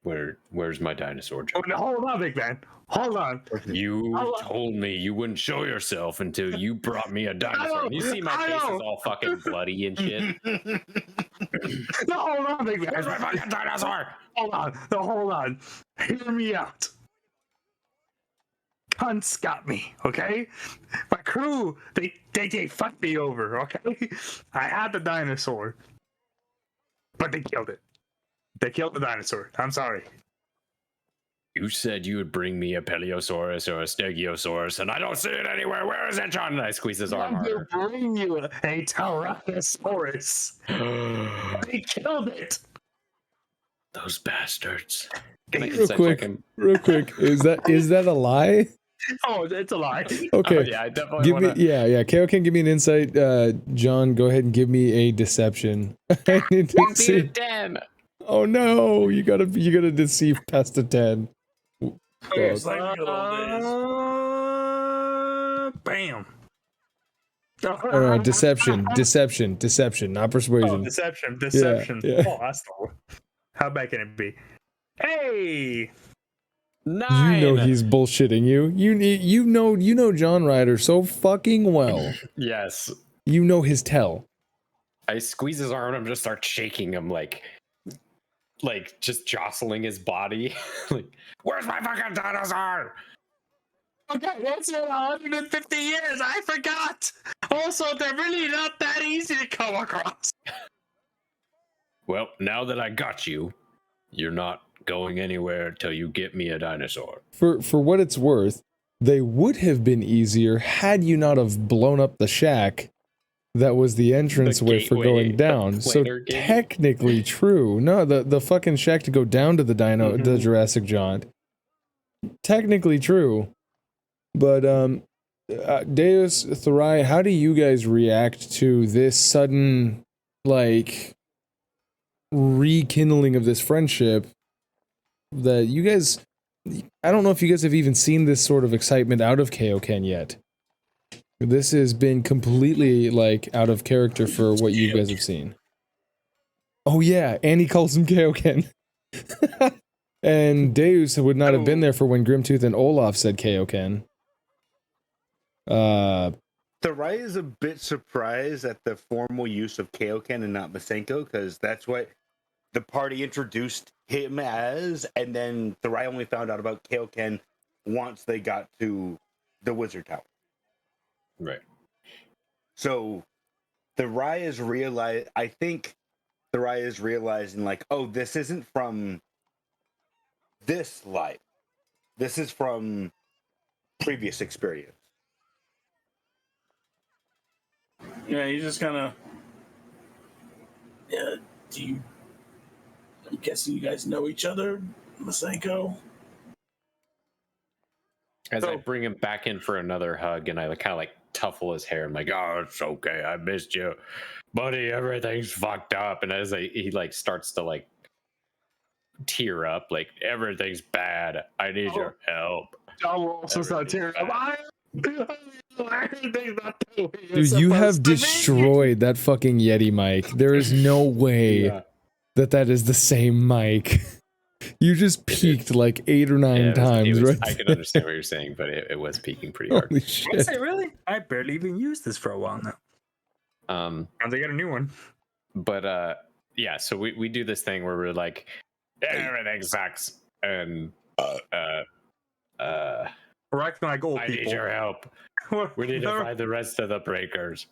Where's my dinosaur, John? Oh, no, hold on, big man. Hold on. You told me you wouldn't show yourself until you brought me a dinosaur. You see my face is all fucking bloody and shit. No, hold on, big man. Where's my fucking dinosaur? Hold on. No, hold on. Hear me out. Cunts got me, okay? My crew, they fucked me over, okay? I had the dinosaur, but they killed it. They killed the dinosaur. I'm sorry. You said you would bring me a Paleosaurus or a Stegiosaurus, and I don't see it anywhere. Where is it, John? And I squeeze his arm harder. I will bring you a Tyrannosaurus. They killed it. Those bastards. Real quick, is that a lie? Oh, it's a lie. Okay. Oh, yeah, I definitely me, Kaioken, give me an insight. John, go ahead and give me a deception. I need to see. 10. Oh no, you gotta deceive past a 10. It's like the good old days. Bam. Deception, not persuasion. Oh, deception. Yeah. Oh, that's the one. How bad can it be? Hey! 9. You know he's bullshitting you. You know John Ryder so fucking well. Yes. You know his tell. I squeeze his arm and just start shaking him like just jostling his body. Like, where's my fucking dinosaur? Okay, that's in 150 years. I forgot. Also, they're really not that easy to come across. Well, now that I got you, you're not going anywhere till you get me a dinosaur. For what it's worth, they would have been easier had you not have blown up the shack that was the entranceway for going down. So technically true. No, the fucking shack to go down to the the Jurassic Jaunt. Technically true. But Deus, Therai, how do you guys react to this sudden like rekindling of this friendship that you guys, I don't know if you guys have even seen this sort of excitement out of Kaioken yet. This has been completely like out of character for what you guys have seen. Oh yeah, and he calls him Kaioken. And Deus would not have been there for when Grimtooth and Olaf said Kaioken. Therai is a bit surprised at the formal use of Kaioken and not Masenko, because that's what the party introduced him as, and then Therai only found out about Kaioken once they got to the Wizard Tower. Right. So Therai is I think Therai is realizing like, oh, this isn't from this life. This is from previous experience. Yeah, you just kind of. Yeah, I'm guessing you guys know each other, Masenko? As I bring him back in for another hug, and I kind of like tuffle his hair. I'm like, oh, it's okay. I missed you. Buddy, everything's fucked up. And as he like starts to like tear up, like, everything's bad. I need your help. John will also start tearing up. Dude, you have destroyed that fucking Yeti mic. There is no way that is the same mic. You just peaked like 8 or 9 times, right? I can understand what you're saying, but it was peaking pretty hard. Holy shit. Really? I barely even used this for a while now. And they got a new one. But yeah, so we do this thing where we're like, everything sucks, and we're acting like old I people. need your help. We need to find the rest of the breakers.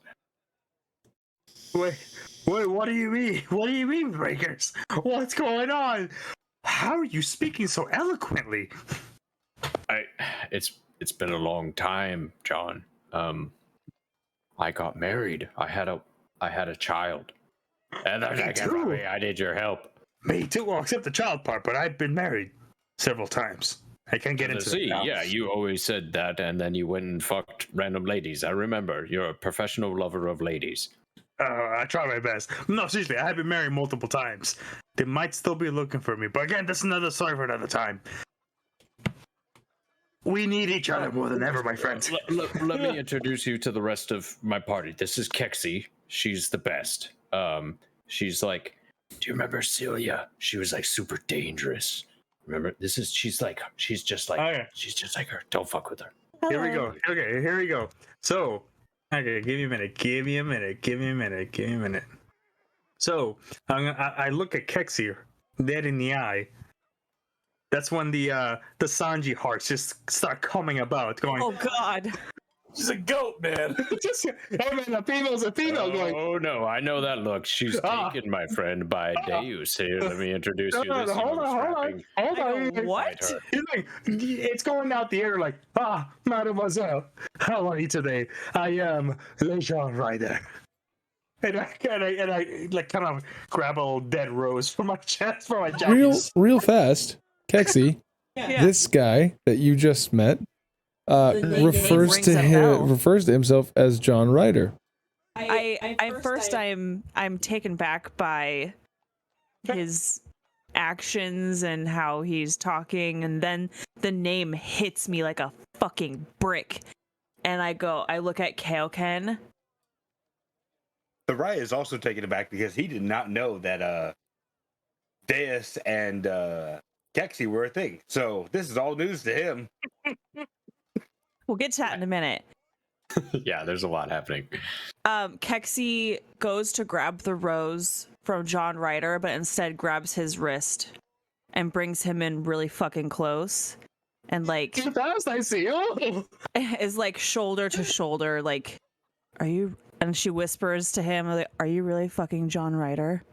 Wait, what do you mean? What do you mean, breakers? What's going on? How are you speaking so eloquently? It's been a long time, John. I got married. I had a child. And they're taking me. I need your help. Me too. Well, except the child part, but I've been married several times. I can't get into it now. Yeah, you always said that, and then you went and fucked random ladies. I remember. You're a professional lover of ladies. I try my best. No, seriously, I have been married multiple times. They might still be looking for me, but again, that's another story for another time. We need each other more than ever, my friends. Let me introduce you to the rest of my party. This is Keksi. She's the best. She's like, do you remember Celia? She was like super dangerous. Remember, she's just like her. Don't fuck with her. Here we go. Okay, here we go. So, okay, give me a minute. So, I look at Keksi dead in the eye. That's when the Sanji hearts just start coming about, going, oh god. She's a goat, man. A female's a female. Oh no, I know that look. She's taken, my friend, by Deus. Here, let me introduce you. Hold on. What? It's going out the air like, mademoiselle, how are you today? I am Lejean Rider. And I like kind of grab a little dead rose from my chest, from my jacket. Real fast, Keksi. This guy that you just met refers to himself as John Ryder. I'm taken back by his actions and how he's talking, and then the name hits me like a fucking brick, and I look at Kaioken. Therai is also taken aback because he did not know that Deus and Keksi were a thing. So this is all news to him. We'll get to that in a minute. Yeah, there's a lot happening. Keksi goes to grab the rose from John Ryder, but instead grabs his wrist and brings him in really fucking close. And like, too fast, I see you. Is like shoulder to shoulder, like, are you? And she whispers to him, like, "Are you really fucking John Ryder?"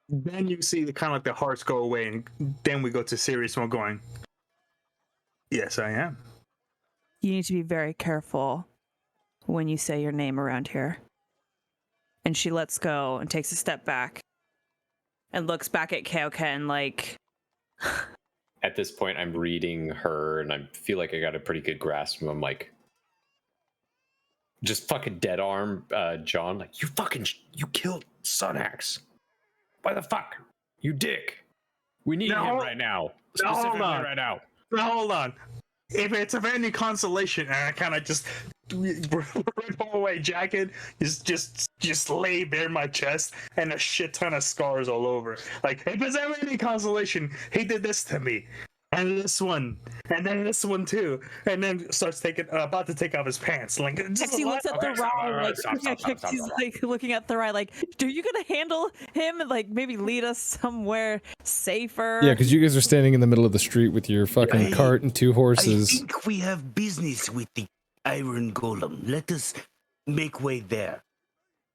Then you see the kind of like the hearts go away, and then we go to serious mode, going, "Yes, I am." You need to be very careful when you say your name around here. And she lets go and takes a step back and looks back at Kaioken like. At this point, I'm reading her, and I feel like I got a pretty good grasp. I'm like, just fucking dead arm, John. Like, you killed Sunax. Why the fuck? You dick. We need him right now. Specifically right now. Now, hold on. If it's of any consolation, and I kind of just pull away jacket, just lay bare my chest, and a shit ton of scars all over. Like, if it's ever any consolation, he did this to me, and this one, and then this one too, and then starts about to take off his pants. Like, Keksi looks at Therai, Keksi's like looking at Therai, like, "Are you gonna handle him and like maybe lead us somewhere safer?" Yeah, because you guys are standing in the middle of the street with your fucking cart and 2 horses. I think we have business with the Iron Golem. Let us make way there.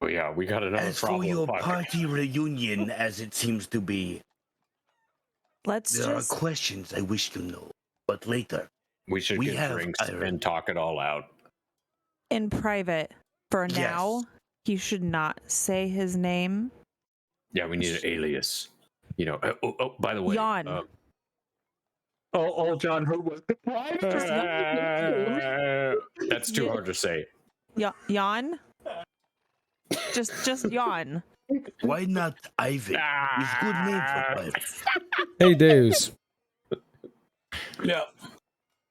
Oh yeah, we got another problem. As for your party reunion, as it seems to be, there are questions I wish to know, but later. We should get drinks and talk it all out. In private. For now, he should not say his name. Yeah, we need an alias. You know, by the way. Jan. John, who was that's too hard to say. Jan? Just Jan. Why not Ivan? It's a good name for pirate. Hey, Deus. Yeah.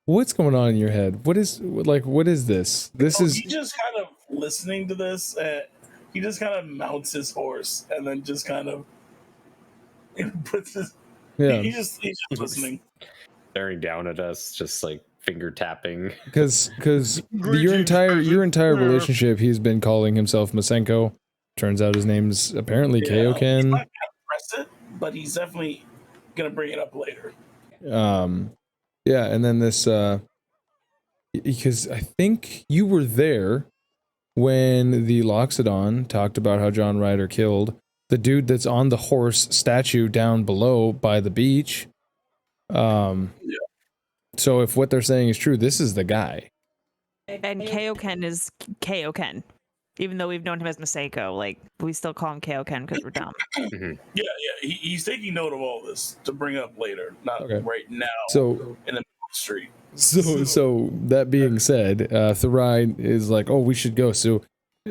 What's going on in your head? What is this? This is. He just kind of listening to this. He just kind of mounts his horse and then just kind of puts his. Yeah. He's just listening. Staring down at us, just like finger tapping. Because your entire relationship, he's been calling himself Masenko. Turns out his name's apparently Kaioken. He's not gonna press it, but he's definitely gonna bring it up later. Yeah, and then this because I think you were there when the Loxodon talked about how John Ryder killed the dude that's on the horse statue down below by the beach. So if what they're saying is true, this is the guy. And Kaioken is Kaioken. Even though we've known him as Maseko, like, we still call him Kaioken because we're dumb. Yeah. He's taking note of all this to bring up later, not right now. So in the street. So that being said, Therai is like, "Oh, we should go." So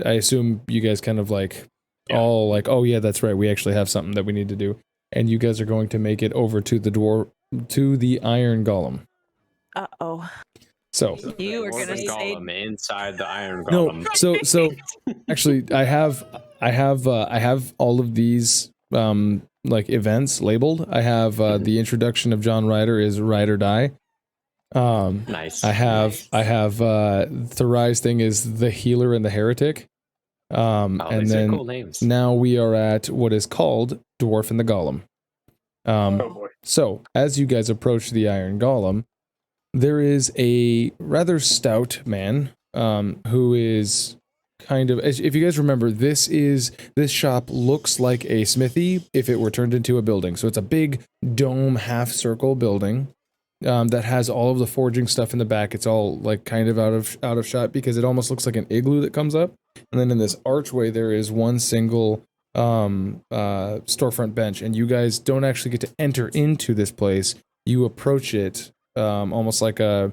I assume you guys kind of like all like, "Oh yeah, that's right. We actually have something that we need to do," and you guys are going to make it over to the Iron Golem. Uh-oh. So you are gonna say inside the Iron Golem. No, so actually, I have all of these like events labeled. I have the introduction of John Ryder is Ride or Die. Nice. I have Therai's thing is the Healer and the Heretic. And then cool names. Now we are at what is called Dwarf and the Golem. So as you guys approach the Iron Golem, there is a rather stout man who is kind of, if you guys remember, this shop looks like a smithy if it were turned into a building. So it's a big dome half circle building that has all of the forging stuff in the back. It's all like kind of out of shot because it almost looks like an igloo that comes up. And then in this archway there is one single storefront bench, and you guys don't actually get to enter into this place. You approach it almost like a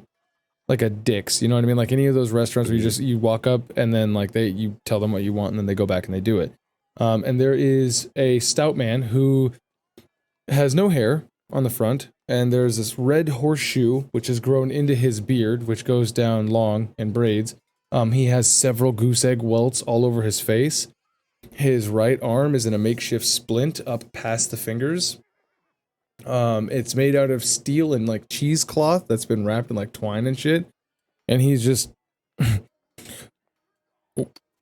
Dick's, you know what I mean? Like any of those restaurants where you walk up and then like you tell them what you want and then they go back and they do it. And there is a stout man who has no hair on the front, and there's this red horseshoe which has grown into his beard, which goes down long and braids. He has several goose egg welts all over his face. His right arm is in a makeshift splint up past the fingers. It's made out of steel and like cheesecloth that's been wrapped in like twine and shit. And he's just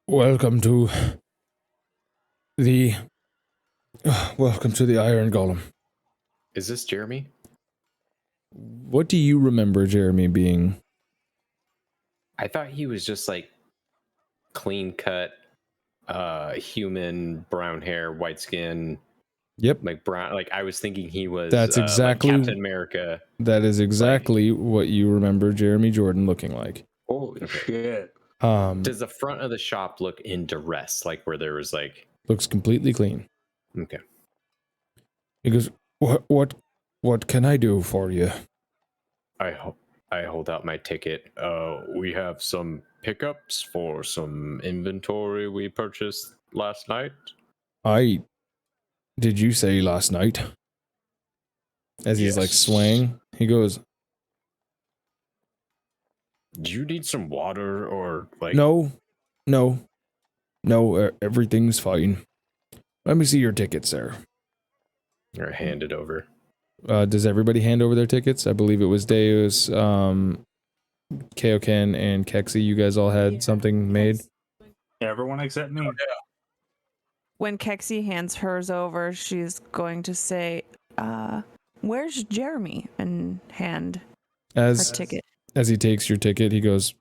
welcome to the Iron Golem. Is this Jeremy? What do you remember Jeremy being? I thought he was just like clean cut, human, brown hair, white skin. Yep. Like brown. Like I was thinking he was. That's exactly like Captain America. That is exactly what you remember Jeremy Jordan looking like. Holy shit. Does the front of the shop look in duress, like where there was like? Looks completely clean. Okay. He goes, what can I do for you? I hold out my ticket. We have some pickups for some inventory we purchased last night. Did you say last night? As he's like swaying, he goes, do you need some water or like? No, everything's fine. Let me see your tickets, sir. Or hand it over. Does everybody hand over their tickets? I believe it was Deus, Kaioken, and Keksi. You guys all had something made? Everyone except me. When Keksi hands hers over, she's going to say, where's Jeremy? And hand her ticket. As he takes your ticket, he goes,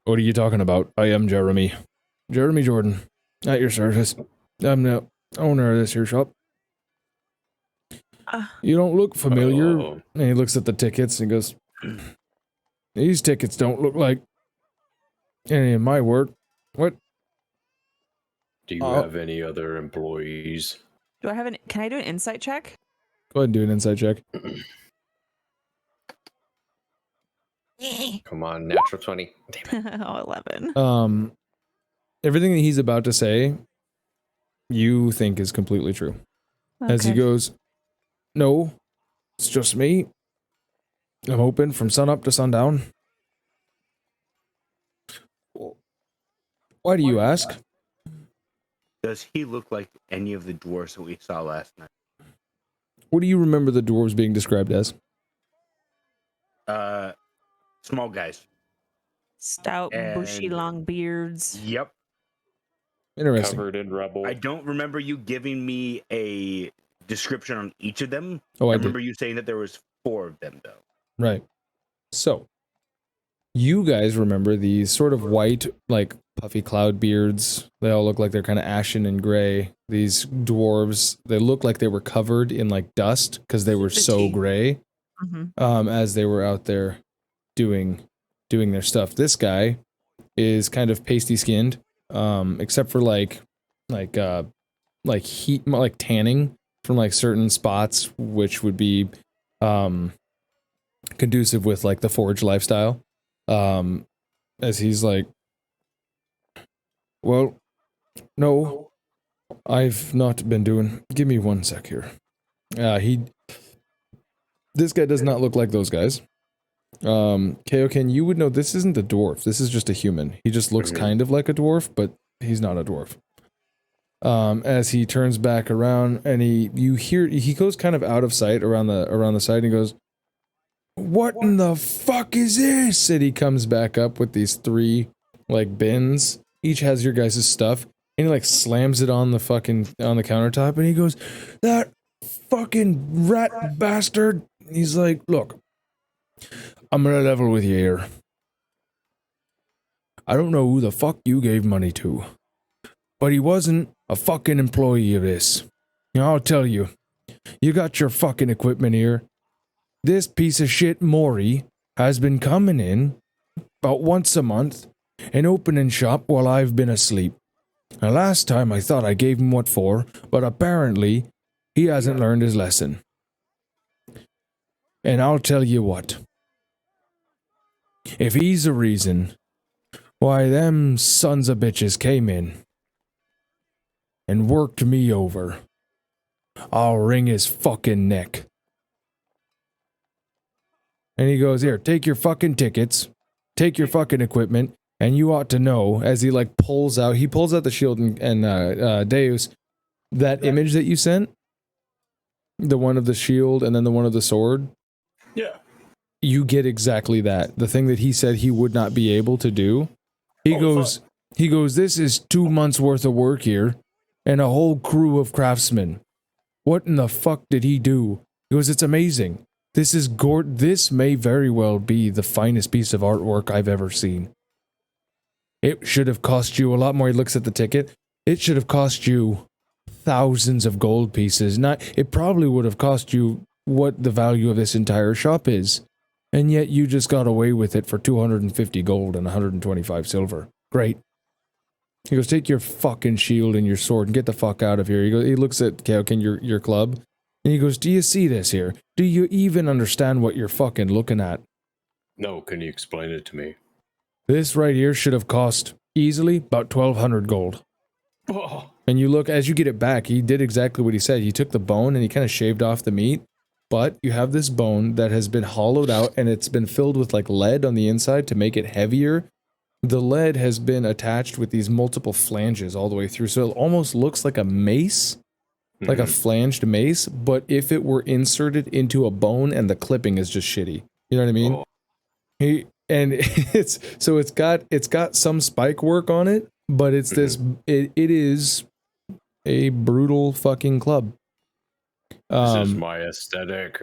what are you talking about? I am Jeremy. Jeremy Jordan, at your service. I'm the owner of this here shop. You don't look familiar. And he looks at the tickets and goes, these tickets don't look like any of my work. What? Do you have any other employees? Do I have can I do an insight check? Go ahead and do an insight check. Come on, natural 20. Oh, 11. Everything that he's about to say, you think is completely true. Okay. As he goes, no, it's just me. I'm open from sunup to sundown. Why do you ask? Does he look like any of the dwarves that we saw last night? What do you remember the dwarves being described as? Small guys. Stout, bushy, long beards. Yep. Interesting. Covered in rubble. I don't remember you giving me a description on each of them. Oh, I remember you saying that there was 4 of them, though. Right. So, you guys remember these sort of white, like, puffy cloud beards. They all look like they're kind of ashen and gray. These dwarves, they look like they were covered in, like, dust because they were so gray as they were out there doing their stuff. This guy is kind of pasty skinned, except for like heat, like tanning from like certain spots, which would be conducive with like the forge lifestyle. As he's like, well, no, I've not been doing. Give me 1 sec here. This guy does not look like those guys. Kaioken, you would know this isn't a dwarf. This is just a human. He just looks kind of like a dwarf, but he's not a dwarf. As he turns back around and you hear he goes kind of out of sight around the side and he goes, what in the fuck is this? And he comes back up with these 3 like bins. Each has your guys' stuff. And he like slams it on the countertop and he goes, that fucking rat bastard. He's like, look, I'm gonna level with you here. I don't know who the fuck you gave money to, but he wasn't a fucking employee of this. You know, I'll tell you, you got your fucking equipment here. This piece of shit Maury has been coming in about once a month and opening shop while I've been asleep. Now, last time I thought I gave him what for, but apparently he hasn't learned his lesson. And I'll tell you what. If he's the reason why them sons of bitches came in and worked me over, I'll wring his fucking neck. And he goes, here, take your fucking tickets, take your fucking equipment, and you ought to know, as he like pulls out the shield and Deus, that image that you sent, the one of the shield and then the one of the sword, Yeah. you get exactly that. The thing that he said he would not be able to do. He goes, this is 2 months worth of work here and a whole crew of craftsmen. What in the fuck did he do? He goes, it's amazing. This may very well be the finest piece of artwork I've ever seen. It should have cost you a lot more. He looks at the ticket. It should have cost you thousands of gold pieces. It probably would have cost you what the value of this entire shop is. And yet you just got away with it for 250 gold and 125 silver. Great. He goes, take your fucking shield and your sword and get the fuck out of here. He looks at Kaioken, your club, and he goes, do you see this here? Do you even understand what you're fucking looking at? No, can you explain it to me? This right here should have cost easily about 1,200 gold. Oh. And you look, as you get it back, he did exactly what he said. He took the bone and he kind of shaved off the meat. But you have this bone that has been hollowed out and it's been filled with like lead on the inside to make it heavier. The lead has been attached with these multiple flanges all the way through. So it almost looks like a mace, like a flanged mace. But if it were inserted into a bone and the clipping is just shitty. You know what I mean? It's got some spike work on it, but it's it is a brutal fucking club. This is my aesthetic.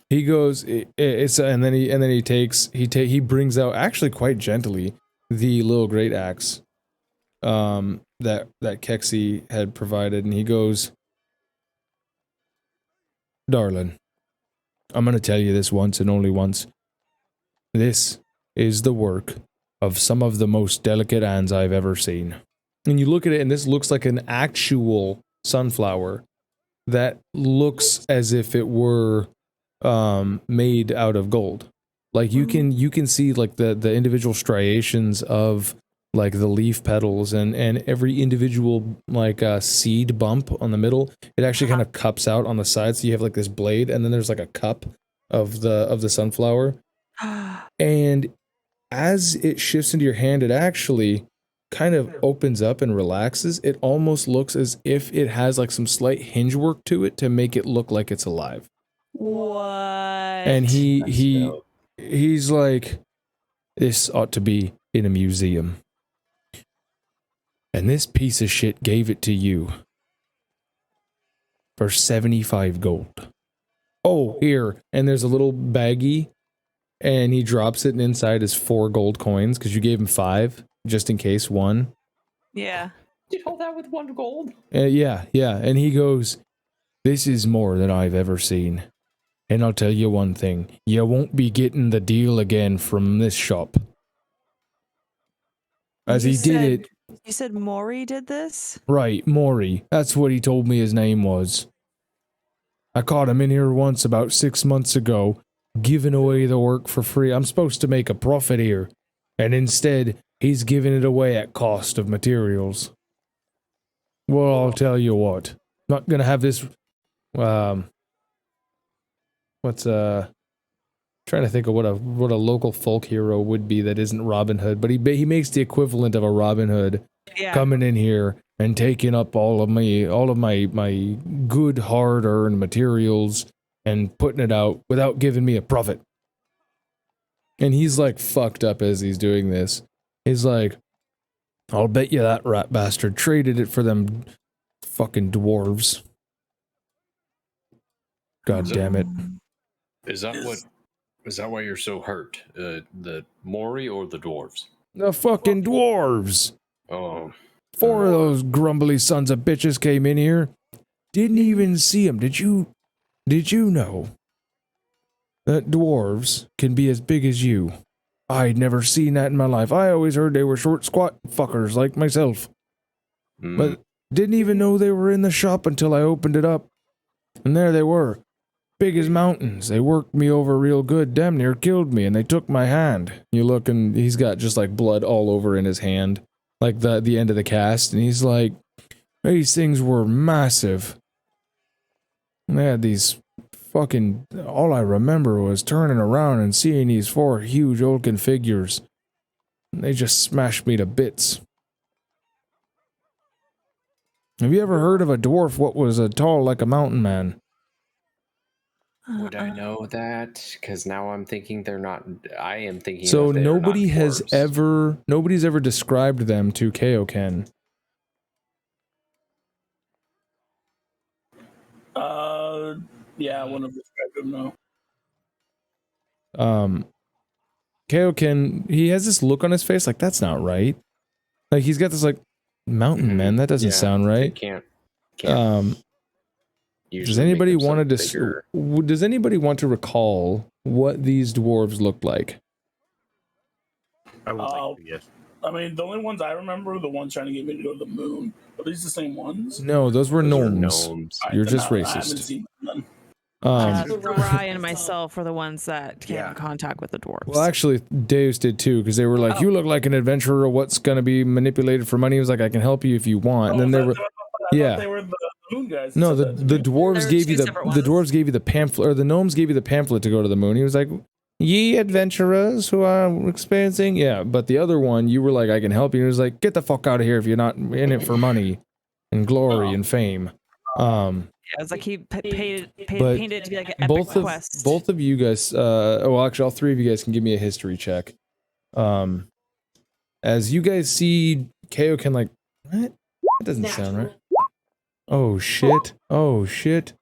He goes, and then he brings out actually quite gently the little great axe, that Keksi had provided, and he goes, darling, I'm gonna tell you this once and only once. This is the work of some of the most delicate hands I've ever seen. And you look at it, and this looks like an actual sunflower that looks as if it were made out of gold. Like you can see like the individual striations of like the leaf petals and every individual like seed bump on the middle. It actually kind of cups out on the side, so you have like this blade, and then there's like a cup of the sunflower. And as it shifts into your hand, it actually kind of opens up and relaxes. It almost looks as if it has like some slight hinge work to it to make it look like it's alive. What? And he's like, this ought to be in a museum. And this piece of shit gave it to you for 75 gold. Oh, here. And there's a little baggie, and he drops it, and inside is 4 gold coins because you gave him 5. Just in case one. Yeah. Did all that with 1 gold? Yeah. And he goes, this is more than I've ever seen. And I'll tell you one thing. You won't be getting the deal again from this shop. As he did it. You said Maury did this? Right, Maury. That's what he told me his name was. I caught him in here once about 6 months ago, giving away the work for free. I'm supposed to make a profit here. And instead, he's giving it away at cost of materials. Well, I'll tell you what. Not gonna have this. Trying to think of what a local folk hero would be that isn't Robin Hood, but he makes the equivalent of a Robin Hood coming in here and taking up all of my good hard-earned materials and putting it out without giving me a profit. And he's like fucked up as he's doing this. He's like, I'll bet you that rat bastard traded it for them fucking dwarves. God damn it. Is that why you're so hurt? The Maury or the dwarves? The fucking dwarves. Oh. 4 of those grumbly sons of bitches came in here. Didn't even see him. Did you know that dwarves can be as big as you? I'd never seen that in my life. I always heard they were short, squat fuckers like myself. But didn't even know they were in the shop until I opened it up. And there they were. Big as mountains. They worked me over real good, damn near killed me, and they took my hand. You look, and he's got just like blood all over in his hand, like the end of the cast, and he's like, these things were massive. And they had these fucking, all I remember was turning around and seeing these 4 huge oaken figures. And they just smashed me to bits. Have you ever heard of a dwarf what was tall like a mountain man? Would I know that? Because now I'm thinking they're not. I am thinking. So nobody's ever described them to Kaioken. Yeah, I wouldn't have described them, no. Kaioken, he has this look on his face like, that's not right. Like, he's got this, like, mountain man, that doesn't sound right. Can't does anybody want to does anybody want to recall what these dwarves looked like? I would like to, yes. I mean, the only ones I remember are the ones trying to get me to go to the moon. Are these the same ones? No, those were gnomes. You're just racist. I haven't seen them. Therai and myself were the ones that came in contact with the dwarves. Well, actually, Deus did too, because they were like, "You look like an adventurer. What's going to be manipulated for money?" He was like, "I can help you if you want." And then they were, they were the moon guys. No, the dwarves gave you the dwarves gave you the pamphlet, or the gnomes gave you the pamphlet to go to the moon. He was like, "Ye adventurers who are experiencing," but the other one, you were like, "I can help you." He was like, "Get the fuck out of here if you're not in it for money and glory and fame." It's like he painted it to be like an epic quest. Both of you guys, well, actually, all three of you guys can give me a history check. As you guys see Kaioken, like, what? That doesn't sound right. Oh shit! Oh shit!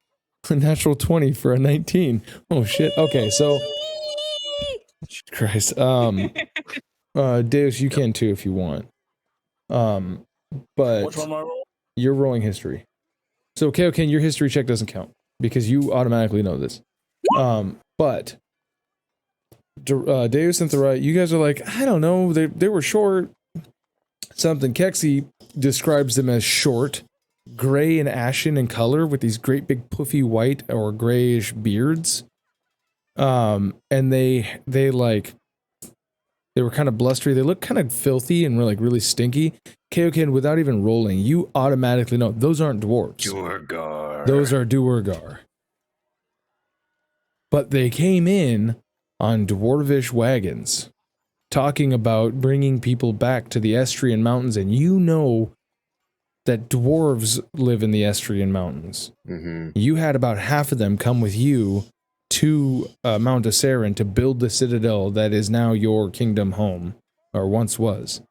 A natural 20 for a 19. Oh shit! Okay, so, Christ. Deus, you can too if you want. But which one am I rolling? You're rolling history. So, Kaioken, your history check doesn't count because you automatically know this. But Deus and Therai, you guys are like, I don't know, they were short. Something. Keksi describes them as short, gray and ashen in color with these great big puffy white or grayish beards. And they were kind of blustery. They look kind of filthy and really stinky. Kaioken, without even rolling, you automatically know those aren't dwarves. Duergar. Those are Duergar. But they came in on dwarvish wagons, talking about bringing people back to the Estrian Mountains, and you know that dwarves live in the Estrian Mountains. Mm-hmm. You had about half of them come with you to Mount Acerin to build the citadel that is now your kingdom home, or once was.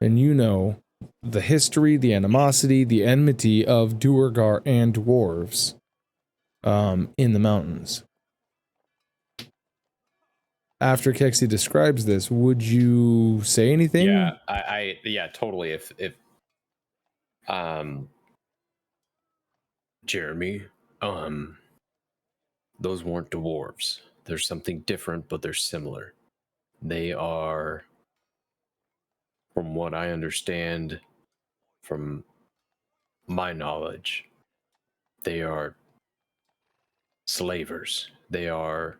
And you know the history, the animosity, the enmity of Duergar and dwarves in the mountains. After Keksi describes this, would you say anything? Yeah, I totally. If Jeremy, those weren't dwarves. There's something different, but they're similar. They are, from what I understand, from my knowledge, they are slavers. They are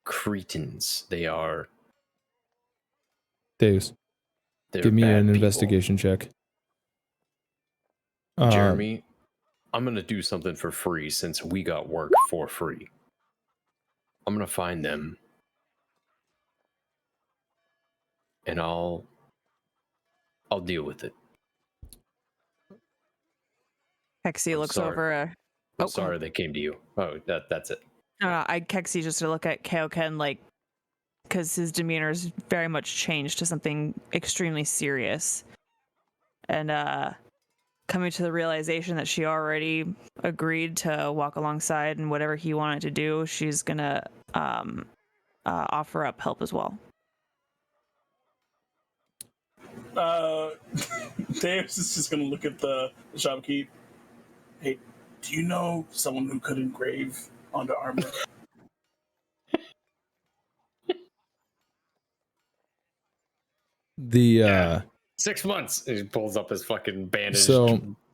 Cretans. They are... Deus, give me an investigation check. Jeremy, I'm going to do something for free since we got work for free. I'm going to find them. And I'll deal with it. Keksi looks over. I'm sorry they came to you. Oh, that's it. Keksi just to look at Kaioken, like, because his demeanor is very much changed to something extremely serious. And coming to the realization that she already agreed to walk alongside and whatever he wanted to do, she's gonna offer up help as well. Deus is just gonna look at the shopkeep. Hey, do you know someone who could engrave onto armor? The 6 months. He pulls up his fucking bandaged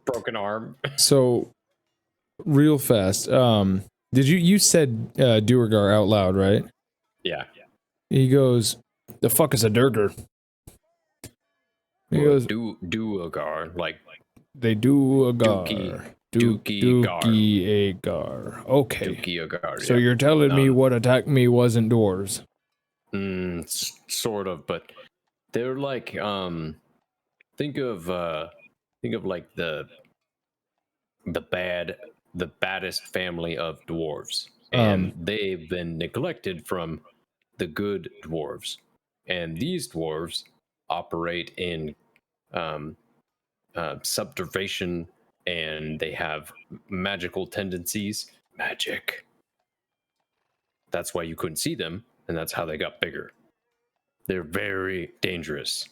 broken arm. So real fast. Did you said Duergar out loud, right? Yeah. He goes, "The fuck is a Durgar?" He goes, Duergar, like they Duergar. Dookie-agar. Okay. Dookie-agar, so you're telling me what attacked me wasn't dwarves? Sort of, but they're like think of like the bad the baddest family of dwarves, and they've been neglected from the good dwarves. And these dwarves operate in subterfuge, and they have magical tendencies. Magic. That's why you couldn't see them, and that's how they got bigger. They're very dangerous.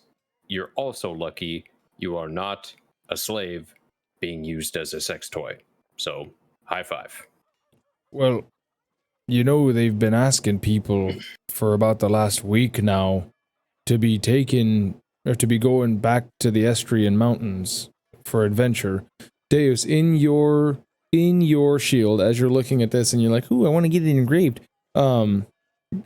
You're also lucky you are not a slave being used as a sex toy. So, high five. Well, you know, they've been asking people for about the last week now to be taken, or to be going back to the Estrian Mountains for adventure. Deus, in your shield, as you're looking at this and you're like, ooh, I want to get it engraved. No.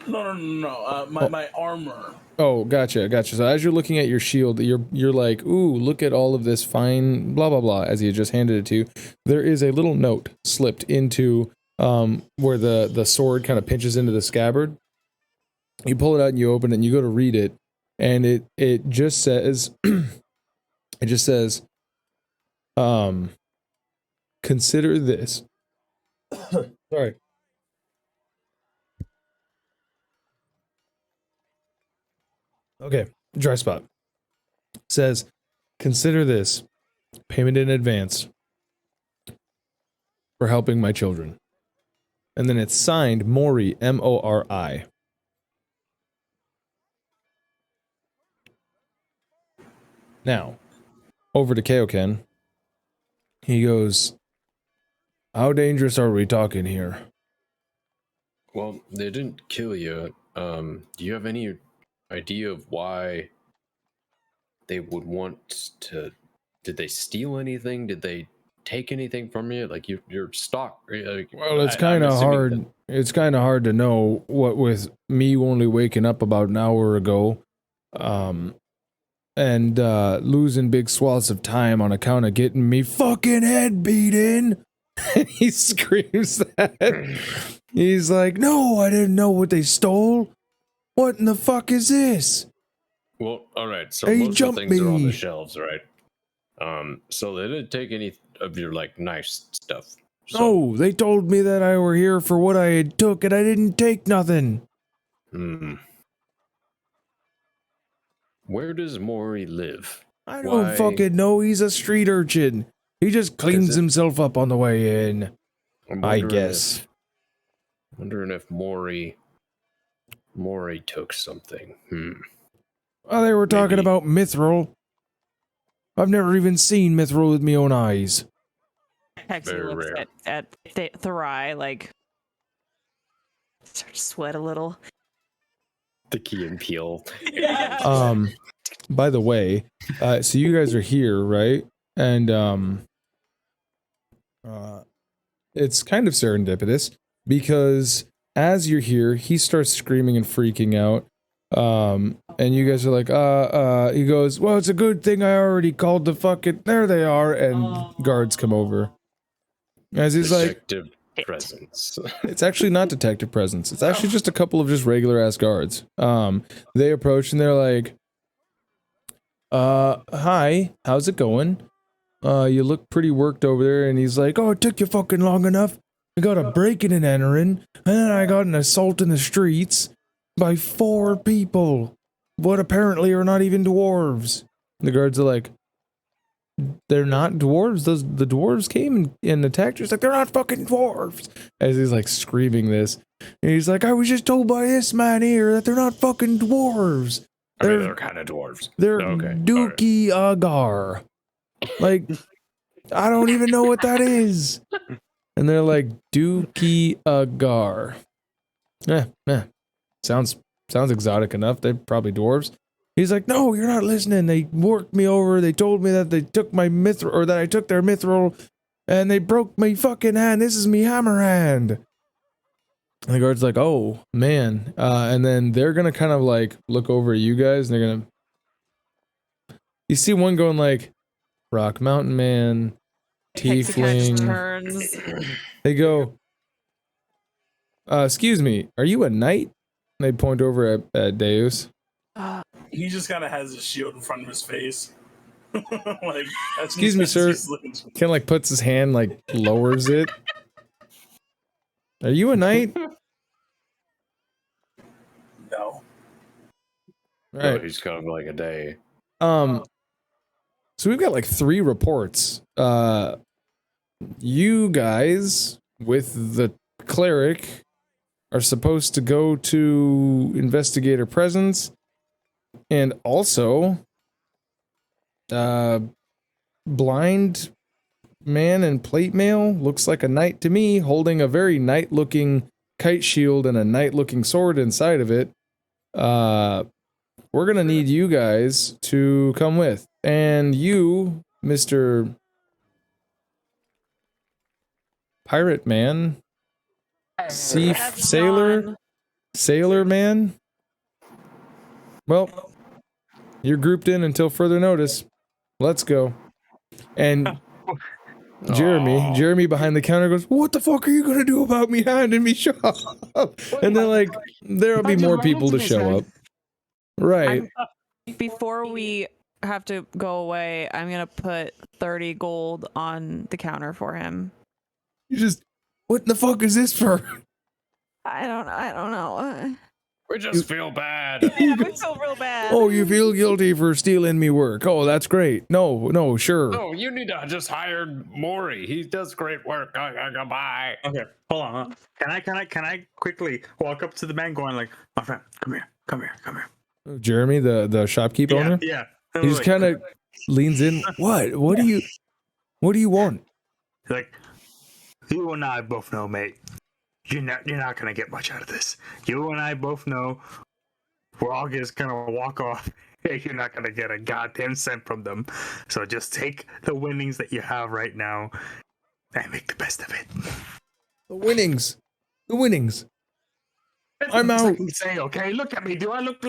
My armor. Oh, gotcha. So as you're looking at your shield, you're like, ooh, look at all of this fine blah blah blah, as you just handed it to. There is a little note slipped into where the sword kind of pinches into the scabbard. You pull it out and you open it and you go to read it, and it just says consider this. Sorry. Okay, dry spot. Says, consider this payment in advance for helping my children. And then it's signed Mori, Mori. Now, over to Kaioken. He goes, how dangerous are we talking here? Well, they didn't kill you. Do you have any idea of why they would want to? Did they steal anything? Did they take anything from you? Like your stock? Well, it's kind of hard. It's kind of hard to know, what with me only waking up about an hour ago, and losing big swaths of time on account of getting me fucking head beaten. And he screams that. He's like, no, I didn't know what they stole. What in the fuck is this? Well, all right. So most of the things are on the shelves, right? So they didn't take any of your like nice stuff. So. No, they told me that I were here for what I had took, and I didn't take nothing. Where does Mori live? I don't fucking know. He's a street urchin. He just cleans himself up on the way in. I guess. Wondering if Mori took something. Well, they were talking about Mithril. I've never even seen Mithril with my own eyes. Keksi looks at Therai, like, start to sweat a little. The Key and Peele. By the way, so you guys are here, right? And it's kind of serendipitous, because as you're here, he starts screaming and freaking out. And you guys are like, he goes, well, it's a good thing I already called the fucking, there they are, and guards come over. As he's detective presence. It's actually not detective presence. It's actually just a couple of just regular ass guards. They approach and they're like, hi, how's it going? You look pretty worked over there. And he's like, oh, it took you fucking long enough. I got a breaking and entering, and then I got an assault in the streets by 4 people, what apparently are not even dwarves. The guards are like, they're not dwarves? The dwarves came and attacked you? It's like, they're not fucking dwarves. As he's like screaming this. And he's like, I was just told by this man here that they're not fucking dwarves. They're kind of dwarves. They're Dookie Agar. Like, I don't even know what that is. And they're like, Dookie Agar. Sounds exotic enough. They're probably dwarves. He's like, no, you're not listening. They worked me over. They told me that they took my mithril, or that I took their mithril, and they broke my fucking hand. This is me hammer hand. And the guard's like, oh, man. And then they're going to kind of like look over at you guys, and they're going to... You see one going like, Rock Mountain Man, Tiefling. They go, excuse me, are you a knight? And they point over at Deus. He just kind of has his shield in front of his face. Like, excuse me, sir. Ken like puts his hand, like lowers it. Are you a knight? No. Right. No, he's kind of like a day. So we've got like 3 reports. You guys with the cleric are supposed to go to investigator presence, and also blind man and plate mail looks like a knight to me, holding a very knight looking kite shield and a knight looking sword inside of it. We're gonna need you guys to come with, and you, Mr. Pirate Man, sailor man. Well, you're grouped in until further notice. Let's go. And Jeremy behind the counter goes, "What the fuck are you gonna do about me handing me shop?" And they're like, "There'll be more people to show up." Right. Before we have to go away, I'm gonna put 30 gold on the counter for him. You just, what the fuck is this for? I don't know. We just feel bad. Yeah, we feel real bad. Oh, you feel guilty for stealing me work. Oh, that's great. No, sure. No, you need to just hire Maury. He does great work. Bye. Okay, hold on. Can I quickly walk up to the man, going like, "My friend, come here." Jeremy, the shopkeep owner. Yeah. He just kind of leans in. What do you want? Like, you and I both know, mate. You're not gonna get much out of this. You and I both know we're all just gonna walk off. You're not gonna get a goddamn cent from them. So just take the winnings that you have right now and make the best of it. The winnings. That's I'm out. Say, okay, look at me. Do I look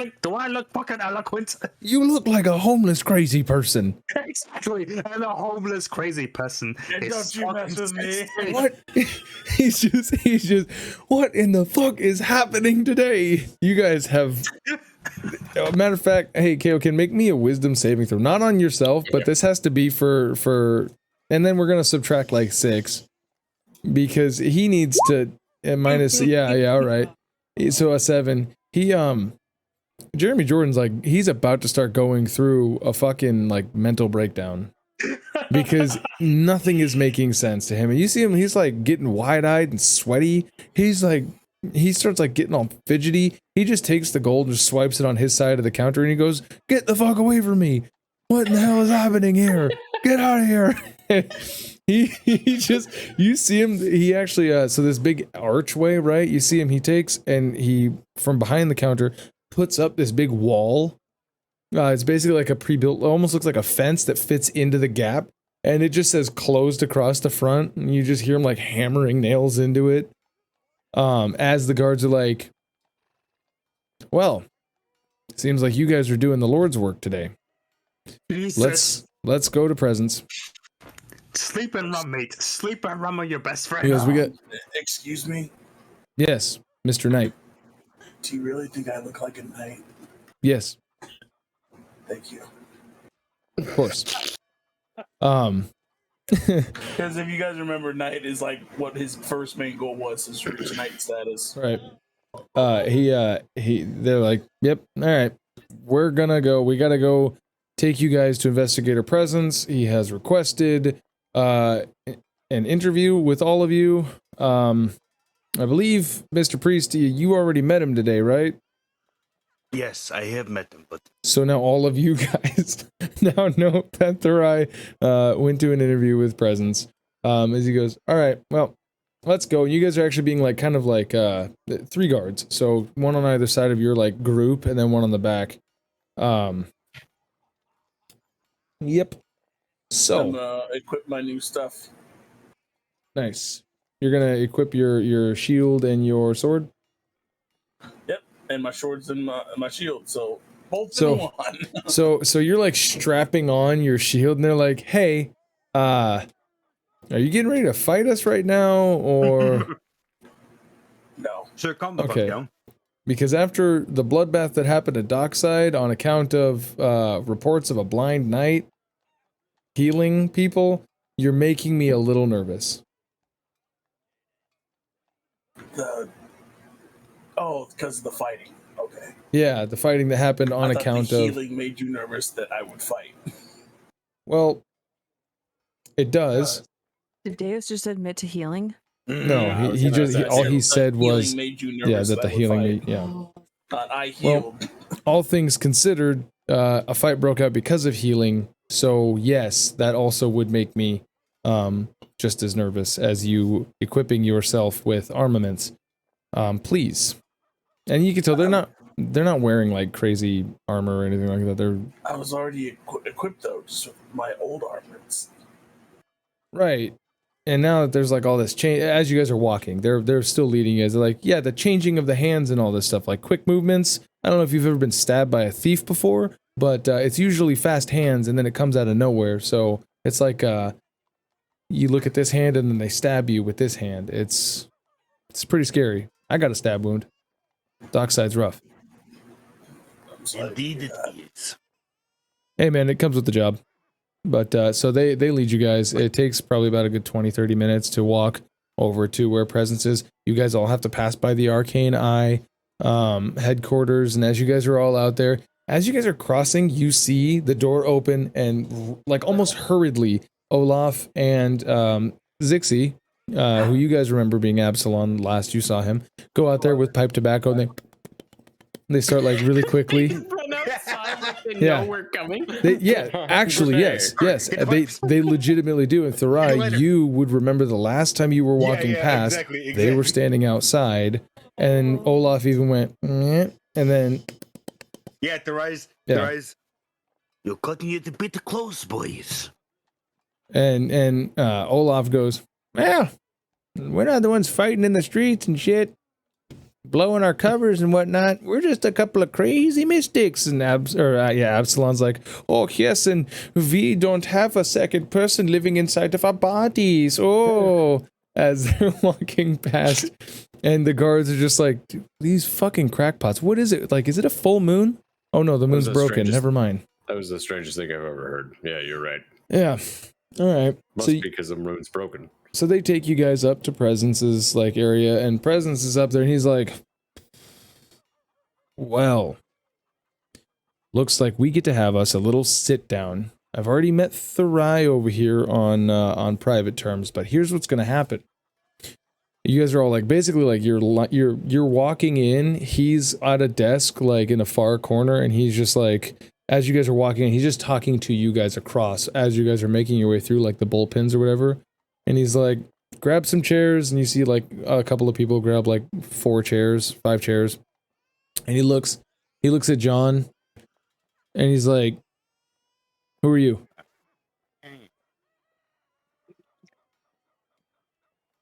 fucking eloquent? You look like a homeless crazy person. Exactly. And a homeless crazy person. Don't you mess with me. What? He's just, what in the fuck is happening today? You guys have, matter of fact, hey, Kaioken, make me a wisdom saving throw. Not on yourself, but this has to be for, and then we're going to subtract like 6. Because he needs to, minus, yeah, all right. So a 7. Jeremy Jordan's like, he's about to start going through a fucking like mental breakdown because nothing is making sense to him. And you see him, he's like getting wide-eyed and sweaty. He's like, he starts like getting all fidgety. He just takes the gold and just swipes it on his side of the counter and he goes, "Get the fuck away from me. What in the hell is happening here? Get out of here." He just, you see him, he actually, so this big archway, right? You see him, he takes and he, from behind the counter, puts up this big wall. It's basically like a pre-built, almost looks like a fence that fits into the gap. And it just says closed across the front. And you just hear him like hammering nails into it. As the guards are like, "Well, seems like you guys are doing the Lord's work today. Let's go to presence." Sleep and rum, mate. Sleep and rum are your best friend. Because we got. Excuse me? Yes, Mr. Knight. Do you really think I look like a knight? Yes. Thank you. Of course. Because if you guys remember, knight is like what his first main goal was, is to reach knight status. Right. They're like, "Yep, all right. We're gonna go. We gotta go take you guys to investigator presence. He has requested an interview with all of you. I believe, Mr. Priest, you already met him today, right?" Yes, I have met him, but so now all of you guys now know that Therai went to an interview with presence. As he goes, "All right, well, let's go." You guys are actually being like kind of like 3 guards, so one on either side of your like group, and then one on the back. Yep. So I'm equip my new stuff. Nice. You're gonna equip your shield and your sword. Yep, and my swords and my shield. So both in one. so you're like strapping on your shield, and they're like, "Hey, are you getting ready to fight us right now, or?" No. Sure, calm the fuck down. Because after the bloodbath that happened at Dockside on account of reports of a blind knight, healing people, you're making me a little nervous. Because of the fighting. Okay. Yeah, the fighting that happened on account the of healing made you nervous that I would fight. Well, it does. Did Deus just admit to healing? No, all he said was that the healing I healed. Well, all things considered, a fight broke out because of healing. So yes, that also would make me just as nervous as you equipping yourself with armaments. Please. And you can tell they're not wearing like crazy armor or anything like that. I was already equipped though, just with my old armaments. Right. And now that there's like all this change, as you guys are walking, they're still leading you guys. They're like, yeah, the changing of the hands and all this stuff, like quick movements. I don't know if you've ever been stabbed by a thief before, but it's usually fast hands and then it comes out of nowhere. So it's like you look at this hand and then they stab you with this hand. It's pretty scary. I got a stab wound. Dockside's rough. Indeed it is. Hey man, it comes with the job. But so they lead you guys. It takes probably about a good 20-30 minutes to walk over to where Presence is. You guys all have to pass by the Arcane Eye headquarters, and as you guys are all out there, as you guys are crossing, you see the door open and like almost hurriedly, Olaf and Xixis, who you guys remember being Absalom last you saw him, go out there with pipe tobacco and they start like really quickly. Yeah, we're coming. Actually, yes. They legitimately do. And Therai, you would remember the last time you were walking past, exactly. They were standing outside, and Olaf even went, and then. Yeah, Therai's. You're cutting it a bit close, boys. And Olaf goes, well, we're not the ones fighting in the streets and shit, blowing our covers and whatnot. We're just a couple of crazy mystics. And Absalom's like, oh yes, and we don't have a second person living inside of our bodies. Oh, as they're walking past, and the guards are just like, these fucking crackpots. What is it? Like, is it a full moon? Oh no, the moon's broken. Never mind. That was the strangest thing I've ever heard. Yeah, you're right. Yeah. All right. Must be because the moon's broken. So they take you guys up to Presence's like area, and Presence is up there, and he's like, well, looks like we get to have us a little sit down. I've already met Therai over here on private terms, but here's what's gonna happen. You guys are all like, basically like you're walking in, he's at a desk like in a far corner, and he's just like, as you guys are walking in, he's just talking to you guys across as you guys are making your way through like the bullpens or whatever. And he's like, grab some chairs, and you see like a couple of people grab like 5 chairs. And he looks at John, and he's like, who are you?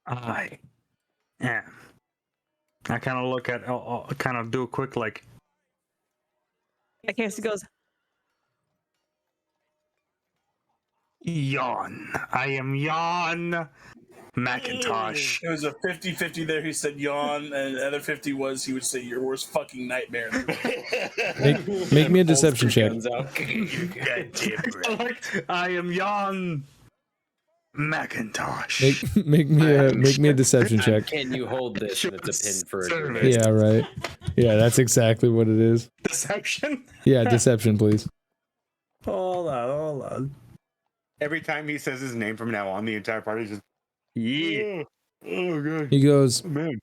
I kind of look at, I'll kind of do a quick like. Keksi goes, Yawn. I am Yawn Macintosh. It was a 50-50 there. He said yawn, and the other 50 was he would say your worst fucking nightmare. Make me a deception check. I am Yawn Macintosh. Make me a deception check. Can you hold this? And it's a pin for a Yeah, right. Yeah, that's exactly what it is. Deception? Yeah, deception, please. Hold on. Every time he says his name from now on, the entire party just Oh god. He goes, man.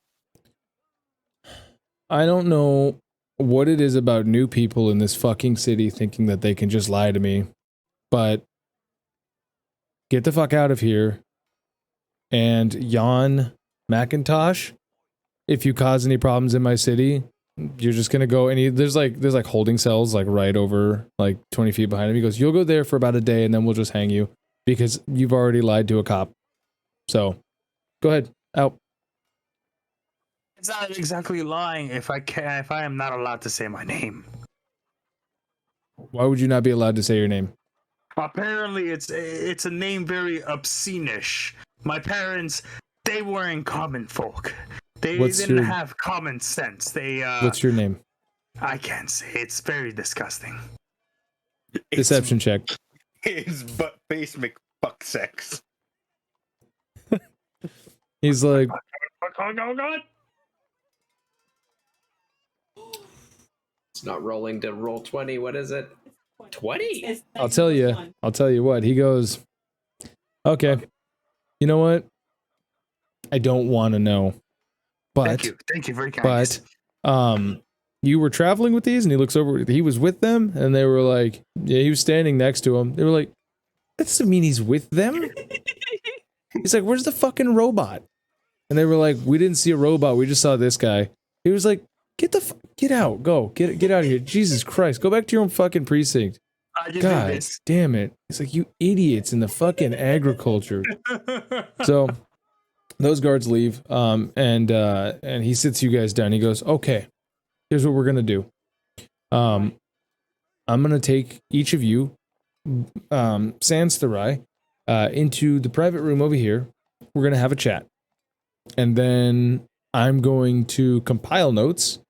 I don't know what it is about new people in this fucking city thinking that they can just lie to me, but get the fuck out of here. And Jan Macintosh, if you cause any problems in my city, you're just gonna go and there's like holding cells like right over like 20 feet behind him. He goes, you'll go there for about a day and then we'll just hang you because you've already lied to a cop. So go ahead, out. It's not exactly lying if I am not allowed to say my name. Why would you not be allowed to say your name? Apparently it's a name very obscene-ish. My parents, they weren't common folk. They didn't have common sense. What's your name? I can't say. It's very disgusting. Deception check. His butt face McFuck sex. He's like, It's not rolling to roll 20. What is it? 20? I'll tell you what. He goes, okay, you know what? I don't want to know. But Thank you, very kind. But you were traveling with these, and he looks over, he was with them, and they were like, yeah, he was standing next to him. They were like, that doesn't mean he's with them. He's like, where's the fucking robot? And they were like, we didn't see a robot, we just saw this guy. He was like, get out, go, get out of here. Jesus Christ, go back to your own fucking precinct. God damn it. It's like, you idiots in the fucking agriculture. So those guards leave, and he sits you guys down. He goes, okay, here's what we're gonna do. I'm gonna take each of you, sans Therai, into the private room over here. We're gonna have a chat. And then I'm going to compile notes,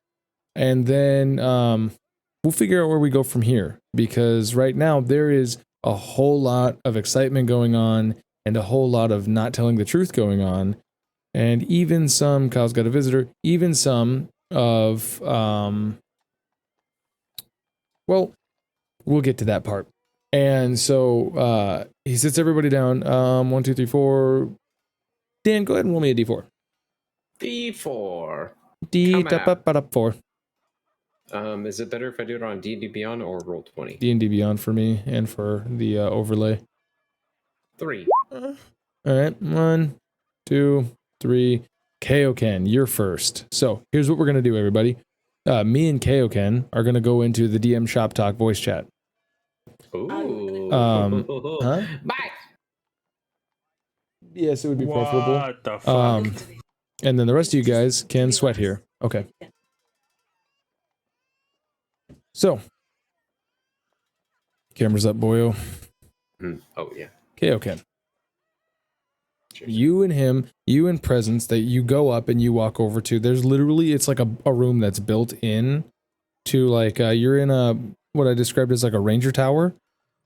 and then we'll figure out where we go from here. Because right now there is a whole lot of excitement going on, and a whole lot of not telling the truth going on, and even some, Kyle's got a visitor, even some of, well, we'll get to that part. And so he sits everybody down. 1, 2, 3, 4. Dan, go ahead and roll me a d4. D4. D4. Is it better if I do it on D&D Beyond or roll 20? D&D Beyond for me and for the overlay. 3. All right, 1, 2, 3. Kaioken, you're first. So here's what we're gonna do, everybody. Me and Kaioken are gonna go into the DM Shop Talk voice chat. Ooh. Huh? Bye. Yes, it would be preferable. What the fuck? And then the rest of you guys can sweat here. Okay. So, cameras up, boyo. Oh, yeah. Kaioken. You and him, you and Presence, that you go up and you walk over to. There's literally, it's like a room that's built in to like, you're in what I described as like a ranger tower.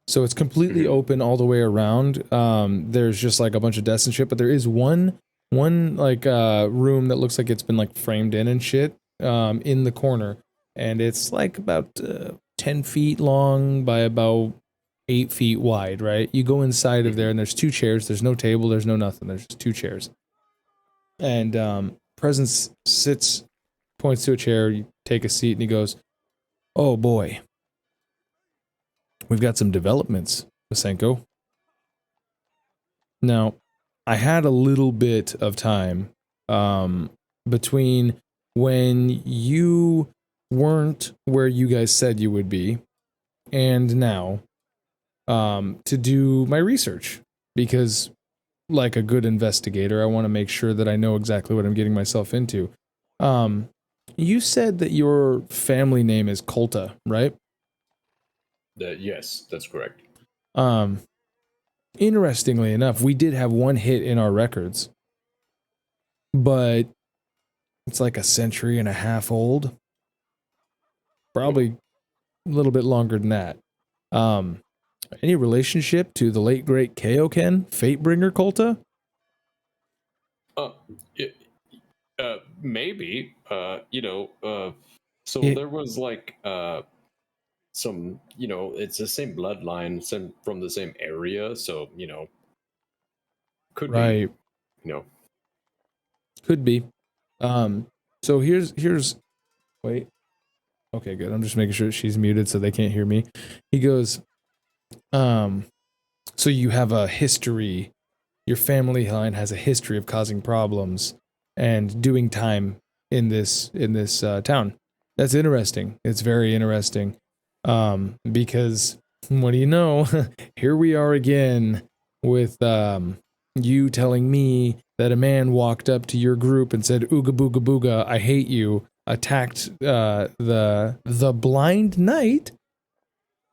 So it's completely open all the way around. There's just like a bunch of desks and shit, but there is one like room that looks like it's been like framed in and shit in the corner. And it's like about 10 feet long by about 8 feet wide, right? You go inside of there and there's 2 chairs. There's no table. There's no nothing. There's just 2 chairs. And Presence sits, points to a chair. You take a seat and he goes, oh boy. We've got some developments, Masenko. Now, I had a little bit of time between when you weren't where you guys said you would be and now to do my research, because like a good investigator, I want to make sure that I know exactly what I'm getting myself into. You said that your family name is Kolta, right? Yes, that's correct. Interestingly enough, we did have one hit in our records, but it's like a century and a half old. Probably a little bit longer than that. Any relationship to the late great Kaioken, Fatebringer Kolta? Maybe. So there was like some, it's the same bloodline, from the same area, so could right. be, could be. So here's wait. Okay, good. I'm just making sure she's muted so they can't hear me. He goes, so you have a history, your family line has a history of causing problems and doing time in this town. That's interesting. It's very interesting. Because what do you know? Here we are again with you telling me that a man walked up to your group and said, "Ooga booga booga, I hate you," attacked the blind knight,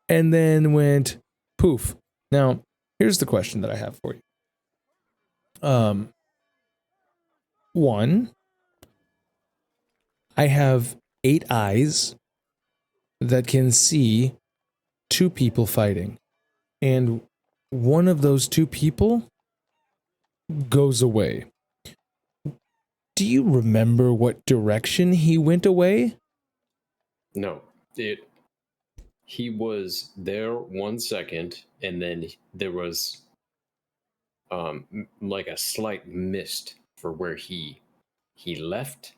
and then went poof. Now, here's the question that I have for you. One, I have 8 eyes that can see 2 people fighting. and one of those two people goes away. Do you remember what direction he went away? No, he was there 1 second, and then there was like a slight mist for where he left,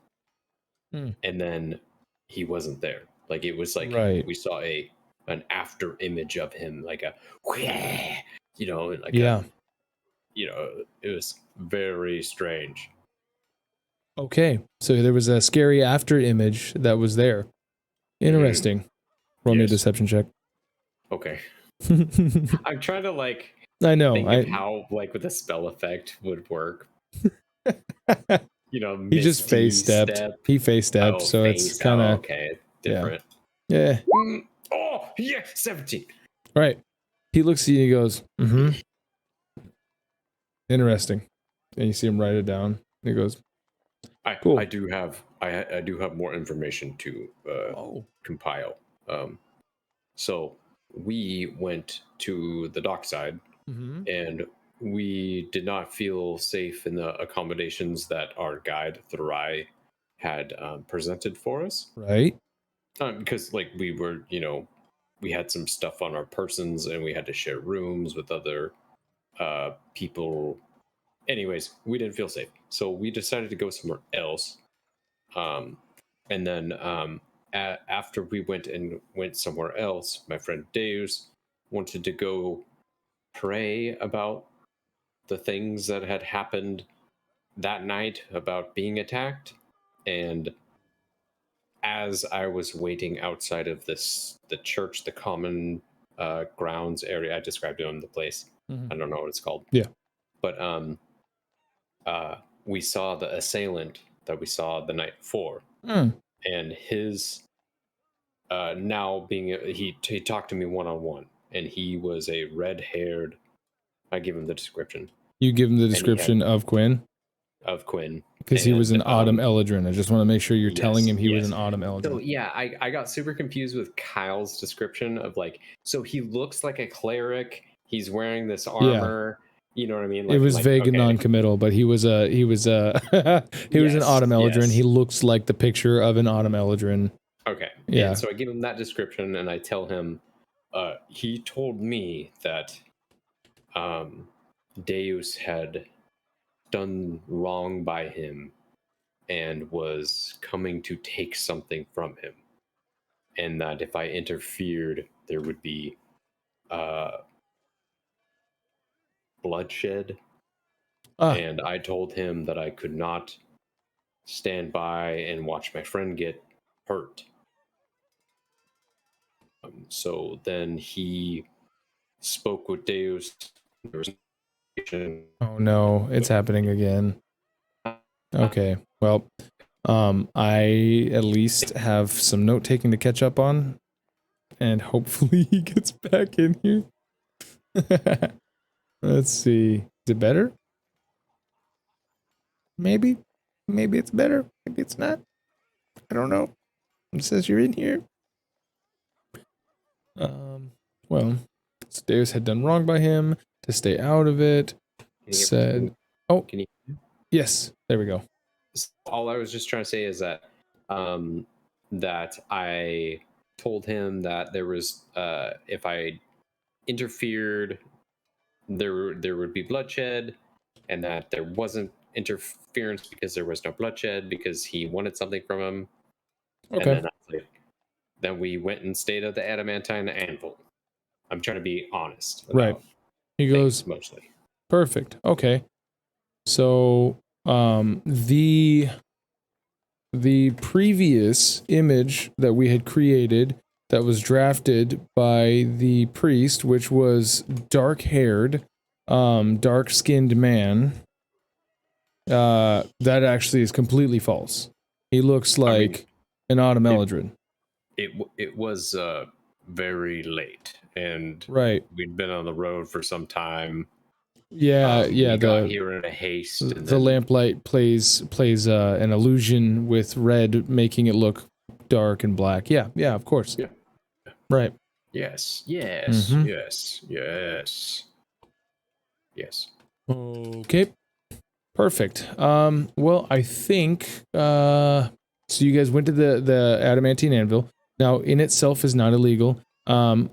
and then he wasn't there. Like it was like we saw an after image of him, like a like a, it was very strange. Okay, so there was a scary after image that was there. Interesting. Roll me a deception check. Okay. I'm trying to I know. Think of how with a spell effect would work. He just face stepped. He face stepped, so it's kind of different. Yeah. Oh yeah, 17. Right. He looks at you and he goes, interesting. And you see him write it down. And he goes, cool. I do have more information to compile. So we went to the dockside, and we did not feel safe in the accommodations that our guide Therai had presented for us. Right. Because we were, we had some stuff on our persons, and we had to share rooms with other people. Anyways, we didn't feel safe, so we decided to go somewhere else. And then after we went somewhere else, my friend Deus wanted to go pray about the things that had happened that night about being attacked. And as I was waiting outside of the church, the common grounds area, I described it on the place. I don't know what it's called. Yeah. But we saw the assailant that we saw the night before. And his now being he talked to me one-on-one, and he was a red-haired. I give him the description. You give him the description of Quinn? Of Quinn. Because he was an Autumn Eldrin. I just want to make sure you're telling him he was an Autumn Eldrin. So yeah, I got super confused with Kyle's description of so he looks like a cleric. He's wearing this armor. Yeah. You know what I mean? It was vague and non-committal, but he was an Autumn Eldrin. He looks like the picture of an Autumn Eldrin. Okay. Yeah. And so I give him that description, and I tell him, he told me that Deus had done wrong by him and was coming to take something from him, and that if I interfered, there would be bloodshed. And I told him that I could not stand by and watch my friend get hurt. So then he spoke with Deus. Oh no, it's happening again. Okay, well, I at least have some note taking to catch up on, and hopefully he gets back in here. Let's see. Is it better? Maybe it's better. Maybe it's not. I don't know. It says you're in here. Well, Deus had done wrong by him to stay out of it. Said, "Oh, can you?" Yes, there we go. All I was just trying to say is that that I told him that there was if I interfered, there would be bloodshed, and that there wasn't interference because there was no bloodshed because he wanted something from him. Okay. And then we went and stayed at the Adamantine Anvil. I'm trying to be honest. Right. He goes mostly. Perfect. Okay. So the previous image that we had created that was drafted by the priest, which was dark-haired, dark-skinned man, that actually is completely false. He looks like an Autumn Eldrin. It was very late, and we'd been on the road for some time. Yeah, we got here in a haste. And the lamplight plays an illusion with red, making it look dark and black. Yeah, of course. Yeah. Right. Yes. Yes. Okay. Perfect. Well, I think so you guys went to the adamantine anvil. Now, in itself is not illegal.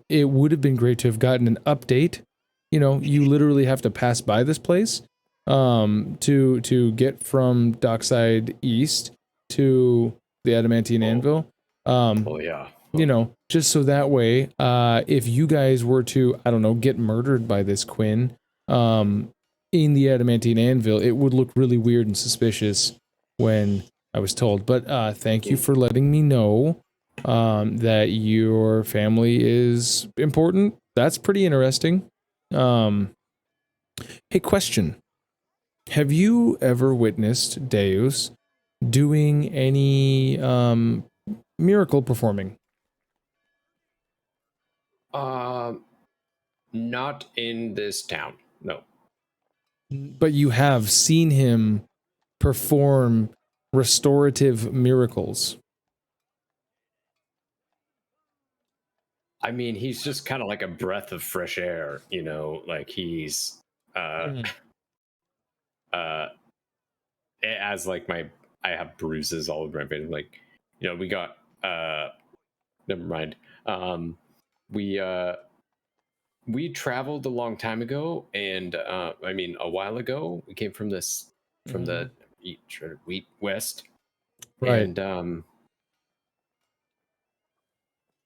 It would have been great to have gotten an update. You know, you literally have to pass by this place to get from Dockside East to the adamantine anvil. Yeah. You know, just so that way, if you guys were to, I don't know, get murdered by this Quinn, in the adamantine anvil, it would look really weird and suspicious when I was told. But thank you for letting me know that your family is important. That's pretty interesting. Hey, question. Have you ever witnessed Deus doing any miracle performing? Not in this town. No. But you have seen him perform restorative miracles. I mean, he's just kind of like a breath of fresh air, you know, like he's as like I have bruises all over my face, like, you know, we got never mind. We traveled a long time ago, and I mean a while ago. We came from the west, right? And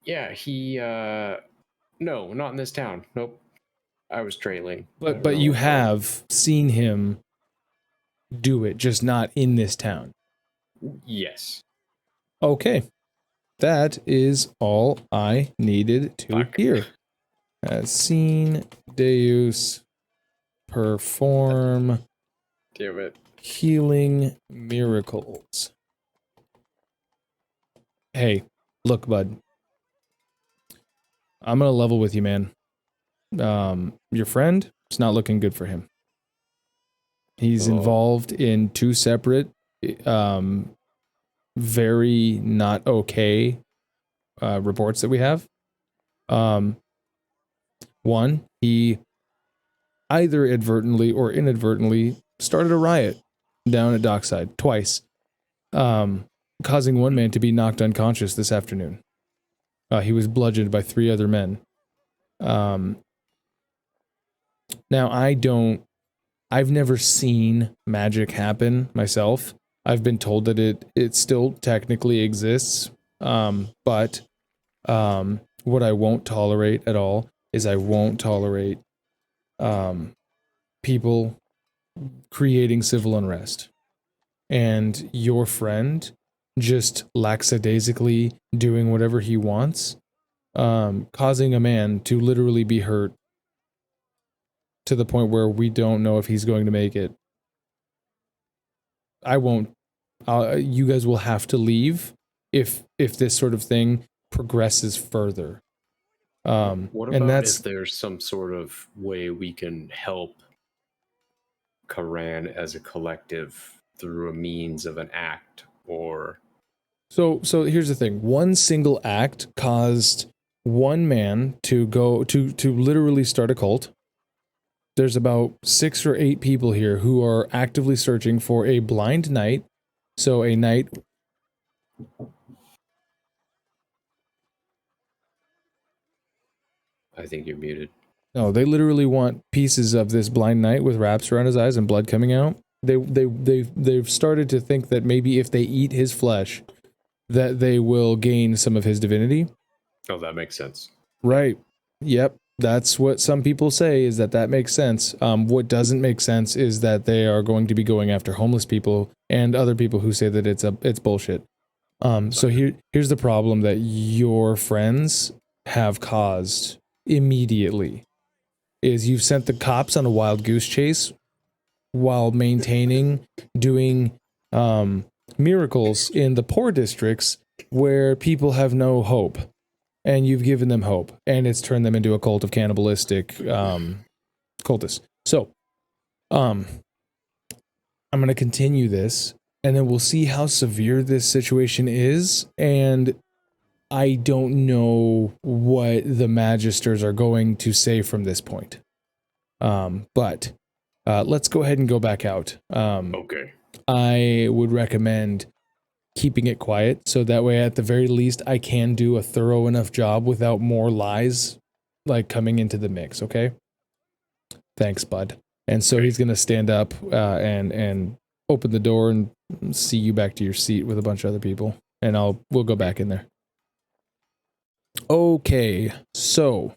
yeah, he no, not in this town. Nope, I was trailing. But you have seen him do it, just not in this town. Yes. Okay, that is all I needed to hear. Has seen Deus perform Damn it. Healing miracles. Hey, look, bud. I'm gonna level with you, man. Your friend, it's not looking good for him. He's involved in two separate, very not okay reports that we have. One, he either advertently or inadvertently started a riot down at Dockside twice, causing one man to be knocked unconscious this afternoon. He was bludgeoned by 3 other men. Now, I've never seen magic happen myself. I've been told that it still technically exists, but what I won't tolerate at all is I won't tolerate people creating civil unrest. And your friend just lackadaisically doing whatever he wants, causing a man to literally be hurt to the point where we don't know if he's going to make it. I won't. You guys will have to leave if this sort of thing progresses further. What about if there's some sort of way we can help Karan as a collective through a means of an act or... So here's the thing. One single act caused one man to go to literally start a cult. There's about 6 or 8 people here who are actively searching for a blind knight. So a knight... I think you're muted. No, they literally want pieces of this blind knight with wraps around his eyes and blood coming out. They've started to think that maybe if they eat his flesh, that they will gain some of his divinity. Oh, that makes sense. Right. Yep. That's what some people say, is that makes sense. What doesn't make sense is that they are going to be going after homeless people and other people who say that it's bullshit. So here's the problem that your friends have caused immediately is you've sent the cops on a wild goose chase while doing miracles in the poor districts where people have no hope. And you've given them hope, and it's turned them into a cult of cannibalistic cultists. So, I'm going to continue this, and then we'll see how severe this situation is, and I don't know what the Magisters are going to say from this point. But let's go ahead and go back out. Okay. I would recommend keeping it quiet, so that way at the very least I can do a thorough enough job without more lies like coming into the mix, okay? Thanks, bud. And so he's gonna stand up and open the door and see you back to your seat with a bunch of other people, and we'll go back in there. Okay, so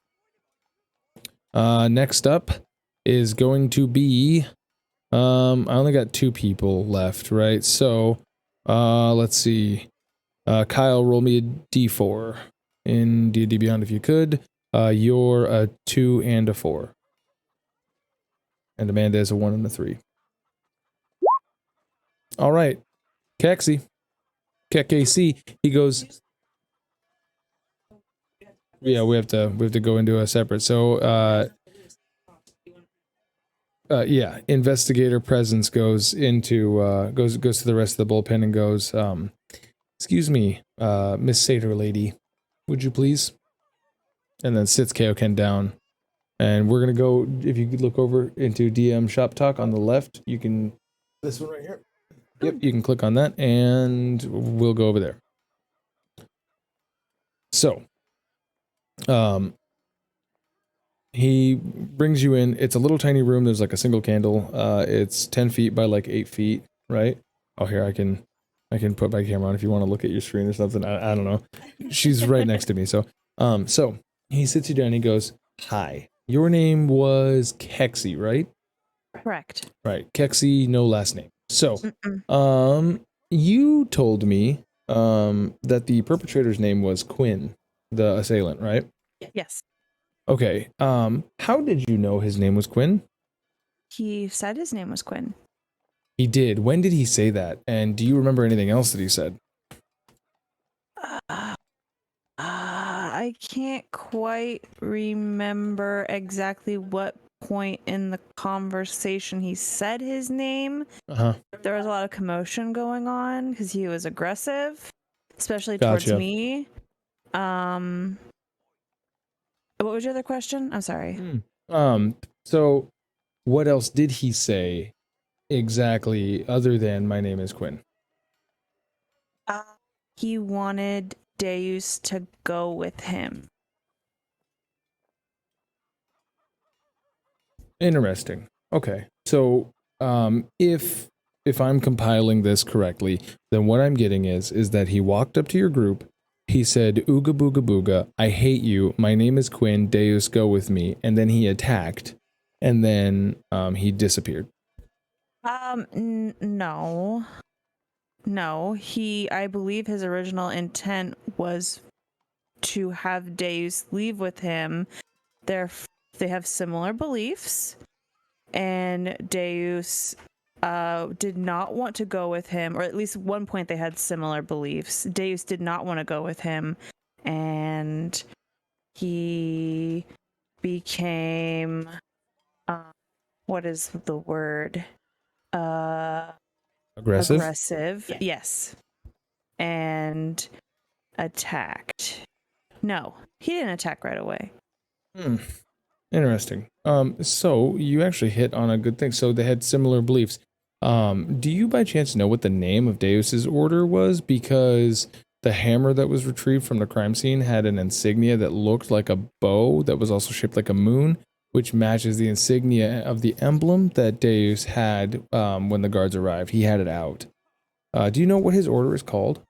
next up is going to be I only got 2 people left, right? So let's see. Kyle, roll me a d4 in D&D Beyond if you could. You're a 2 and a 4. And Amanda is a 1 and a 3. All right. Keksi. Keksi. He goes. Yeah, we have to go into a separate. So yeah, investigator presence goes into goes to the rest of the bullpen and goes, excuse me, Miss Satyr lady, would you please? And then sits Kaioken down. And we're gonna go, if you could look over into DM Shop Talk on the left, you can, this one right here. Yep, you can click on that and we'll go over there. So, he brings you in. It's a little tiny room. There's like a single candle. It's 10 feet by like 8 feet, right? Oh, here, I can put my camera on if you want to look at your screen or something. I don't know. She's right next to me. So he sits you down and he goes, hi, your name was Keksi, right? Correct. Right. Keksi, no last name. So, you told me, that the perpetrator's name was Quinn, the assailant, right? Yes. Okay. How did you know his name was Quinn? He said his name was Quinn. He did. When did he say that? And do you remember anything else that he said? I can't quite remember exactly what point in the conversation he said his name. There was a lot of commotion going on because he was aggressive, especially towards me. What was your other question? I'm sorry. So what else did he say exactly other than my name is Quinn? He wanted Deus to go with him. Interesting. Okay. So if I'm compiling this correctly, then what I'm getting is that he walked up to your group. He said, "Ooga booga booga, I hate you. My name is Quinn. Deus, go with me." And then he attacked, and then he disappeared. No. I believe his original intent was to have Deus leave with him. They have similar beliefs, and Deus did not want to go with him, or at least at one point they had similar beliefs. Deus did not want to go with him, and he became what is the word? Aggressive, yes. And attacked. No, he didn't attack right away. Interesting. So you actually hit on a good thing. So they had similar beliefs. Do you by chance know what the name of Deus's order was? Because the hammer that was retrieved from the crime scene had an insignia that looked like a bow that was also shaped like a moon, which matches the insignia of the emblem that Deus had when the guards arrived. He had it out. Do you know what his order is called?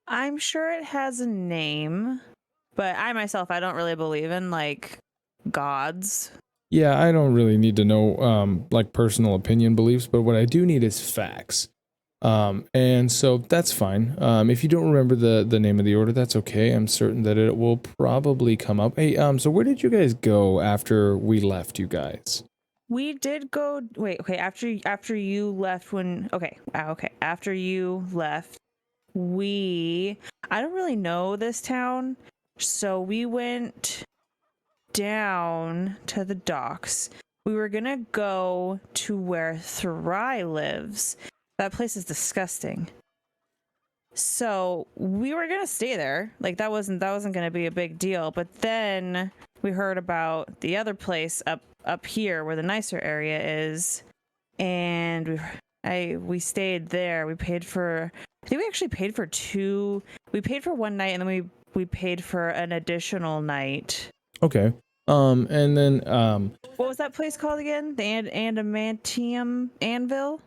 I'm sure it has a name, but I myself, I don't really believe in, like, gods. Yeah, I don't really need to know, like, personal opinion beliefs, but what I do need is facts. And so that's fine. If you don't remember the name of the order, that's okay. I'm certain that it will probably come up. Hey, so where did you guys go after we left you guys? We did go, okay, after you left after you left, I don't really know this town, so we went down to the docks. We were gonna go to where Therai lives. That place is disgusting. So we were gonna stay there. Like that wasn't gonna be a big deal. But then we heard about the other place up here where the nicer area is, and we stayed there. We paid for. I think we actually paid for two. We paid for one night, and then we paid for an additional night. Okay. And then what was that place called again? The Adamantium Anvil.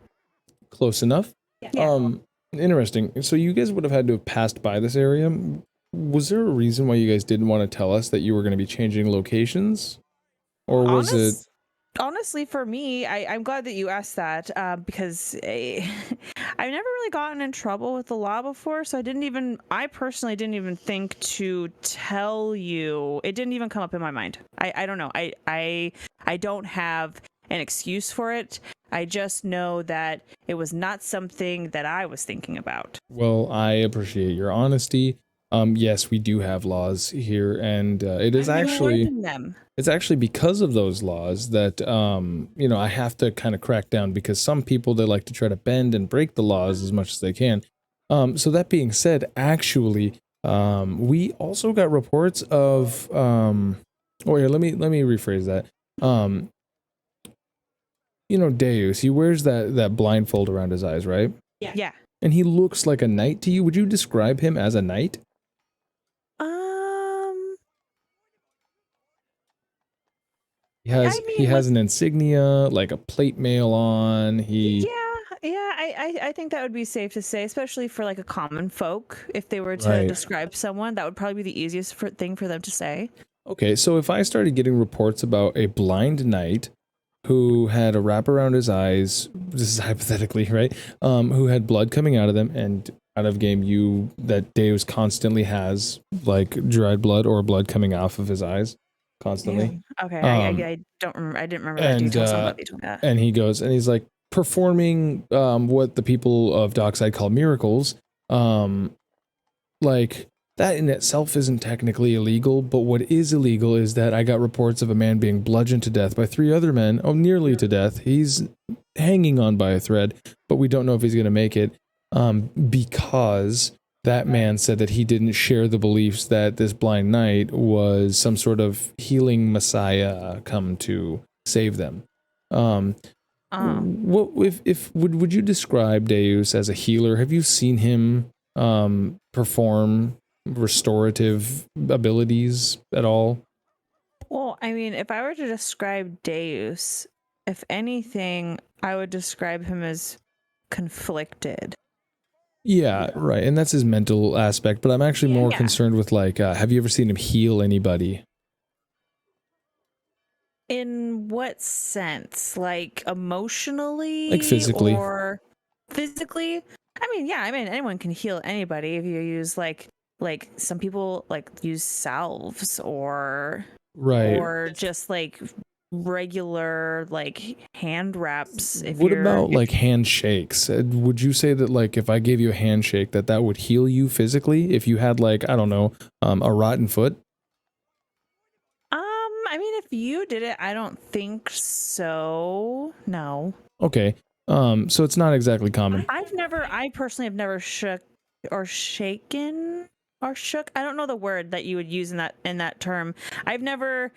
Close enough. Yeah. Interesting. So you guys would have had to have passed by this area. Was there a reason why you guys didn't want to tell us that you were going to be changing locations, or was it? Honestly, for me, I'm glad that you asked that because I've never really gotten in trouble with the law before, so I personally didn't even think to tell you. It didn't even come up in my mind. I don't know. I don't have an excuse for it. I just know that it was not something that I was thinking about. Well, I appreciate your honesty. Yes, we do have laws here, and it is actually it's actually because of those laws that I have to kind of crack down, because some people, they like to try to bend and break the laws as much as they can. So that being said, actually, we also got reports of here, let me rephrase that. Deus, he wears that blindfold around his eyes, right? Yeah. And he looks like a knight to you. Would you describe him as a knight? He has an insignia, like a plate mail on. I think that would be safe to say, especially for like a common folk. If they were to describe someone, that would probably be the easiest thing for them to say. Okay, so if I started getting reports about a blind knight who had a wrap around his eyes, this is hypothetically, right? Who had blood coming out of them, and out of game, that Deus constantly has like dried blood or blood coming off of his eyes constantly. Yeah. Okay, I don't remember. I didn't remember that detail. And he goes and he's like performing what the people of Dockside call miracles. Like that in itself isn't technically illegal, but what is illegal is that I got reports of a man being bludgeoned to death by 3 other men. Oh, nearly to death. He's hanging on by a thread, but we don't know if he's going to make it because that man said that he didn't share the beliefs that this blind knight was some sort of healing messiah come to save them. What would you describe Deus as a healer? Have you seen him perform restorative abilities at all? Well, I mean, if I were to describe Deus, if anything, I would describe him as conflicted. Yeah, right. And that's his mental aspect, but I'm actually more concerned with like, have you ever seen him heal anybody? In what sense? Like emotionally? Like physically? Or physically? I mean, anyone can heal anybody if you use like some people like use salves or just like regular like hand wraps. What about like handshakes? Would you say that like if I gave you a handshake that would heal you physically if you had like, I don't know, a rotten foot? I mean, if you did it, I don't think so. No. Okay. So it's not exactly common. I personally have never shook or shaken or shook. I don't know the word that you would use in that term. I've never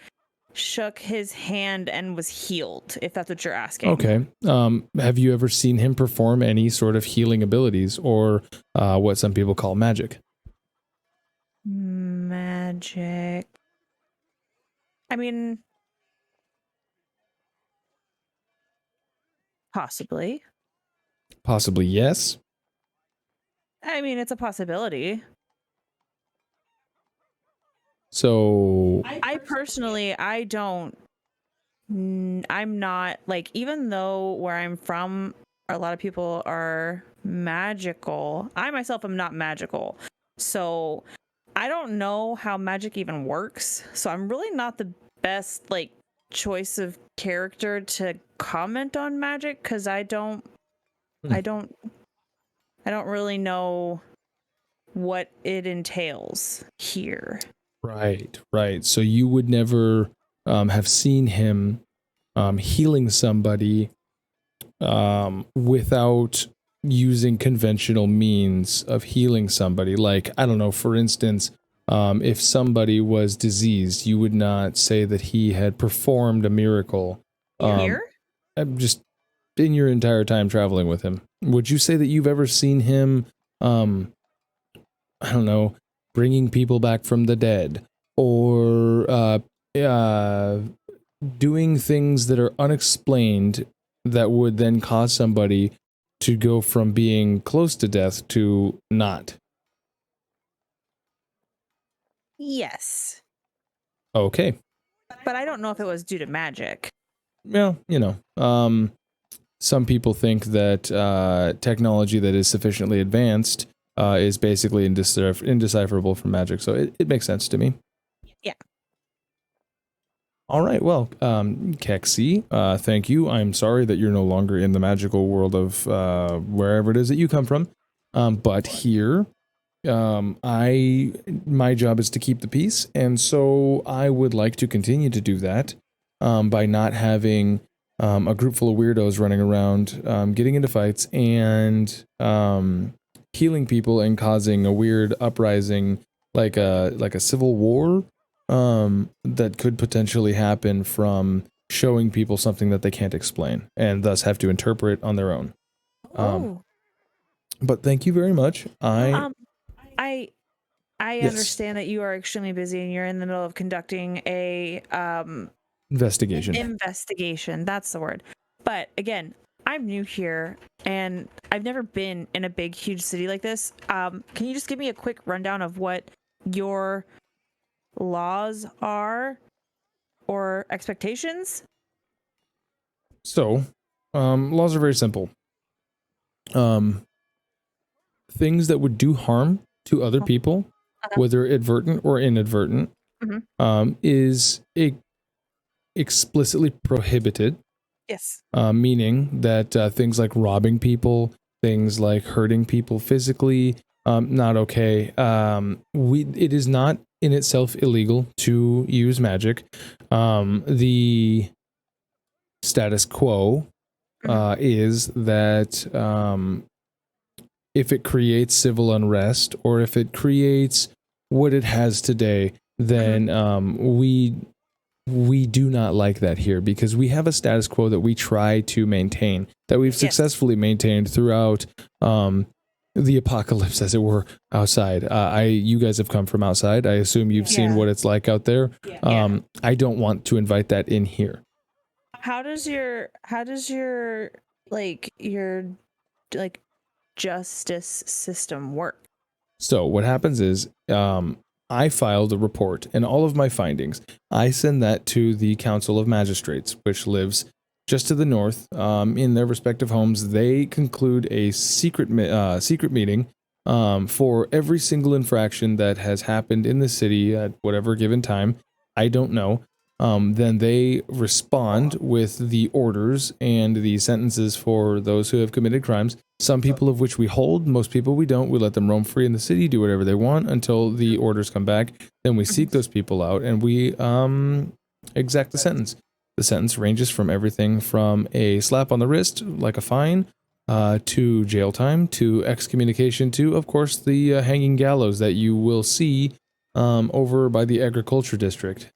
shook his hand and was healed, if that's what you're asking. Okay. Have you ever seen him perform any sort of healing abilities or what some people call magic? Magic. I mean, possibly. Possibly, yes. I mean, it's a possibility. So I personally, I'm not like, even though where I'm from, a lot of people are magical. I myself am not magical. So I don't know how magic even works. So I'm really not the best like choice of character to comment on magic, because I don't really know what it entails here. Right. So you would never have seen him healing somebody without using conventional means of healing somebody. Like, I don't know, for instance, if somebody was diseased, you would not say that he had performed a miracle. Here? Just in your entire time traveling with him. Would you say that you've ever seen him, I don't know, bringing people back from the dead, or doing things that are unexplained that would then cause somebody to go from being close to death to not? Yes. Okay. But I don't know if it was due to magic. Well, you know, some people think that technology that is sufficiently advanced is basically indecipherable from magic, so it makes sense to me. Yeah. All right, well, Keksi, thank you. I'm sorry that you're no longer in the magical world of wherever it is that you come from, but here, my job is to keep the peace, and so I would like to continue to do that by not having a group full of weirdos running around, getting into fights, and healing people and causing a weird uprising, like a civil war, that could potentially happen from showing people something that they can't explain, and thus have to interpret on their own. But thank you very much. I Yes. understand that you are extremely busy and you're in the middle of conducting a Investigation. Investigation, that's the word. But again, I'm new here and I've never been in a big, huge city like this. Can you just give me a quick rundown of what your laws are or expectations? So, laws are very simple. Things that would do harm to other people, whether advertent or inadvertent, is explicitly prohibited. Yes. Meaning that things like robbing people, things like hurting people physically, not okay. It is not in itself illegal to use magic. The status quo is that if it creates civil unrest, or if it creates what it has today, then we do not like that here, because we have a status quo that we try to maintain, that we've successfully maintained throughout the apocalypse, as it were, outside. You guys have come from outside. I assume you've seen what it's like out there. I don't want to invite that in here. How does your justice system work? So what happens is, I filed a report, and all of my findings, I send that to the Council of Magistrates, which lives just to the north. In their respective homes, they conclude a secret meeting for every single infraction that has happened in the city at whatever given time. I don't know. Then they respond with the orders and the sentences for those who have committed crimes. Some people of which we hold, most people we don't. We let them roam free in the city, do whatever they want until the orders come back. Then we seek those people out and we exact the sentence. The sentence ranges from everything from a slap on the wrist, like a fine, to jail time, to excommunication, to, of course, the hanging gallows that you will see over by the agriculture district.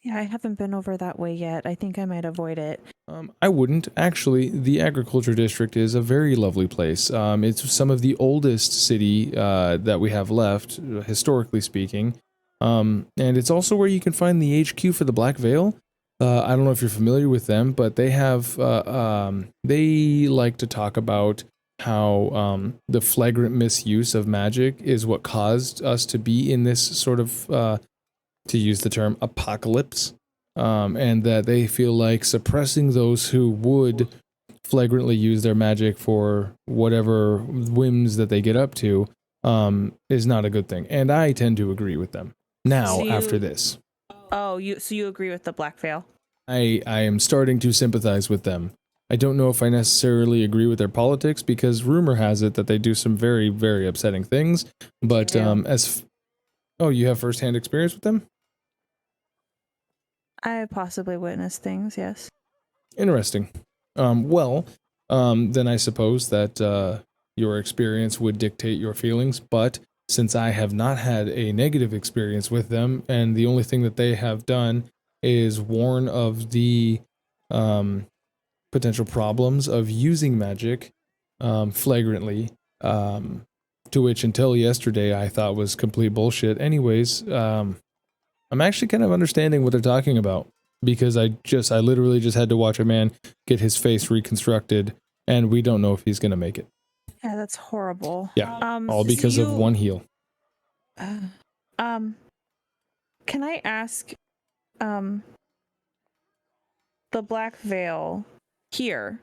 Yeah, I haven't been over that way yet. I think I might avoid it. I wouldn't. Actually, the agriculture district is a very lovely place. It's some of the oldest city that we have left, historically speaking. And it's also where you can find the HQ for the Black Veil. I don't know if you're familiar with them, but they have, they like to talk about how the flagrant misuse of magic is what caused us to be in this sort of, to use the term, apocalypse, and that they feel like suppressing those who would flagrantly use their magic for whatever whims that they get up to is not a good thing. And I tend to agree with them now after this. Oh, so you agree with the Black Veil? I am starting to sympathize with them. I don't know if I necessarily agree with their politics, because rumor has it that they do some very, very upsetting things. But oh, you have firsthand experience with them? I possibly witnessed things, yes. Interesting. Well, then I suppose that your experience would dictate your feelings, but since I have not had a negative experience with them, and the only thing that they have done is warn of the potential problems of using magic flagrantly, to which until yesterday I thought was complete bullshit. Anyways, I'm actually kind of understanding what they're talking about, because I literally just had to watch a man get his face reconstructed, and we don't know if he's going to make it. Yeah, that's horrible. Yeah, all because of one heal. Can I ask, the Black Veil here?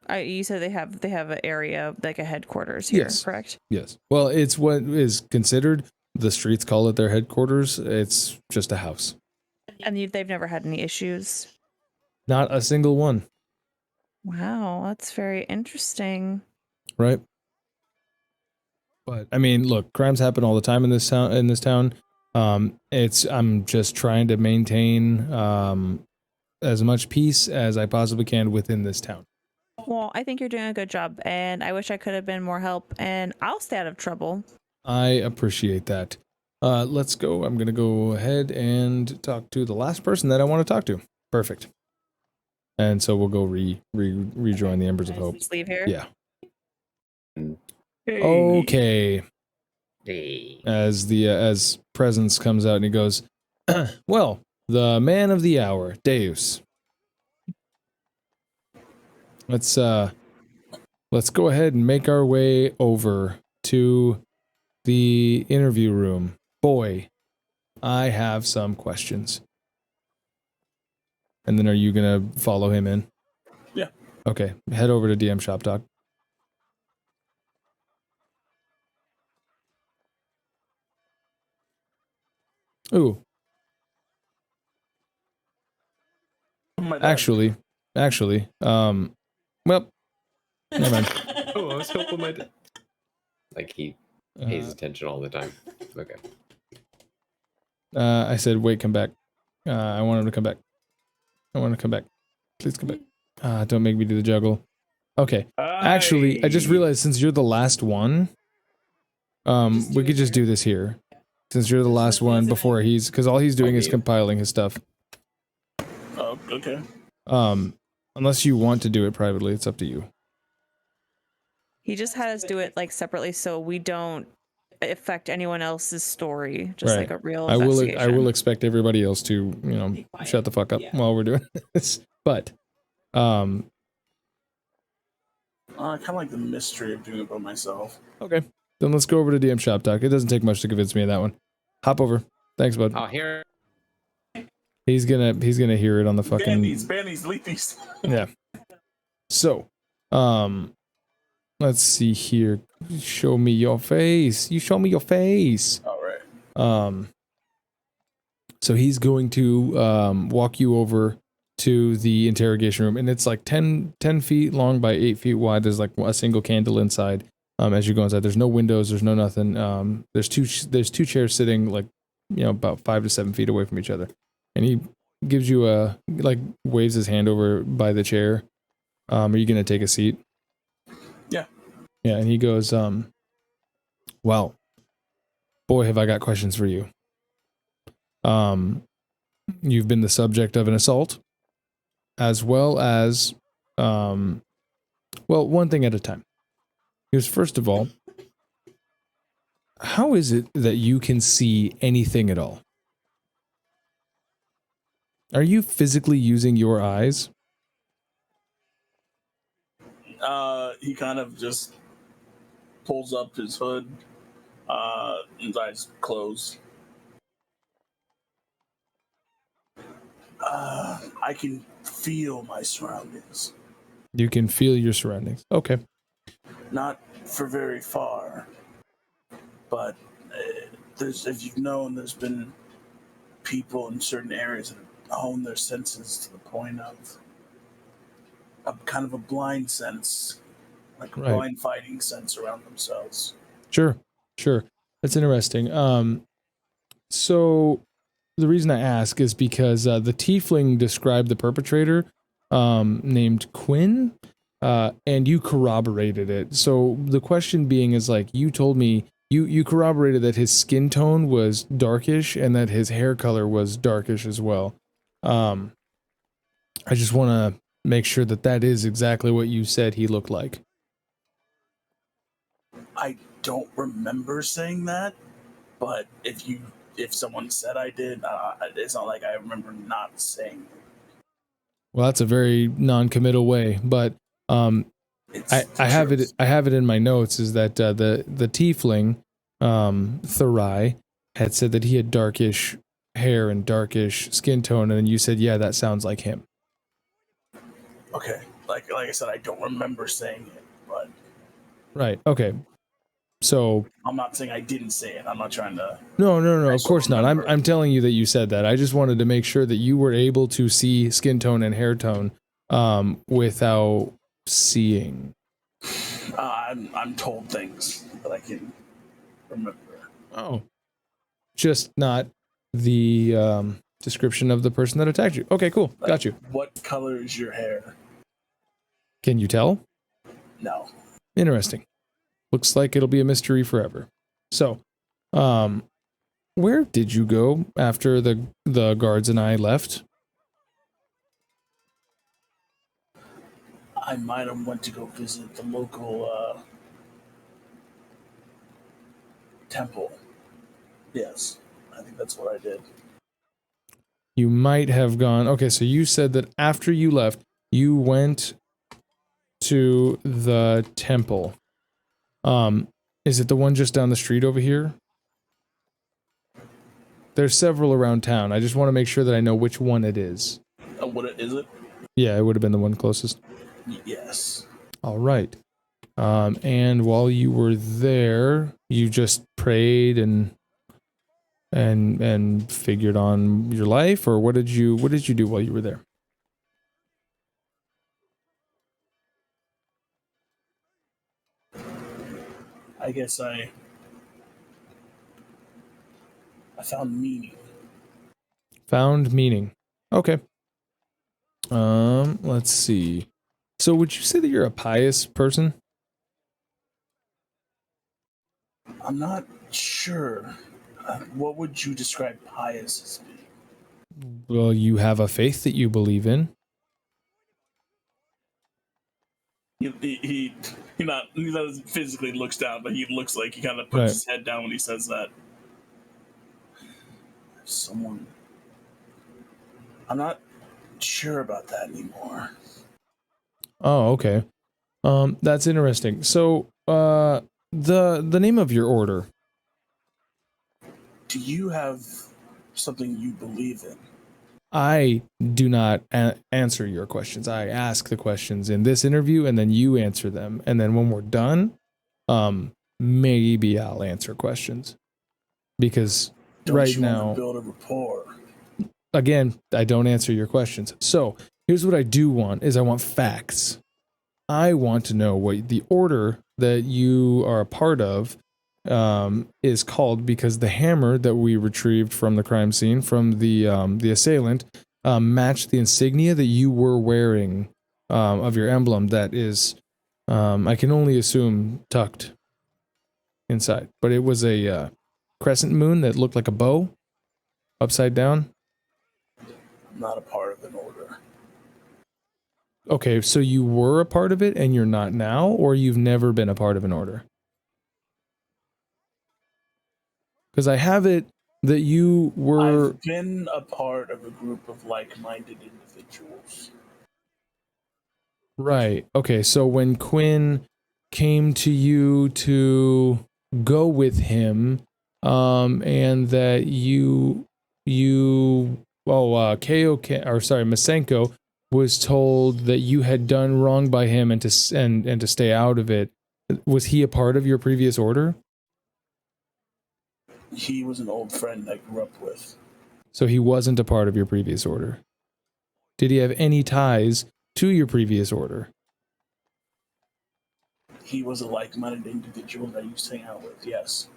You said they have an area, like a headquarters here, Yes. correct? Yes. Well, it's what is considered, the streets call it their headquarters. It's just a house. And they've never had any issues? Not a single one. Wow, that's very interesting. Right. But I mean, look, crimes happen all the time in this town. I'm just trying to maintain as much peace as I possibly can within this town. Well, I think you're doing a good job, and I wish I could have been more help, and I'll stay out of trouble. I appreciate that. Let's go. I'm going to go ahead and talk to the last person that I want to talk to. Perfect. And so we'll go rejoin the Embers of Hope. Just leave here? Yeah. Hey. Okay. Hey. As Presence comes out and he goes, well, the man of the hour, Deus. Let's go ahead and make our way over to the interview room. Boy, I have some questions. And then are you gonna follow him in? Yeah. Okay, head over to DM Shop Talk. Ooh. Actually, well, never mind. Oh, I was hoping my like he pays attention all the time. Okay. I said, wait, come back. I want him to come back. I want to come back. Please come back. Don't make me do the juggle. Okay. Actually, I just realized since you're the last one, we could just do this here. Since you're the last one before because all he's doing is compiling his stuff. Oh, okay. Unless you want to do it privately, it's up to you. He just had us do it like separately so we don't affect anyone else's story, just like a real investigation. I will expect everybody else to, shut the fuck up while we're doing this. But I kind of like the mystery of doing it by myself. Okay. Then let's go over to DM Shop Talk. It doesn't take much to convince me of that one. Hop over. Thanks, bud. I'll hear. He's gonna hear it on the fucking Bandies, leafies. Yeah. So, let's see here. Show me your face. You show me your face. All right. So he's going to walk you over to the interrogation room, and it's like 10 feet long by 8 feet wide. There's like a single candle inside. As you go inside, there's no windows, there's no nothing. There's two chairs sitting like, about 5 to 7 feet away from each other. And he gives you waves his hand over by the chair. Are you going to take a seat? Yeah. Yeah. And he goes, well, boy, have I got questions for you. You've been the subject of an assault, as well as, one thing at a time. Here's first of all, how is it that you can see anything at all? Are you physically using your eyes? He kind of just pulls up his hood, his eyes closed. I can feel my surroundings. You can feel your surroundings. Okay. Not for very far, but if you've known, there's been people in certain areas that have honed their senses to the point of a kind of a blind sense, like a blind fighting sense around themselves. Sure. That's interesting. So the reason I ask is because the tiefling described the perpetrator, named Quinn. and you corroborated it. So the question being is like, you told me you corroborated that his skin tone was darkish and that his hair color was darkish as well. I just want to make sure that that is exactly what you said he looked like. I don't remember saying that, but if someone said I did, it's not like I remember not saying it. Well, that's a very non-committal way, but I have it in my notes is that the tiefling Therai had said that he had darkish hair and darkish skin tone, and you said, yeah, that sounds like him. Okay, like I said, I don't remember saying it, but right. Okay. So I'm not saying I didn't say it. I'm not trying to. No. Of course not. I'm telling you that you said that. I just wanted to make sure that you were able to see skin tone and hair tone without seeing. I'm told things that I can remember. Oh. Just not the description of the person that attacked you. Okay, cool. Like, got you. What color is your hair? Can you tell? No. Interesting. Looks like it'll be a mystery forever. So, where did you go after the guards and I left? I might have went to go visit the local temple. Yes, I think that's what I did. You might have gone. Okay, so you said that after you left, you went to the temple. Is it the one just down the street over here? There's several around town. I just want to make sure that I know which one it is. What is it? Yeah, it would have been the one closest. Yes. All right. And while you were there, you just prayed and figured on your life, or what did you do while you were there? I guess I found meaning. Found meaning. Okay. Let's see. So would you say that you're a pious person? I'm not sure. What would you describe pious as being? Well, you have a faith that you believe in. He doesn't physically looks down, but he looks like he kind of puts his head down when he says that. Someone. I'm not sure about that anymore. Oh, okay. That's interesting. So, the name of your order. Do you have something you believe in? I do not answer your questions. I ask the questions in this interview, and then you answer them. And then when we're done, maybe I'll answer questions. Because Don't you want to build a rapport? Again, I don't answer your questions. So here's what I do want: is I want facts. I want to know what the order that you are a part of is called, because the hammer that we retrieved from the crime scene from the assailant matched the insignia that you were wearing of your emblem. That is, I can only assume, tucked inside, but it was a crescent moon that looked like a bow upside down. I'm not a part of an order. Okay, so you were a part of it and you're not now, or you've never been a part of an order? Because I have it that you were... I've been a part of a group of like-minded individuals. Right. Okay, so when Quinn came to you to go with him, and that Kaioken, or sorry, Masenko was told that you had done wrong by him and to stay out of it. Was he a part of your previous order? He was an old friend I grew up with. So he wasn't a part of your previous order. Did he have any ties to your previous order? He was a like-minded individual that I used to hang out with, yes.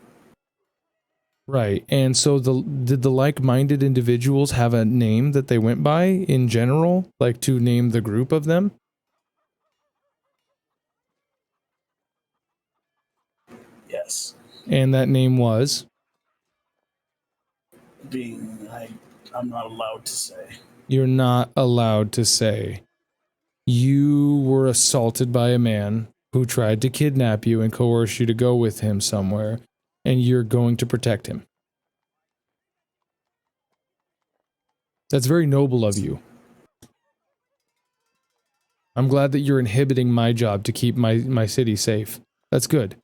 Right. And so did the like-minded individuals have a name that they went by in general, like to name the group of them? Yes. And that name was? I'm not allowed to say. You're not allowed to say. You were assaulted by a man who tried to kidnap you and coerce you to go with him somewhere, and you're going to protect him. That's very noble of you. I'm glad that you're inhibiting my job to keep my city safe. That's good.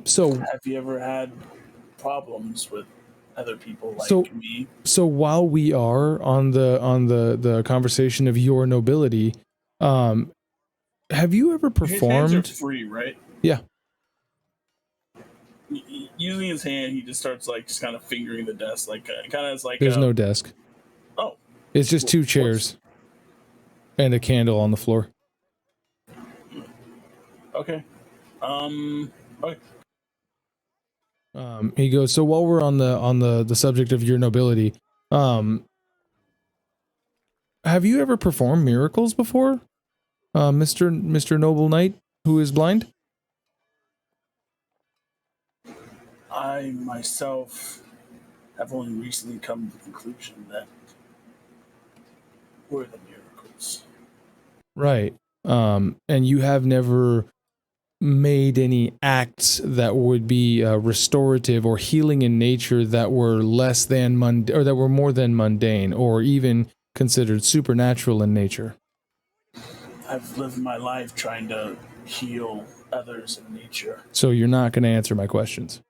So have you ever had problems with other people like me? So while we are on the conversation of your nobility, have you ever performed? His hands are free, right? Yeah. Using his hand, he just starts just kind of fingering the desk, kind of like. There's no desk. Oh. It's just two chairs and a candle on the floor. Okay. Okay. He goes, so while we're on the subject of your nobility, have you ever performed miracles before? Mr. Noble Knight who is blind? I myself have only recently come to the conclusion that we're the miracles. Right. And you have never made any acts that would be restorative or healing in nature that were less than or that were more than mundane or even considered supernatural in nature. I've lived my life trying to heal others in nature. So you're not going to answer my questions.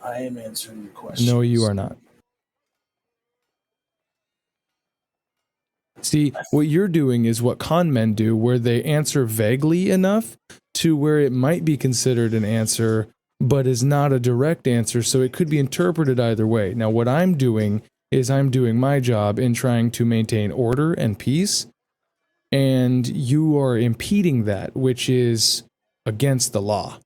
I am answering your questions. No, you are not. See, what you're doing is what con men do, where they answer vaguely enough to where it might be considered an answer, but is not a direct answer, so it could be interpreted either way. Now, what I'm doing is I'm doing my job in trying to maintain order and peace, and you are impeding that, which is against the law.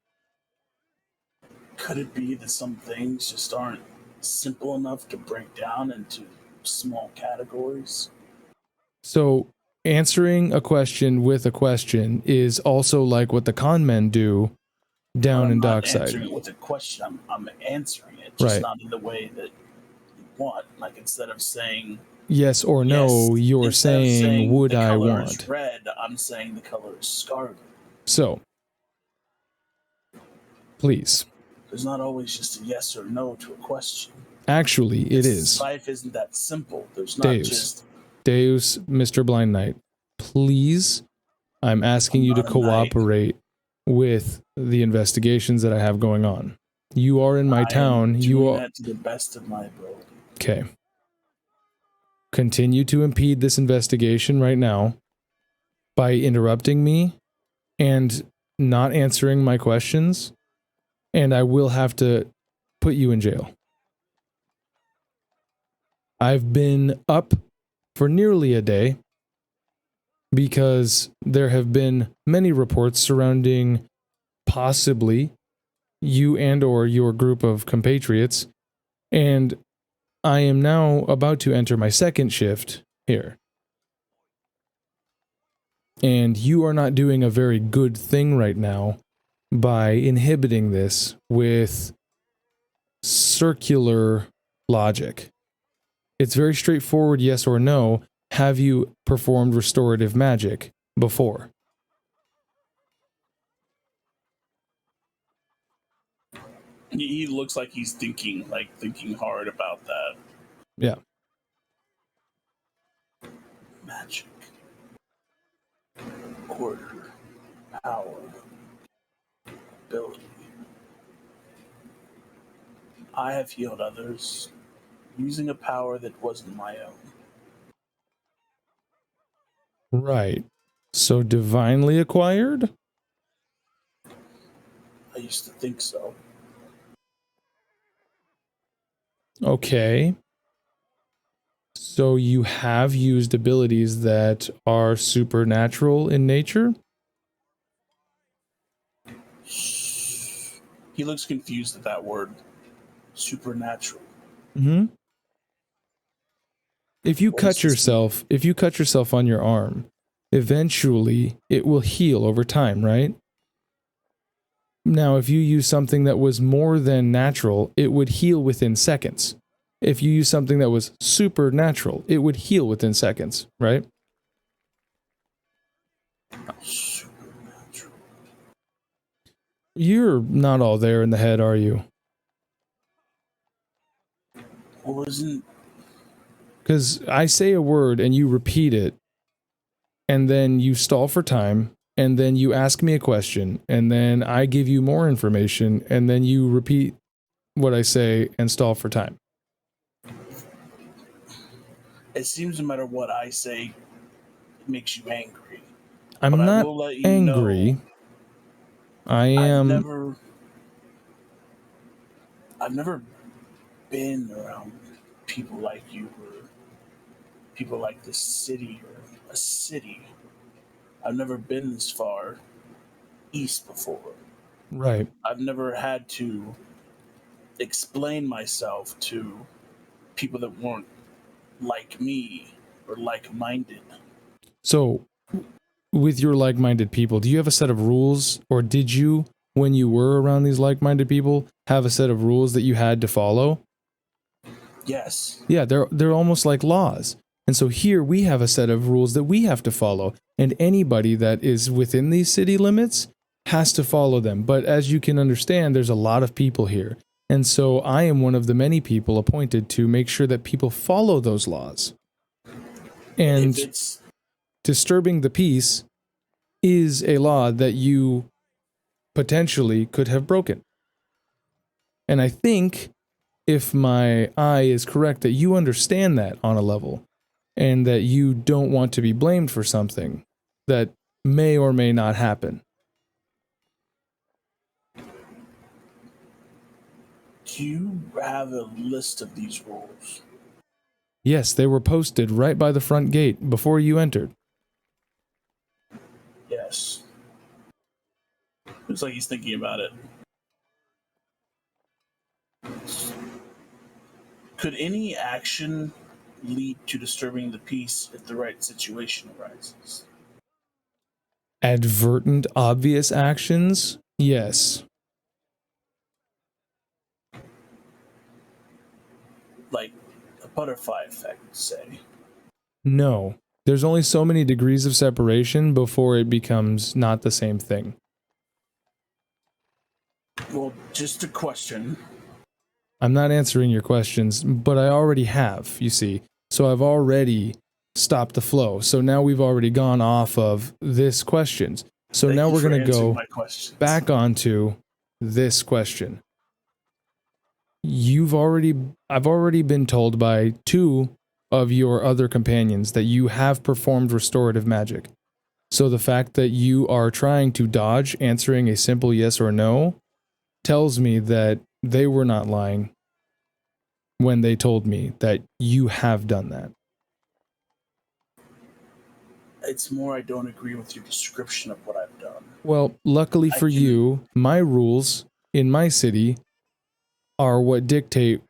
Could it be that some things just aren't simple enough to break down into small categories? So answering a question with a question is also like what the con men do down in Dockside. I'm not answering it with a question. I'm answering it, just right. not in the way that you want. Like instead of saying yes or no, yes, you're saying would I want? The color is red. I'm saying the color is scarlet. So, please. There's not always just a yes or no to a question. Actually, it is. Life isn't that simple. There's not just Deus, Mr. Blind Knight, please, I'm asking you to cooperate with the investigations that I have going on. You are in my town. You are that to the best of my ability. Okay. Continue to impede this investigation right now by interrupting me and not answering my questions, and I will have to put you in jail. I've been up for nearly a day because there have been many reports surrounding possibly you and or your group of compatriots, and I am now about to enter my second shift here. And you are not doing a very good thing right now by inhibiting this with circular logic. It's very straightforward, yes or no. Have you performed restorative magic before? He looks like he's thinking hard about that. Yeah. Magic. Order. Power. Ability. I have healed others using a power that wasn't my own. Right. So divinely acquired? I used to think so. Okay. So you have used abilities that are supernatural in nature? He looks confused at that word. Supernatural. Mm-hmm. If you cut yourself on your arm, eventually it will heal over time, right? Now, if you use something that was more than natural, it would heal within seconds. If you use something that was supernatural, it would heal within seconds, right? Supernatural. You're not all there in the head, are you? Wasn't... Because I say a word and you repeat it, and then you stall for time, and then you ask me a question, and then I give you more information, and then you repeat what I say and stall for time. It seems no matter what I say, it makes you angry. I'm but not I will let you angry. know, I am. I've never been around people like you or people like this city or a city. I've never been this far east before. Right. I've never had to explain myself to people that weren't like me or like-minded. So, with your like-minded people, do you have a set of rules, or did you, when you were around these like-minded people, have a set of rules that you had to follow? Yes. Yeah, they're almost like laws. And so here we have a set of rules that we have to follow, and anybody that is within these city limits has to follow them. But as you can understand, there's a lot of people here. And so I am one of the many people appointed to make sure that people follow those laws. And disturbing the peace is a law that you potentially could have broken. And I think, if my eye is correct, that you understand that on a level, and that you don't want to be blamed for something that may or may not happen. Do you have a list of these rules? Yes, they were posted right by the front gate before you entered. Yes. Looks like he's thinking about it. Could any action lead to disturbing the peace if the right situation arises? Advertent, obvious actions? Yes. Like a butterfly effect, say. No. There's only so many degrees of separation before it becomes not the same thing. Well, just a question. I'm not answering your questions, but I already have, you see. So I've already stopped the flow. So now we've already gone off of this questions. So now we're going to go back onto this question. I've already been told by 2 of your other companions that you have performed restorative magic. So the fact that you are trying to dodge answering a simple yes or no tells me that they were not lying when they told me that you have done that. It's more I don't agree with your description of what I've done. Well, luckily for you, my rules in my city are what dictate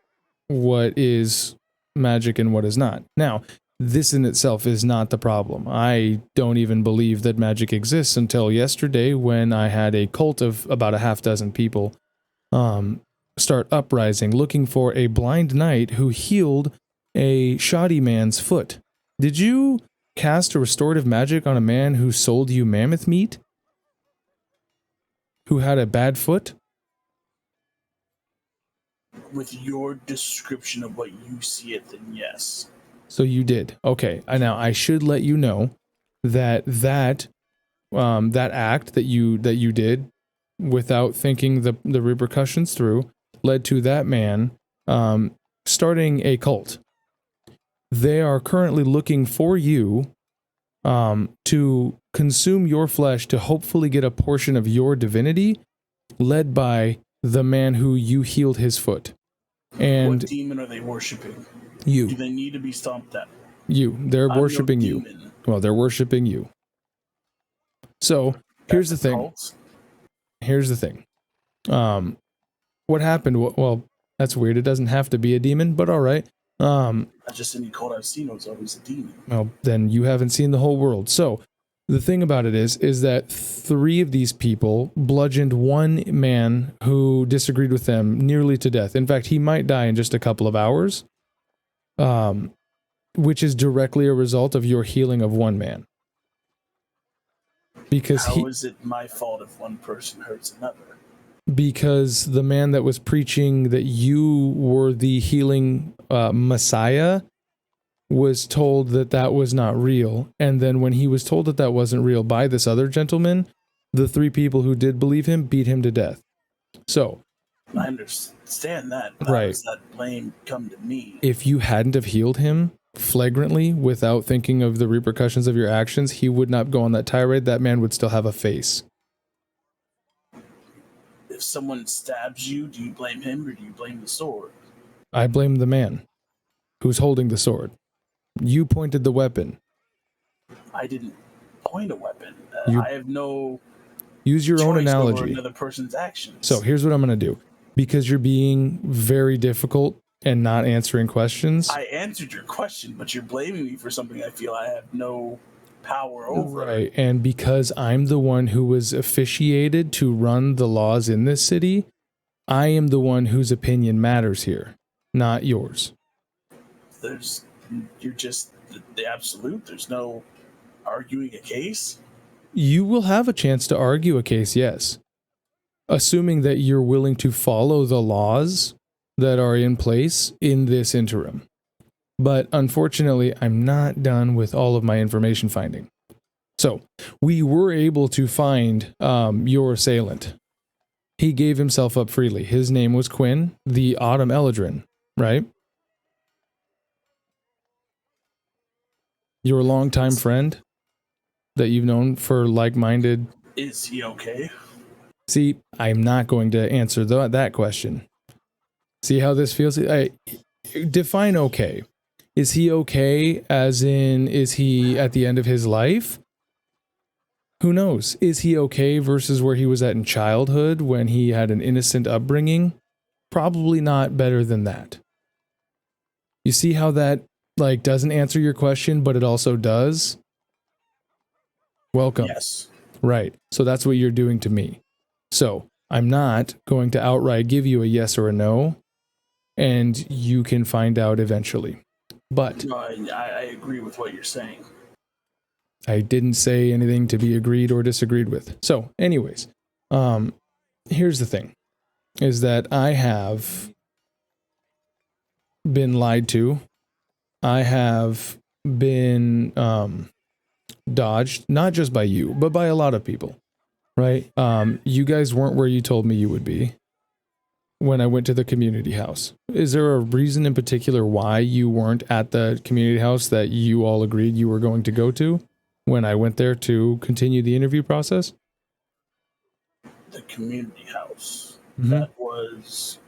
what is magic and what is not. Now, this in itself is not the problem. I don't even believe that magic exists until yesterday, when I had a cult of about a half dozen people start uprising looking for a blind knight who healed a shoddy man's foot. Did you cast a restorative magic on a man who sold you mammoth meat? Who had a bad foot? With your description of what you see it, then yes. So you did. Okay. Now I should let you know that that act that you did without thinking the repercussions through led to that man starting a cult. They are currently looking for you to consume your flesh to hopefully get a portion of your divinity, led by the man who you healed his foot. And what demon are they worshiping? You. Do they need to be stomped at? You. They're worshiping you. Well, they're worshiping you. So here's the thing. Cult? Here's the thing. What happened? Well, that's weird. It doesn't have to be a demon, but all right. Not just any cult I've seen was always a demon. Well, then you haven't seen the whole world. So The thing about it is that 3 of these people bludgeoned one man who disagreed with them nearly to death. In fact, he might die in just a couple of hours, which is directly a result of your healing of one man. Because how is it my fault if one person hurts another? Because the man that was preaching that you were the healing Messiah was told that that was not real. And then when he was told that that wasn't real by this other gentleman, the 3 people who did believe him beat him to death. So I understand that. Right. Does that blame come to me? If you hadn't have healed him flagrantly without thinking of the repercussions of your actions, he would not go on that tirade. That man would still have a face. If someone stabs you, do you blame him or do you blame the sword? I blame the man who's holding the sword. You pointed the weapon. I didn't point a weapon. I have no use your own choice analogy. over another person's actions. So here's what I'm going to do. Because you're being very difficult and not answering questions. I answered your question, but you're blaming me for something I feel I have no power over. Right, and because I'm the one who was officiated to run the laws in this city, I am the one whose opinion matters here, not yours. You're just the absolute. There's no arguing a case. You will have a chance to argue a case, yes. Assuming that you're willing to follow the laws that are in place in this interim. But unfortunately, I'm not done with all of my information finding. So, we were able to find your assailant. He gave himself up freely. His name was Quinn, the Autumn Eladrin, right? Your longtime friend that you've known for like-minded... Is he okay? See, I'm not going to answer that question. See how this feels? Define okay. Is he okay as in, is he at the end of his life? Who knows? Is he okay versus where he was at in childhood when he had an innocent upbringing? Probably not better than that. You see how that doesn't answer your question, but it also does? Welcome. Yes. Right. So that's what you're doing to me. So I'm not going to outright give you a yes or a no, and you can find out eventually. But no, I agree with what you're saying. I didn't say anything to be agreed or disagreed with. So anyways, here's the thing, is that I have been lied to. I have been dodged, not just by you, but by a lot of people. Right? You guys weren't where you told me you would be when I went to the community house. Is there a reason in particular why you weren't at the community house that you all agreed you were going to go to when I went there to continue the interview process? The community house. Mm-hmm. That was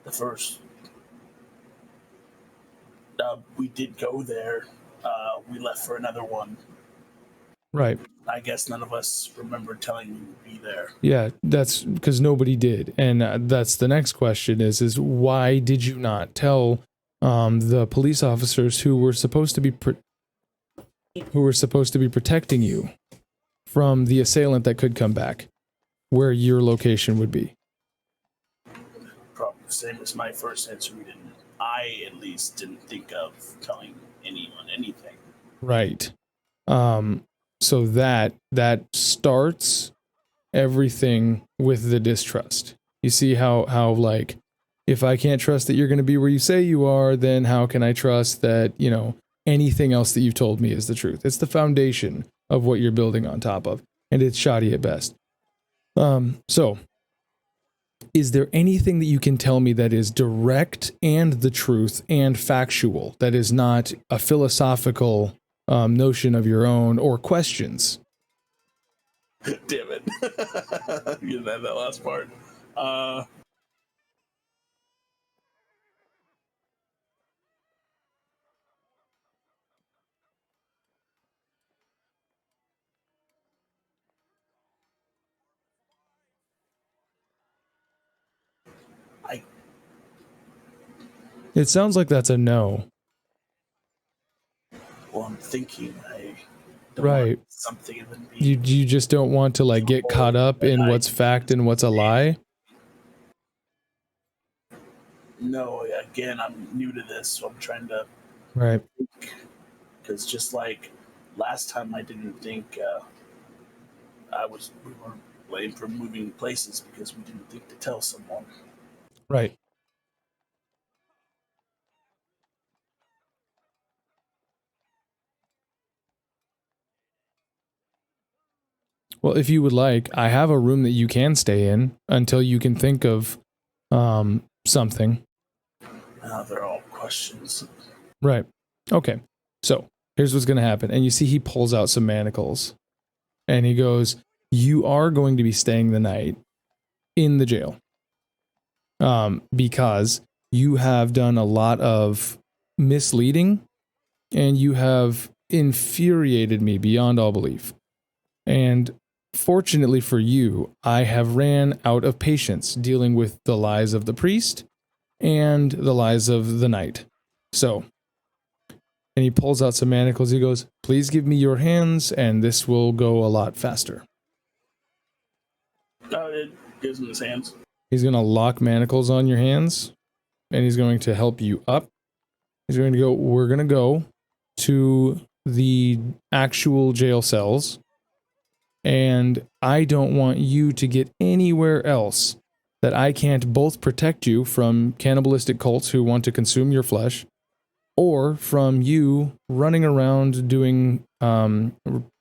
the first. We did go there. We left for another one. Right. I guess none of us remember telling you to be there. Yeah, that's because nobody did. And that's the next question is why did you not tell the police officers who were supposed to be protecting you from the assailant that could come back, where your location would be? Probably the same as my first answer. I at least didn't think of telling anyone anything. Right. So that starts everything with the distrust. You see how if I can't trust that you're going to be where you say you are, then how can I trust that, anything else that you've told me is the truth? It's the foundation of what you're building on top of, and it's shoddy at best. So is there anything that you can tell me that is direct and the truth and factual, that is not a philosophical notion of your own or questions? Damn it. You had that last part. It sounds like that's a no. Well, I'm thinking. I right. Something and then You just don't want to like get caught up in what's fact and what's a lie. No, again, I'm new to this, so I'm trying to. Right. Because just like last time, I didn't think we were blamed for moving places because we didn't think to tell someone. Right. Well, if you would like, I have a room that you can stay in until you can think of something. They're all questions. Right. Okay. So here's what's going to happen. And you see he pulls out some manacles. And he goes, you are going to be staying the night in the jail. Because you have done a lot of misleading and you have infuriated me beyond all belief. And fortunately for you, I have ran out of patience dealing with the lies of the priest and the lies of the knight. So, and he pulls out some manacles. He goes, please give me your hands and this will go a lot faster. It gives him his hands. He's going to lock manacles on your hands and he's going to help you up. He's going to go, we're going to go to the actual jail cells. And I don't want you to get anywhere else that I can't both protect you from cannibalistic cults who want to consume your flesh, or from you running around doing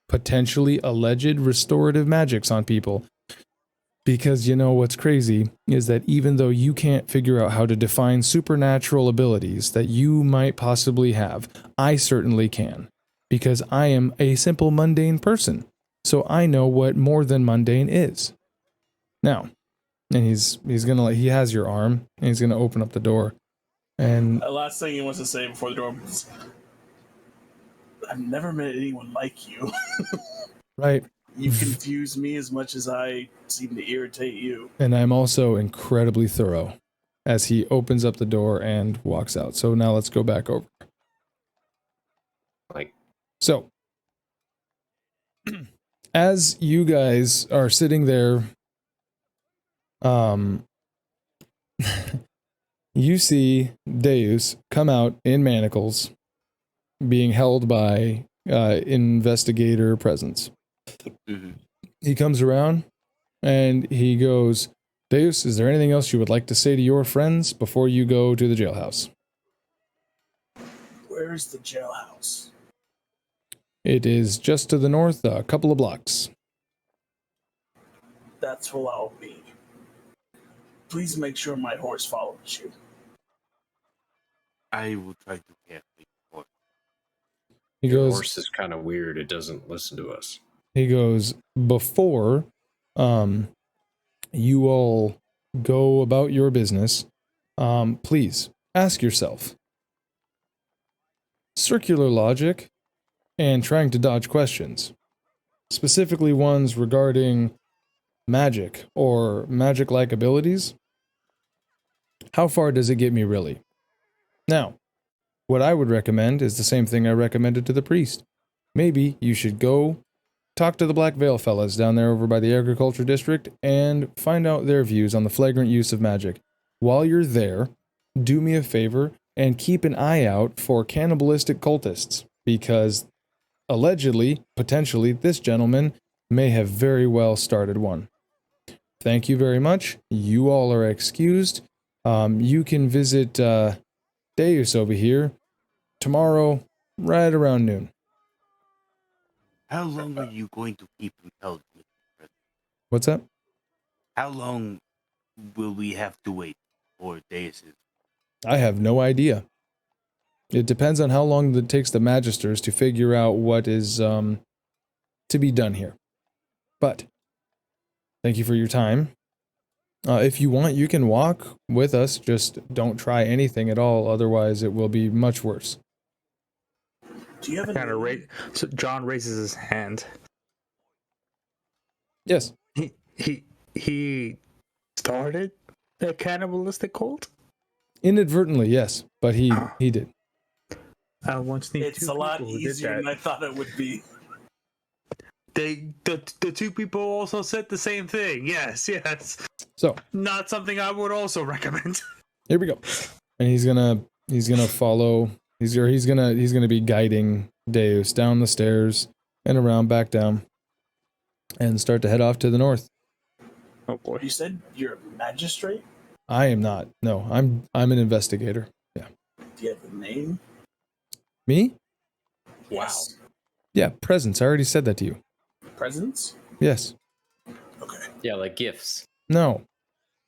potentially alleged restorative magics on people. Because you know what's crazy is that even though you can't figure out how to define supernatural abilities that you might possibly have, I certainly can. Because I am a simple mundane person. So I know what more than mundane is. Now, and he's gonna he has your arm and he's gonna open up the door. And the last thing he wants to say before the door opens, I've never met anyone like you. Right. You confuse me as much as I seem to irritate you. And I'm also incredibly thorough as he opens up the door and walks out. So now let's go back over. So, as you guys are sitting there, you see Deus come out in manacles, being held by investigator presence. Mm-hmm. He comes around and he goes, Deus, is there anything else you would like to say to your friends before you go to the jailhouse? Where's the jailhouse? It is just to the north, a couple of blocks. That's where I'll be. Please make sure my horse follows you. I will try to carefully. He Your goes, horse is kind of weird. It doesn't listen to us. He goes, before you all go about your business, please ask yourself. Circular logic and trying to dodge questions, specifically ones regarding magic or magic-like abilities. How far does it get me, really? Now, what I would recommend is the same thing I recommended to the priest. Maybe you should go talk to the Black Veil fellas down there over by the agriculture district and find out their views on the flagrant use of magic. While you're there, do me a favor and keep an eye out for cannibalistic cultists, because allegedly, potentially, this gentleman may have very well started one. Thank you very much. You all are excused. You can visit Deus over here tomorrow, right around noon. How long are you going to keep him held? What's that? How long will we have to wait for Deus? I have no idea. It depends on how long it takes the magisters to figure out what is to be done here. But thank you for your time. If you want, you can walk with us. Just don't try anything at all. Otherwise, it will be much worse. Do you have So John raises his hand. Yes. He started a cannibalistic cult? Inadvertently, yes, but he did. I once need It's a lot easier than I thought it would be. the two people also said the same thing. Yes. So not something I would also recommend. Here we go. And he's gonna follow. He's gonna be guiding Deus down the stairs and around back down, and start to head off to the north. Oh boy! You said you're a magistrate? I am not. No, I'm an investigator. Yeah. Do you have a name? Me? Yes. Wow. Yeah, presence. I already said that to you. Presents? Yes. Okay. Yeah, like gifts. No,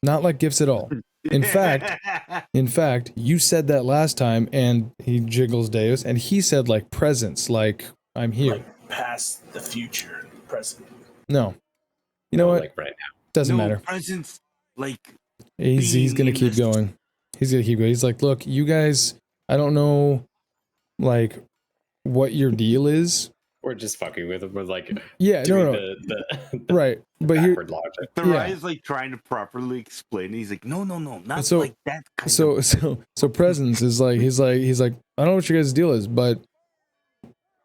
not like gifts at all. In fact, you said that last time, and he jiggles Deus, and he said like presence, like I'm here. Like past, the future, present. No. You know what? Like right now. Doesn't matter. Presence, like he's gonna keep going. He's gonna keep going. He's like, look, you guys, I don't know, like, what your deal is. We're just fucking with him. We're like, yeah, no. The right, but here, logic. Therai is like trying to properly explain. He's like, no, not like that. So presence is like, he's like, I don't know what your guys' deal is, but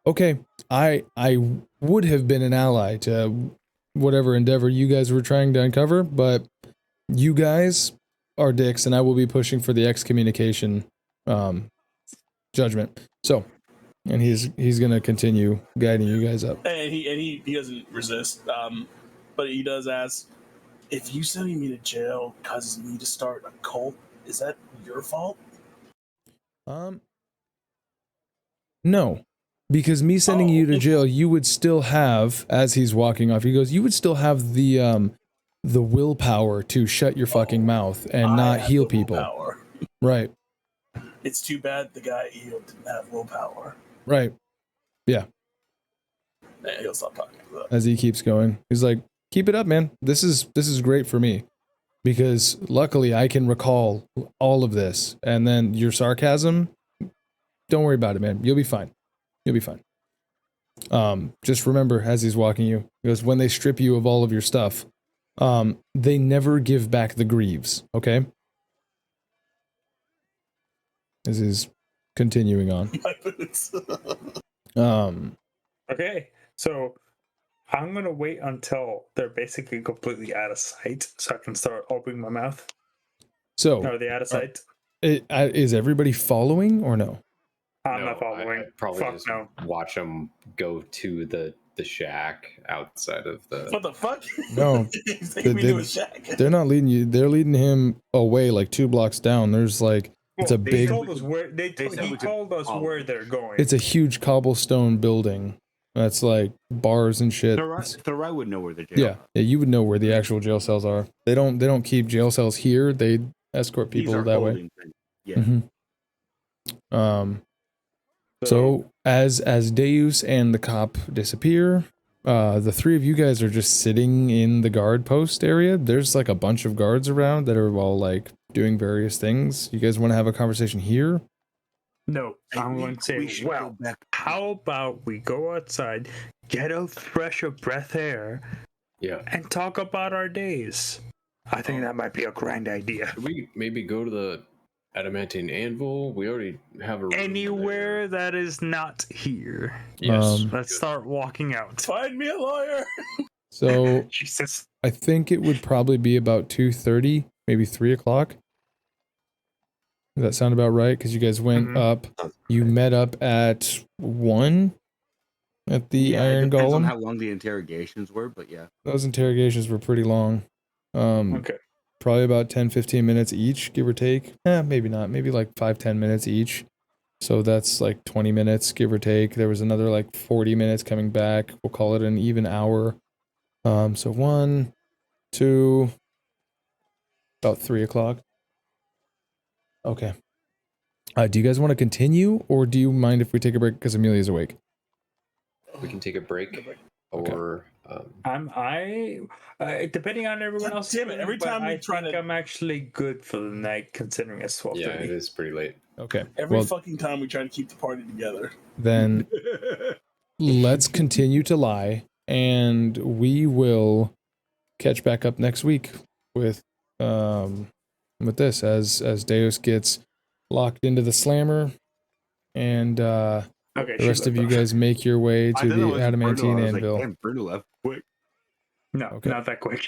okay, I would have been an ally to whatever endeavor you guys were trying to uncover, but you guys are dicks, and I will be pushing for the excommunication judgment. So, and he's gonna continue guiding you guys up. And he doesn't resist, but he does ask, if you sending me to jail causes me to start a cult, is that your fault? No. Because me sending you to jail, you would still have, as he's walking off, he goes, you would still have the willpower to shut your fucking mouth and not heal people. Willpower. Right. It's too bad the guy healed didn't have willpower. Right. Yeah. He'll stop talking about that. As he keeps going, he's like, keep it up, man. This is great for me. Because luckily I can recall all of this. And then your sarcasm, don't worry about it, man. You'll be fine. You'll be fine. Just remember, as he's walking you, he goes, when they strip you of all of your stuff, they never give back the greaves, okay? As he's continuing on. Okay, so I'm gonna wait until they're basically completely out of sight, so I can start opening my mouth. So, are they out of sight? Is everybody following or no? I'm not following. I'd probably Fuck just no. watch them go to the shack outside of the. What the fuck? No, they're not leading you. They're leading him away like 2 blocks down. There's like it's a big. He told us where they're going. It's a huge cobblestone building. That's like bars and shit. Therai would know where the jail. Yeah, you would know where the actual jail cells are. They don't keep jail cells here. They escort people that way. Yeah. Mm-hmm. So as Deus and the cop disappear, the 3 of you guys are just sitting in the guard post area. There's like a bunch of guards around that are all like doing various things. You guys want to have a conversation here? No, I'm going to say, well, how about we go outside, get a fresh of breath air, and talk about our days. I think that might be a grand idea. Should we maybe go to the adamantine anvil? We already have a room anywhere that is not here. Yes. Let's start walking out. Find me a lawyer. So Jesus. I think it would probably be about 2:30, maybe 3 o'clock. Does that sound about right? Because you guys went up. You met up at 1 at the Iron it depends Golem. on how long the interrogations were, but yeah. Those interrogations were pretty long. Okay. Probably about 10-15 minutes each, give or take. Maybe not. Maybe like 5-10 minutes each. So that's like 20 minutes, give or take. There was another like 40 minutes coming back. We'll call it an even hour. So 1, 2, about 3 o'clock. Okay. Do you guys want to continue, or do you mind if we take a break because Amelia's awake? We can take a break, or depending on everyone else. Damn it! Every time we try to, I'm actually good for the night, considering it's 12:30. Yeah, it is pretty late. Okay. Every fucking time we try to keep the party together. Then let's continue to lie, and we will catch back up next week with this as Deus gets locked into the slammer, and Okay. The rest of you guys make your way to the adamantine anvil. Like, damn, Bruno left quick. No, Okay. not that quick.